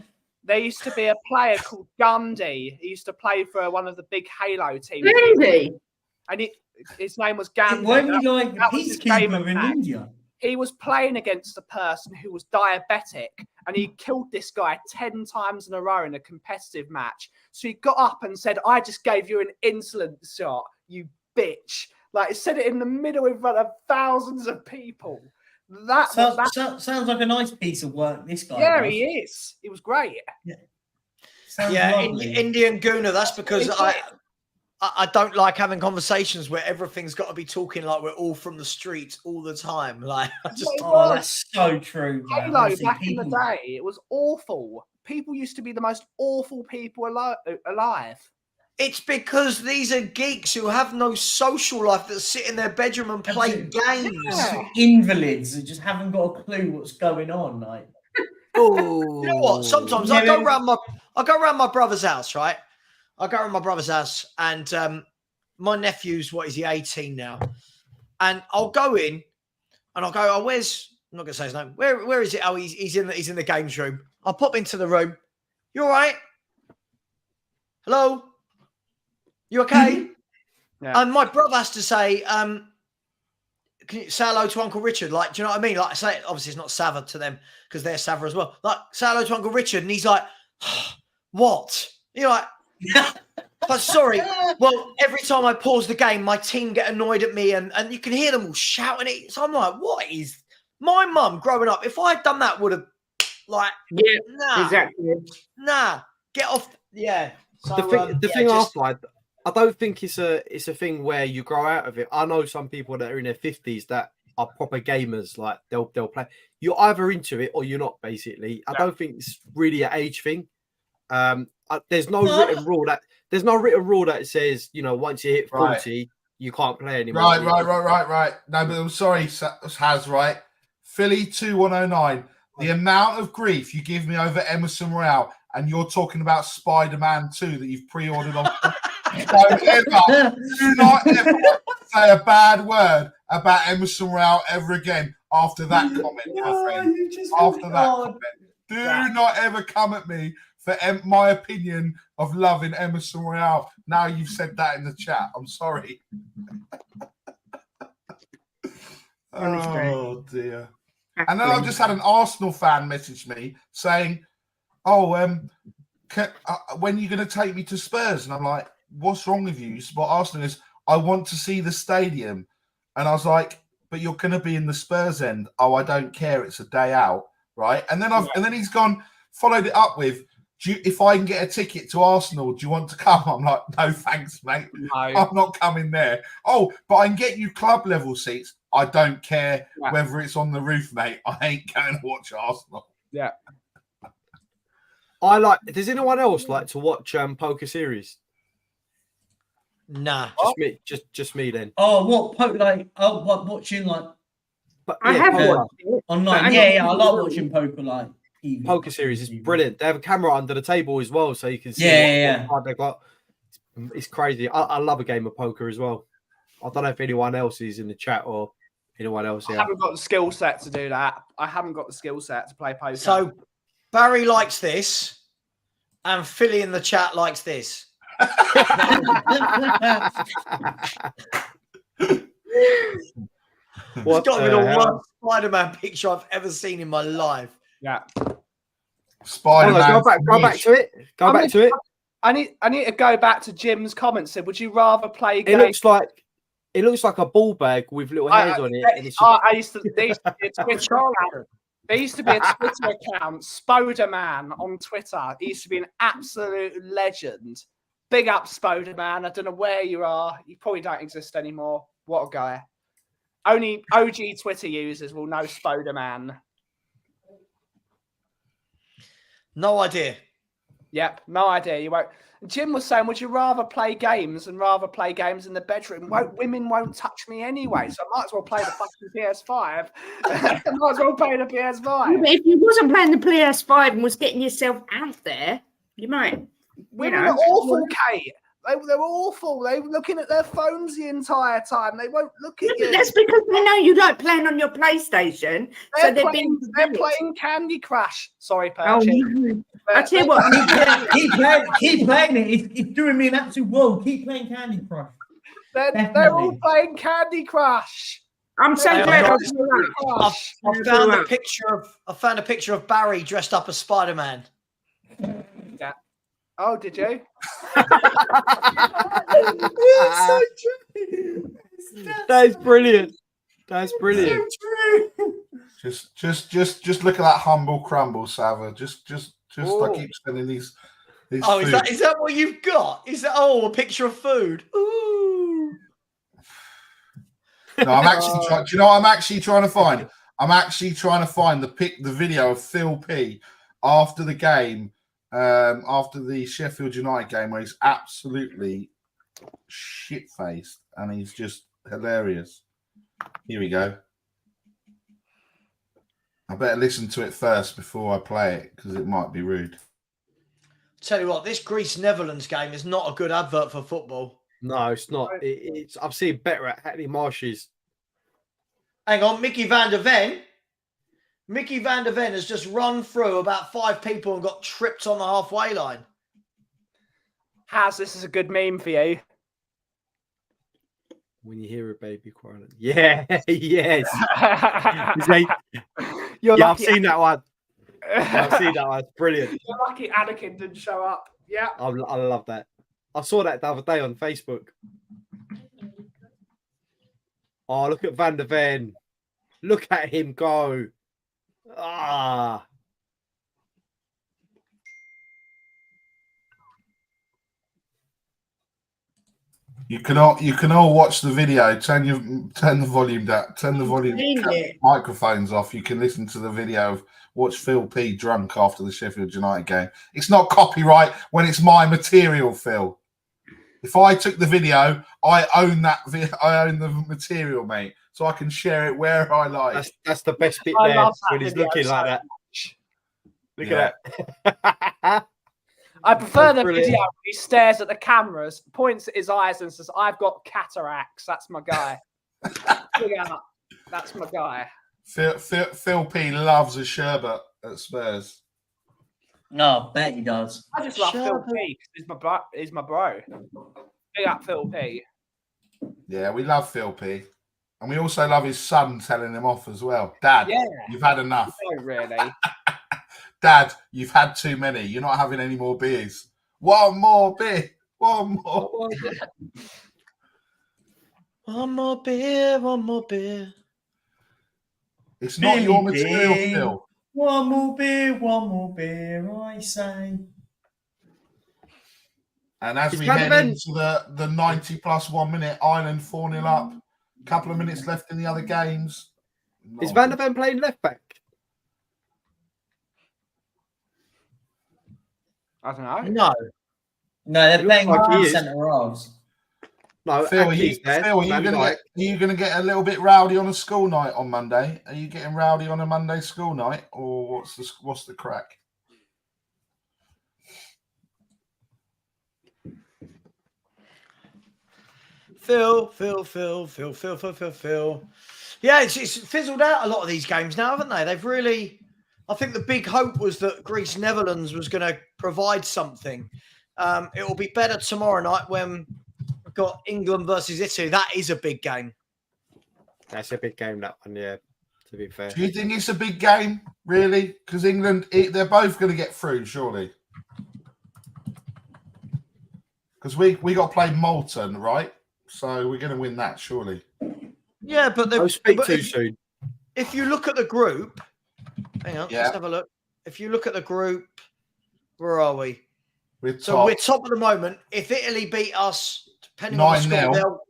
there used to be a player called Gandhi. He used to play for one of the big Halo teams. Really? And his name was Gandhi. Weren't you like the that was his game peacekeeper in tag. India? He was playing against a person who was diabetic, and he killed this guy 10 times in a row in a competitive match. So he got up and said, "I just gave you an insulin shot, you bitch." Like, he said it in the middle in front of thousands of people. Sounds like a nice piece of work, this guy. Yeah, does. he is. He was great. Sounds Yeah, lovely. Indian Gooner. That's because I don't like having conversations where everything's got to be talking like we're all from the streets all the time. Like, I just Oh, that's so true. Man. Halo Honestly, back in the day, it was awful. People used to be the most awful people alive. It's because these are geeks who have no social life that sit in their bedroom and play games. Yeah. Invalids that just haven't got a clue what's going on. Like, Oh, you know what? Sometimes I go around my brother's house, right? I go around my brother's house, and my nephew's 18 now, and I'll go in, and I'll go, "Oh, where's?" I'm not gonna say his name. Where is it? Oh, he's in the games room. I'll pop into the room. You all right? Hello? You okay? Yeah. And my brother has to say, "Can you say hello to Uncle Richard?" Like, do you know what I mean? Like, say, obviously it's not Savva to them because they're Savva as well. Like, say hello to Uncle Richard, and he's like, "What?" You're like, "But sorry." Well, every time I pause the game, my team get annoyed at me, and you can hear them all shouting it. So I'm like, "What is?" My mum growing up, if I had done that, would have like, Yeah, nah, exactly. nah, get off. Yeah. So, The thing I find, I don't think it's a thing where you grow out of it. I know some people that are in their 50s that are proper gamers. Like they'll play. You're either into it or you're not. Basically, I don't think it's really an age thing. There's no written rule that says, you know, once you hit 40, you can't play anymore. Right. No, but I'm sorry, Has, right? Philly 2109. The amount of grief you give me over Emerson Royale, and you're talking about Spider-Man 2 that you've pre-ordered on. Do not ever say a bad word about Emerson Royale ever again after that comment, my friend. After that comment. Do not ever come at me for my opinion of loving Emerson Royale. Now you've said that in the chat. I'm sorry. Oh, dear. And then I've just had an Arsenal fan message me saying, "Oh, when are you going to take me to Spurs?" And I'm like, "What's wrong with you? You support Arsenal?" Is, "I want to see the stadium." And I was like, "But you're going to be in the Spurs end." "Oh, I don't care. It's a day out." Right. And then he's gone, followed it up with, "If I can get a ticket to Arsenal, do you want to come?" I'm like, "No, thanks, mate. No. I'm not coming there." "Oh, but I can get you club level seats." "I don't care whether it's on the roof, mate. I ain't going to watch Arsenal." Yeah. Does anyone else like to watch poker series? Nah. Just me then. Oh, what watching like? But I have watched it online. Yeah, I like watching poker like TV. Poker series is brilliant. They have a camera under the table as well, so you can see what card they've got. It's crazy. I love a game of poker as well. I don't know if anyone else is in the chat or anyone else here. I haven't got the skill set to do that. I haven't got the skill set to play poker. So Barry likes this, and Philly in the chat likes this. It's got to be the worst Spider-Man picture I've ever seen in my life. Yeah. Spider-Man. Go back to it. Go back to it. I need to go back to Jim's comments. Said, would you rather play It looks like a ball bag with little hairs on it. And There used to be a Twitter account, Spoderman on Twitter. He used to be an absolute legend. Big up, Spoderman. I don't know where you are. You probably don't exist anymore. What a guy. Only OG Twitter users will know Spoderman. No idea. Yep, no idea. You won't. Jim was saying, would you rather play games and rather play games in the bedroom? Women won't touch me anyway, so I might as well play the fucking PS5. I might as well play the PS5. If you wasn't playing the PS5 and was getting yourself out there, you might. Women are awful, Kate. They're awful. They're looking at their phones the entire time. They won't look at you. That's because they know you like playing on your PlayStation. They're playing Candy Crush. Sorry, Perchy. I tell you what, keep playing it. It's doing me an absolute world. Keep playing Candy Crush. They're all playing Candy Crush. I'm so glad I found a picture of Barry dressed up as Spider-Man. Yeah. Oh, did you? That's brilliant. That's brilliant. Just look at that humble crumble, Savva. Just I keep sending these Oh, food. is that what you've got? Is that a picture of food? Ooh. No, I'm actually trying. Do you know what I'm actually trying to find? I'm actually trying to find the video of Phil P after the game, after the Sheffield United game, where he's absolutely shit-faced and he's just hilarious. Here we go. I better listen to it first before I play it because it might be rude. Tell you what, this Greece-Netherlands game is not a good advert for football. No, it's not. It's I've seen better at Hackney Marshes. Hang on, Mickey van der Ven. Mickey van der Ven has just run through about 5 people and got tripped on the halfway line. This is a good meme for you. When you hear a baby crying. Yeah, yes. I've seen that one. I've seen that one. It's brilliant. You're lucky Anakin didn't show up. Yeah. I love that. I saw that the other day on Facebook. Oh, look at Van der Ven. Look at him go. Ah. You can all watch the video. Turn the volume down. Turn the volume microphones off. You can listen to the video of watch Phil P drunk after the Sheffield United game. It's not copyright when it's my material, Phil. If I took the video, I own that. I own the material, mate, so I can share it where I like. That's the best bit there when he's looking like that. Look at that. I prefer the video when he stares at the cameras, points at his eyes, and says, "I've got cataracts." That's my guy. That's my guy. Phil P loves a sherbet at Spurs. No, I bet he does. I just love Phil P because he's my bro. Big up Phil P. Yeah, we love Phil P. And we also love his son telling him off as well. Dad, you've had enough. No, really. Dad, you've had too many. You're not having any more beers. One more beer. One more. One more beer. One more beer. It's not your material, Phil. One more beer, I say. And as we head into the 90 plus 1 minute, Ireland 4-0 up. Couple of minutes left in the other games. Is Van der Ven playing left back? I don't know. No, they're playing centre halves. No, Phil, are you going to get a little bit rowdy on a school night on Monday? Are you getting rowdy on a Monday school night, or what's the crack? Phil. Yeah, it's fizzled out a lot of these games now, haven't they? They've really. I think the big hope was that Greece-Netherlands was going to provide something. It will be better tomorrow night when we've got England versus Italy. That is a big game. That's a big game, that one, yeah, to be fair. Do you think it's a big game, really? Because England, they're both going to get through, surely. Because we got to play Malta, right? So we're going to win that, surely. Yeah, but don't speak too soon. If you look at the group, hang on, Yeah. let's have a look. If you look at the group, where are we? We're top at the moment. If Italy beat us, depending on the score,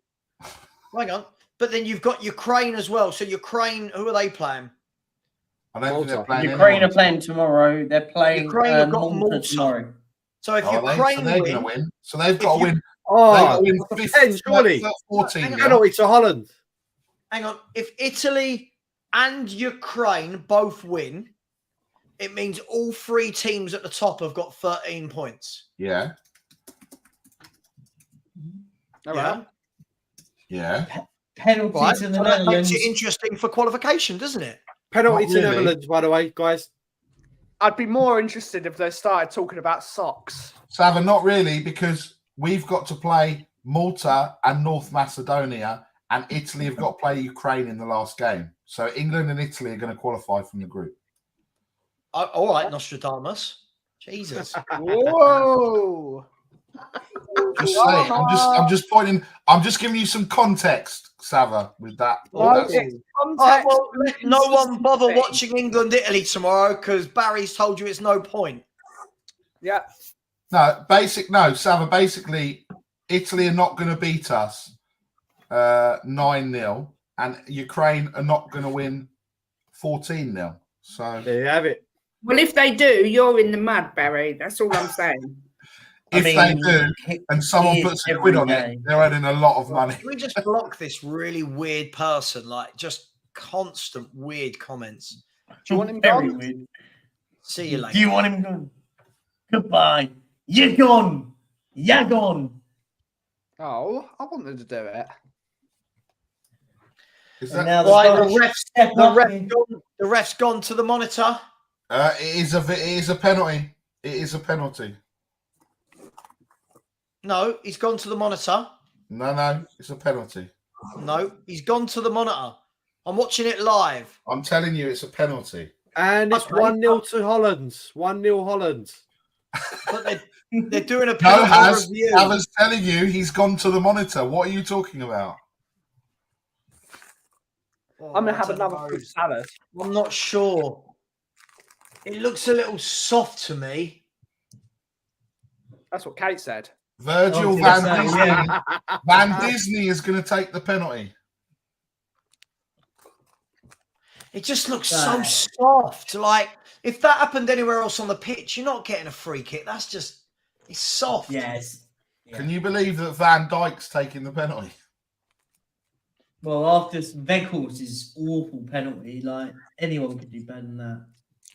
hang on. But then you've got Ukraine as well. So Ukraine, who are they playing? I don't think they're playing. Ukraine are playing tomorrow. They're playing Ukraine have got Malta tomorrow. So if they're Ukraine going to win, win. So they've got to win. Oh, They've got to win 10, surely. 14. Penalty to Holland. hang on, if Italy and Ukraine both win, it means all 3 teams at the top have got 13 points. Yeah. All right. Yeah. Penalty Right? to the So that Netherlands. makes it interesting for qualification, doesn't it? Penalty Not to really. Netherlands, by the way, guys. I'd be more interested if they started talking about socks. Savva, not really, because we've got to play Malta and North Macedonia, and Italy have got to play Ukraine in the last game. So England and Italy are going to qualify from the group. All right, Nostradamus. Jesus. Whoa! Just saying. I'm just pointing. I'm just giving you some context, Savva, with that. Well, That's- it's All right, context. well, let no one bother Consistency. watching England-Italy tomorrow because Barry's told you it's no point. Yeah. No, Savva, basically, Italy are not going to beat us 9-0, and Ukraine are not going to win 14-0. So There you have it. Well, if they do, you're in the mud, Barry. That's all I'm saying. if they do, and someone puts a quid on it, they're earning a lot of money. Can we just block this really weird person? Like, just constant weird comments. Do you want him Very gone? weird. See you later. Do you want him gone? Goodbye. You're gone. You're gone. Oh, I wanted to do it. Is And that, now Why Scottish the ref's gone to the monitor? it is a penalty. It is a penalty. No, he's gone to the monitor. No, it's a penalty. No, he's gone to the monitor. I'm watching it live. I'm telling you, it's a penalty. And it's Okay. 1-0 to Holland. 1-0 Holland. But they're doing a No, penalty review. Havers telling you he's gone to the monitor. What are you talking about? Oh, I'm going I to have don't another know. fruit salad. I'm not sure. It looks a little soft to me. That's what Kate said. Virgil Oh, Van yes, Disney. yeah. Van Disney is going to take the penalty. It just looks so Right. soft. Like, if that happened anywhere else on the pitch, you're not getting a free kick. That's just, it's soft. Yes. Can you believe that Van Dijk's taking the penalty? Well, after Weghorst's awful penalty, like anyone could do better than that.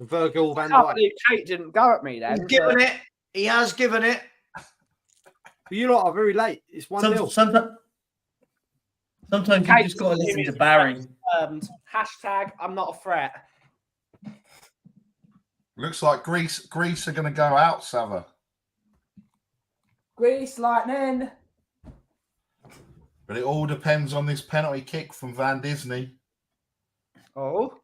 Virgil van I can't Dijk. believe Kate didn't go at me then. He's given it. He has given it. You lot are very late. It's 1-0. Sometimes you Kate, just got to listen to Barry. Hashtag I'm not a threat. Looks like Greece are going to go out, Savva. Grease lightning. But it all depends on this penalty kick from Van Disney. Oh.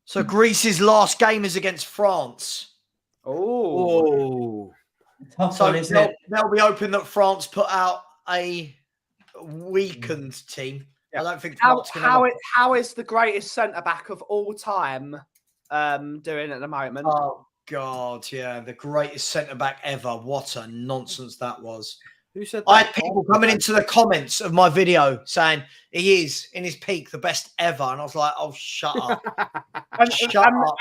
So Greece's last game is against France. Oh. Oh. Tough So one, isn't it? they'll be hoping that France put out a weakened team. I don't think France can have How is the greatest centre back of all time doing at the moment? Oh God, yeah, the greatest centre back ever. What a nonsense that was. Who said I that? had people coming into the comments of my video saying he is in his peak the best ever, and I was like, "Oh, shut up!" Shut up.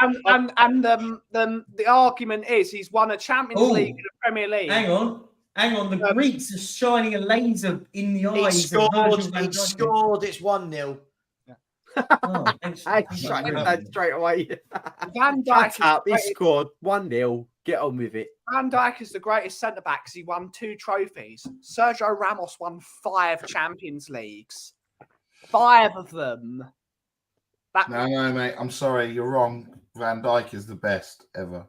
And the argument is he's won a Champions Ooh. League and a Premier League. Hang on. The Greeks are shining a laser in the He eyes of scored. Virgil van He Dijk. scored. It's 1-0. Oh, thanks. Hey, shut him down straight away. Van Shut Dijk, up. He scored 1-0. Get on with it. Van Dijk is the greatest centre back because he won 2 trophies. Sergio Ramos won 5 Champions Leagues. 5 of them. No, mate. I'm sorry. You're wrong. Van Dijk is the best ever.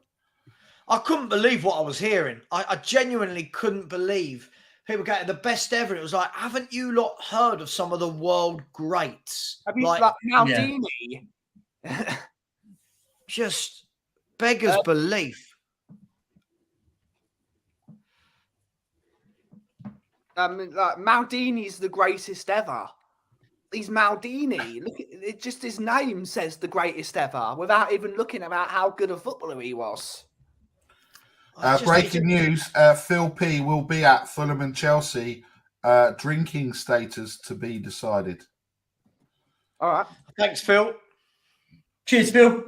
I couldn't believe what I was hearing. I genuinely couldn't believe people getting the best ever. It was like, haven't you lot heard of some of the world greats? Have you Like, like Maldini? just beggars belief. Like Maldini's the greatest ever. He's Maldini. Look at it, just his name says the greatest ever without even looking about how good a footballer he was. Breaking news: Phil P will be at Fulham and Chelsea. Drinking status to be decided. All right. Thanks, Phil. Cheers, Phil.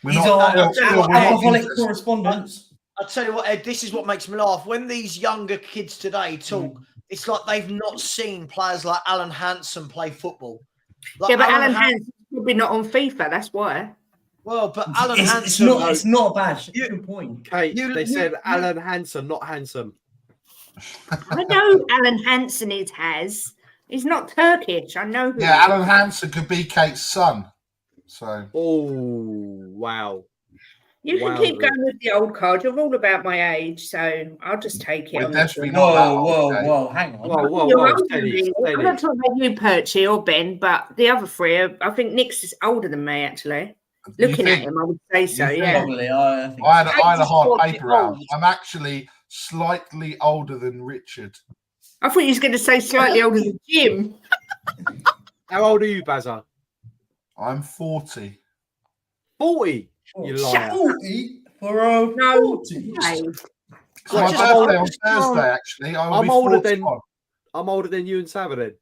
We're He's not- our Phil, we're not alcoholic interested. correspondence. I'll tell you what, Ed, this is what makes me laugh. When these younger kids today talk, it's like they've not seen players like Alan Hansen play football. Like yeah, but Alan Hansen's probably not on FIFA, that's why. Well, but Alan Hansen... It's not bad. Good point. Kate, they said Alan Hansen, not handsome. I know Alan Hansen has. He's not Turkish. I know who. Yeah, Alan Hansen could be Kate's son. So. Oh, wow. You can keep going with the old card. You're all about my age, so I'll just take it. Whoa, hang on. Whoa. I'm not talking about you, Perchy, or Ben, but the other three, I think Nick's is older than me, actually. Looking at him, I would say so, yeah. Probably, I had a hard paper round. I'm actually slightly older than Richard. I thought you was going to say slightly older than Jim. How old are you, Bazza? I'm 40. 40? You liar. 40 for a 40. It's my birthday on Thursday, actually. I'm older than you and Savva then.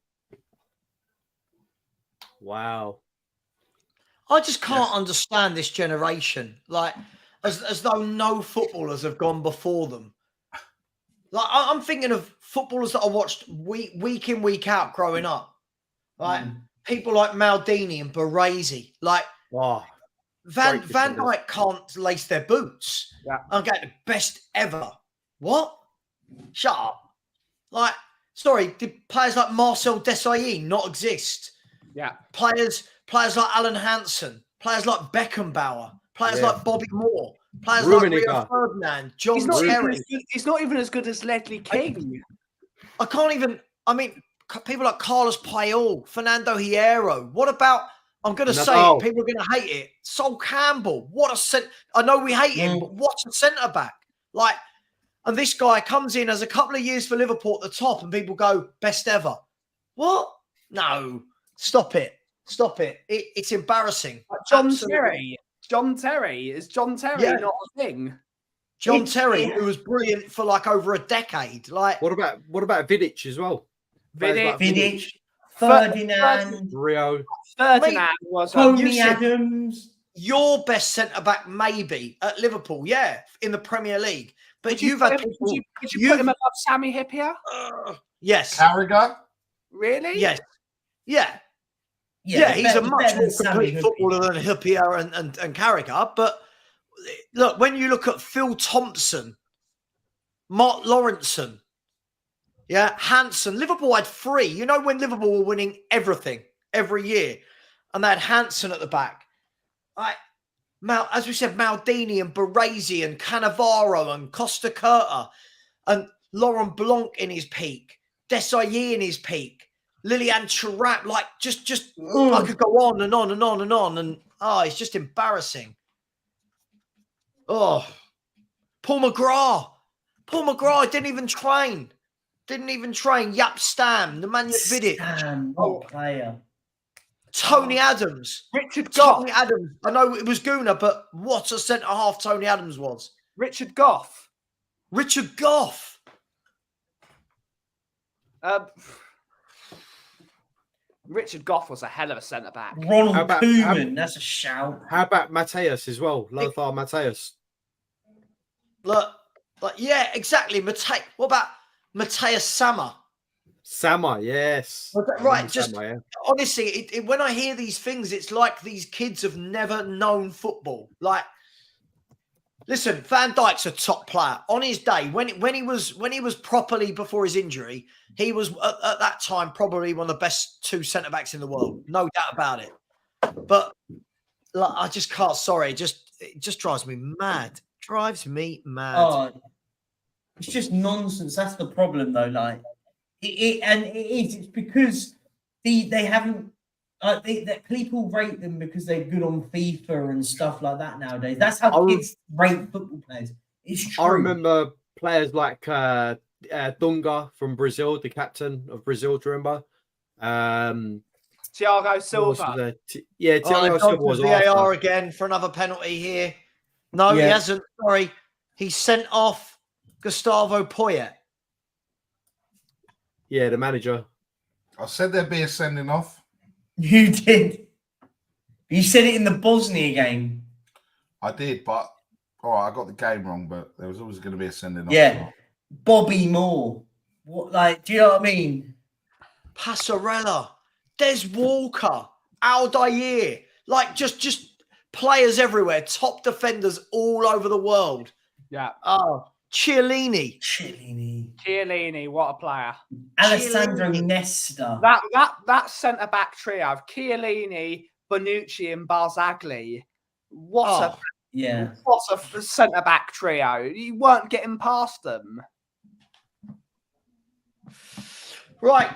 Wow. I just can't understand this generation. Like, as though no footballers have gone before them. Like, I'm thinking of footballers that I watched week in, week out growing up. Like, people like Maldini and Baresi. Like, Van Dijk can't lace their boots. Yeah. I'm getting the best ever. What? Shut up. Like, sorry, did players like Marcel Desailly not exist? Yeah. Players like Alan Hansen, players like Beckenbauer, players like Bobby Moore, players like Rio Ferdinand, John Terry. He's not even as good as Ledley King. I mean, people like Carlos Puyol, Fernando Hierro. What about, I'm going to say it, people are going to hate it, Sol Campbell. I know we hate him, but what's a centre-back? Like, and this guy comes in as a couple of years for Liverpool at the top and people go, best ever. What? No. Stop it. It's embarrassing. John Terry. Is John Terry not a thing? John Terry, who was brilliant for like over a decade. Like, what about Vidic as well? Vidic, Ferdinand, Rio, Ferdinand was Tony Adams. Your best centre back, maybe at Liverpool, in the Premier League. But you've had people. Could you put him above Sammy Hippier? Yes. Carragher? Really? Yes. Yeah, he's a much more complete footballer than Hippier and Carragher. But look, when you look at Phil Thompson, Mark Lawrenson, Hansen, Liverpool had 3. You know, when Liverpool were winning everything every year, and they had Hansen at the back. As we said, Maldini and Baresi and Cannavaro and Costa Curta and Laurent Blanc in his peak, Desailly in his peak, Lilian Thuram, like just I could go on and on and on and on, and it's just embarrassing. Oh, Paul McGrath didn't even train. Jaap Stam, Nemanja Vidic, what player? Tony Adams, Richard Goff. Tony Adams. I know it was Guna, but what a centre half Tony Adams was. Richard Goff. Richard Goff was a hell of a centre back. Ronald Koeman, that's a shout. How about Mateus as well? Lothar Mateus. Look, exactly. What about Mateus Sammer? Sammer, yes. Right, honestly, when I hear these things, it's like these kids have never known football. Like, listen, Van Dijk's a top player. On his day, when he was properly before his injury, he was at that time probably one of the best 2 centre backs in the world, no doubt about it. But like, I just can't. Sorry, it just drives me mad. It's just nonsense. That's the problem, though. Like. It's because they haven't that people rate them because they're good on FIFA and stuff like that nowadays. That's how kids rate football players. It's true. I remember players like Dunga from Brazil, the captain of Brazil. Do you remember? Thiago Silva. Thiago Silva was VAR again for another penalty here. No, he hasn't. Sorry, he sent off Gustavo Poyet. Yeah, the manager. I said there'd be a sending off. You did. You said it in the Bosnia game. I did, but Oh, I got the game wrong, but there was always going to be a sending off. Yeah. Bobby Moore. What, like, do you know what I mean? Passarella, Des Walker, Aldair, like just players everywhere, top defenders all over the world. Yeah. Oh, Chiellini, what a player. Alessandro Nesta. That centre back trio of Chiellini, Bonucci, and Barzagli. What a centre back trio. You weren't getting past them. Right,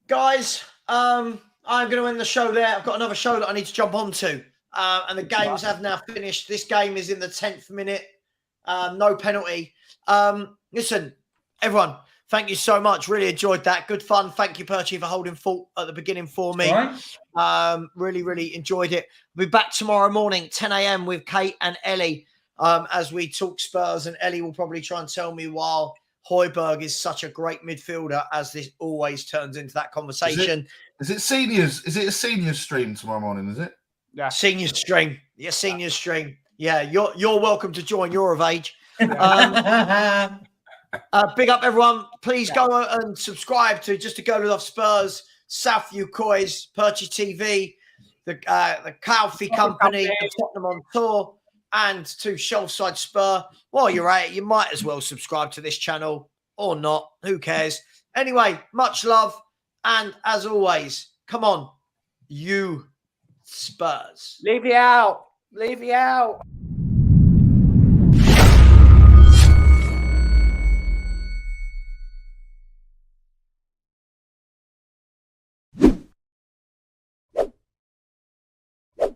guys. I'm going to end the show there. I've got another show that I need to jump onto, and the games have now finished. This game is in the 10th minute. No penalty. Listen, everyone, thank you so much. Really enjoyed that. Good fun. Thank you, Perchy, for holding fort at the beginning for me. Right. Really enjoyed it. We'll be back tomorrow morning, 10 a.m. with Kate and Ellie as we talk Spurs. And Ellie will probably try and tell me why Højbjerg is such a great midfielder, as this always turns into that conversation. Is it seniors? Is it a seniors stream tomorrow morning? Is it? Yeah, senior stream. Yeah, senior stream. Yeah, you're welcome to join. You're of age. Big up everyone. Please go and subscribe to Just a Go to Love Spurs, Southview Coys, Perchy TV, the Calfee Company, the Tottenham on Tour, and to Shelfside Spur. While you're at it, you might as well subscribe to this channel or not. Who cares? Anyway, much love. And as always, come on, you Spurs. Leave you out.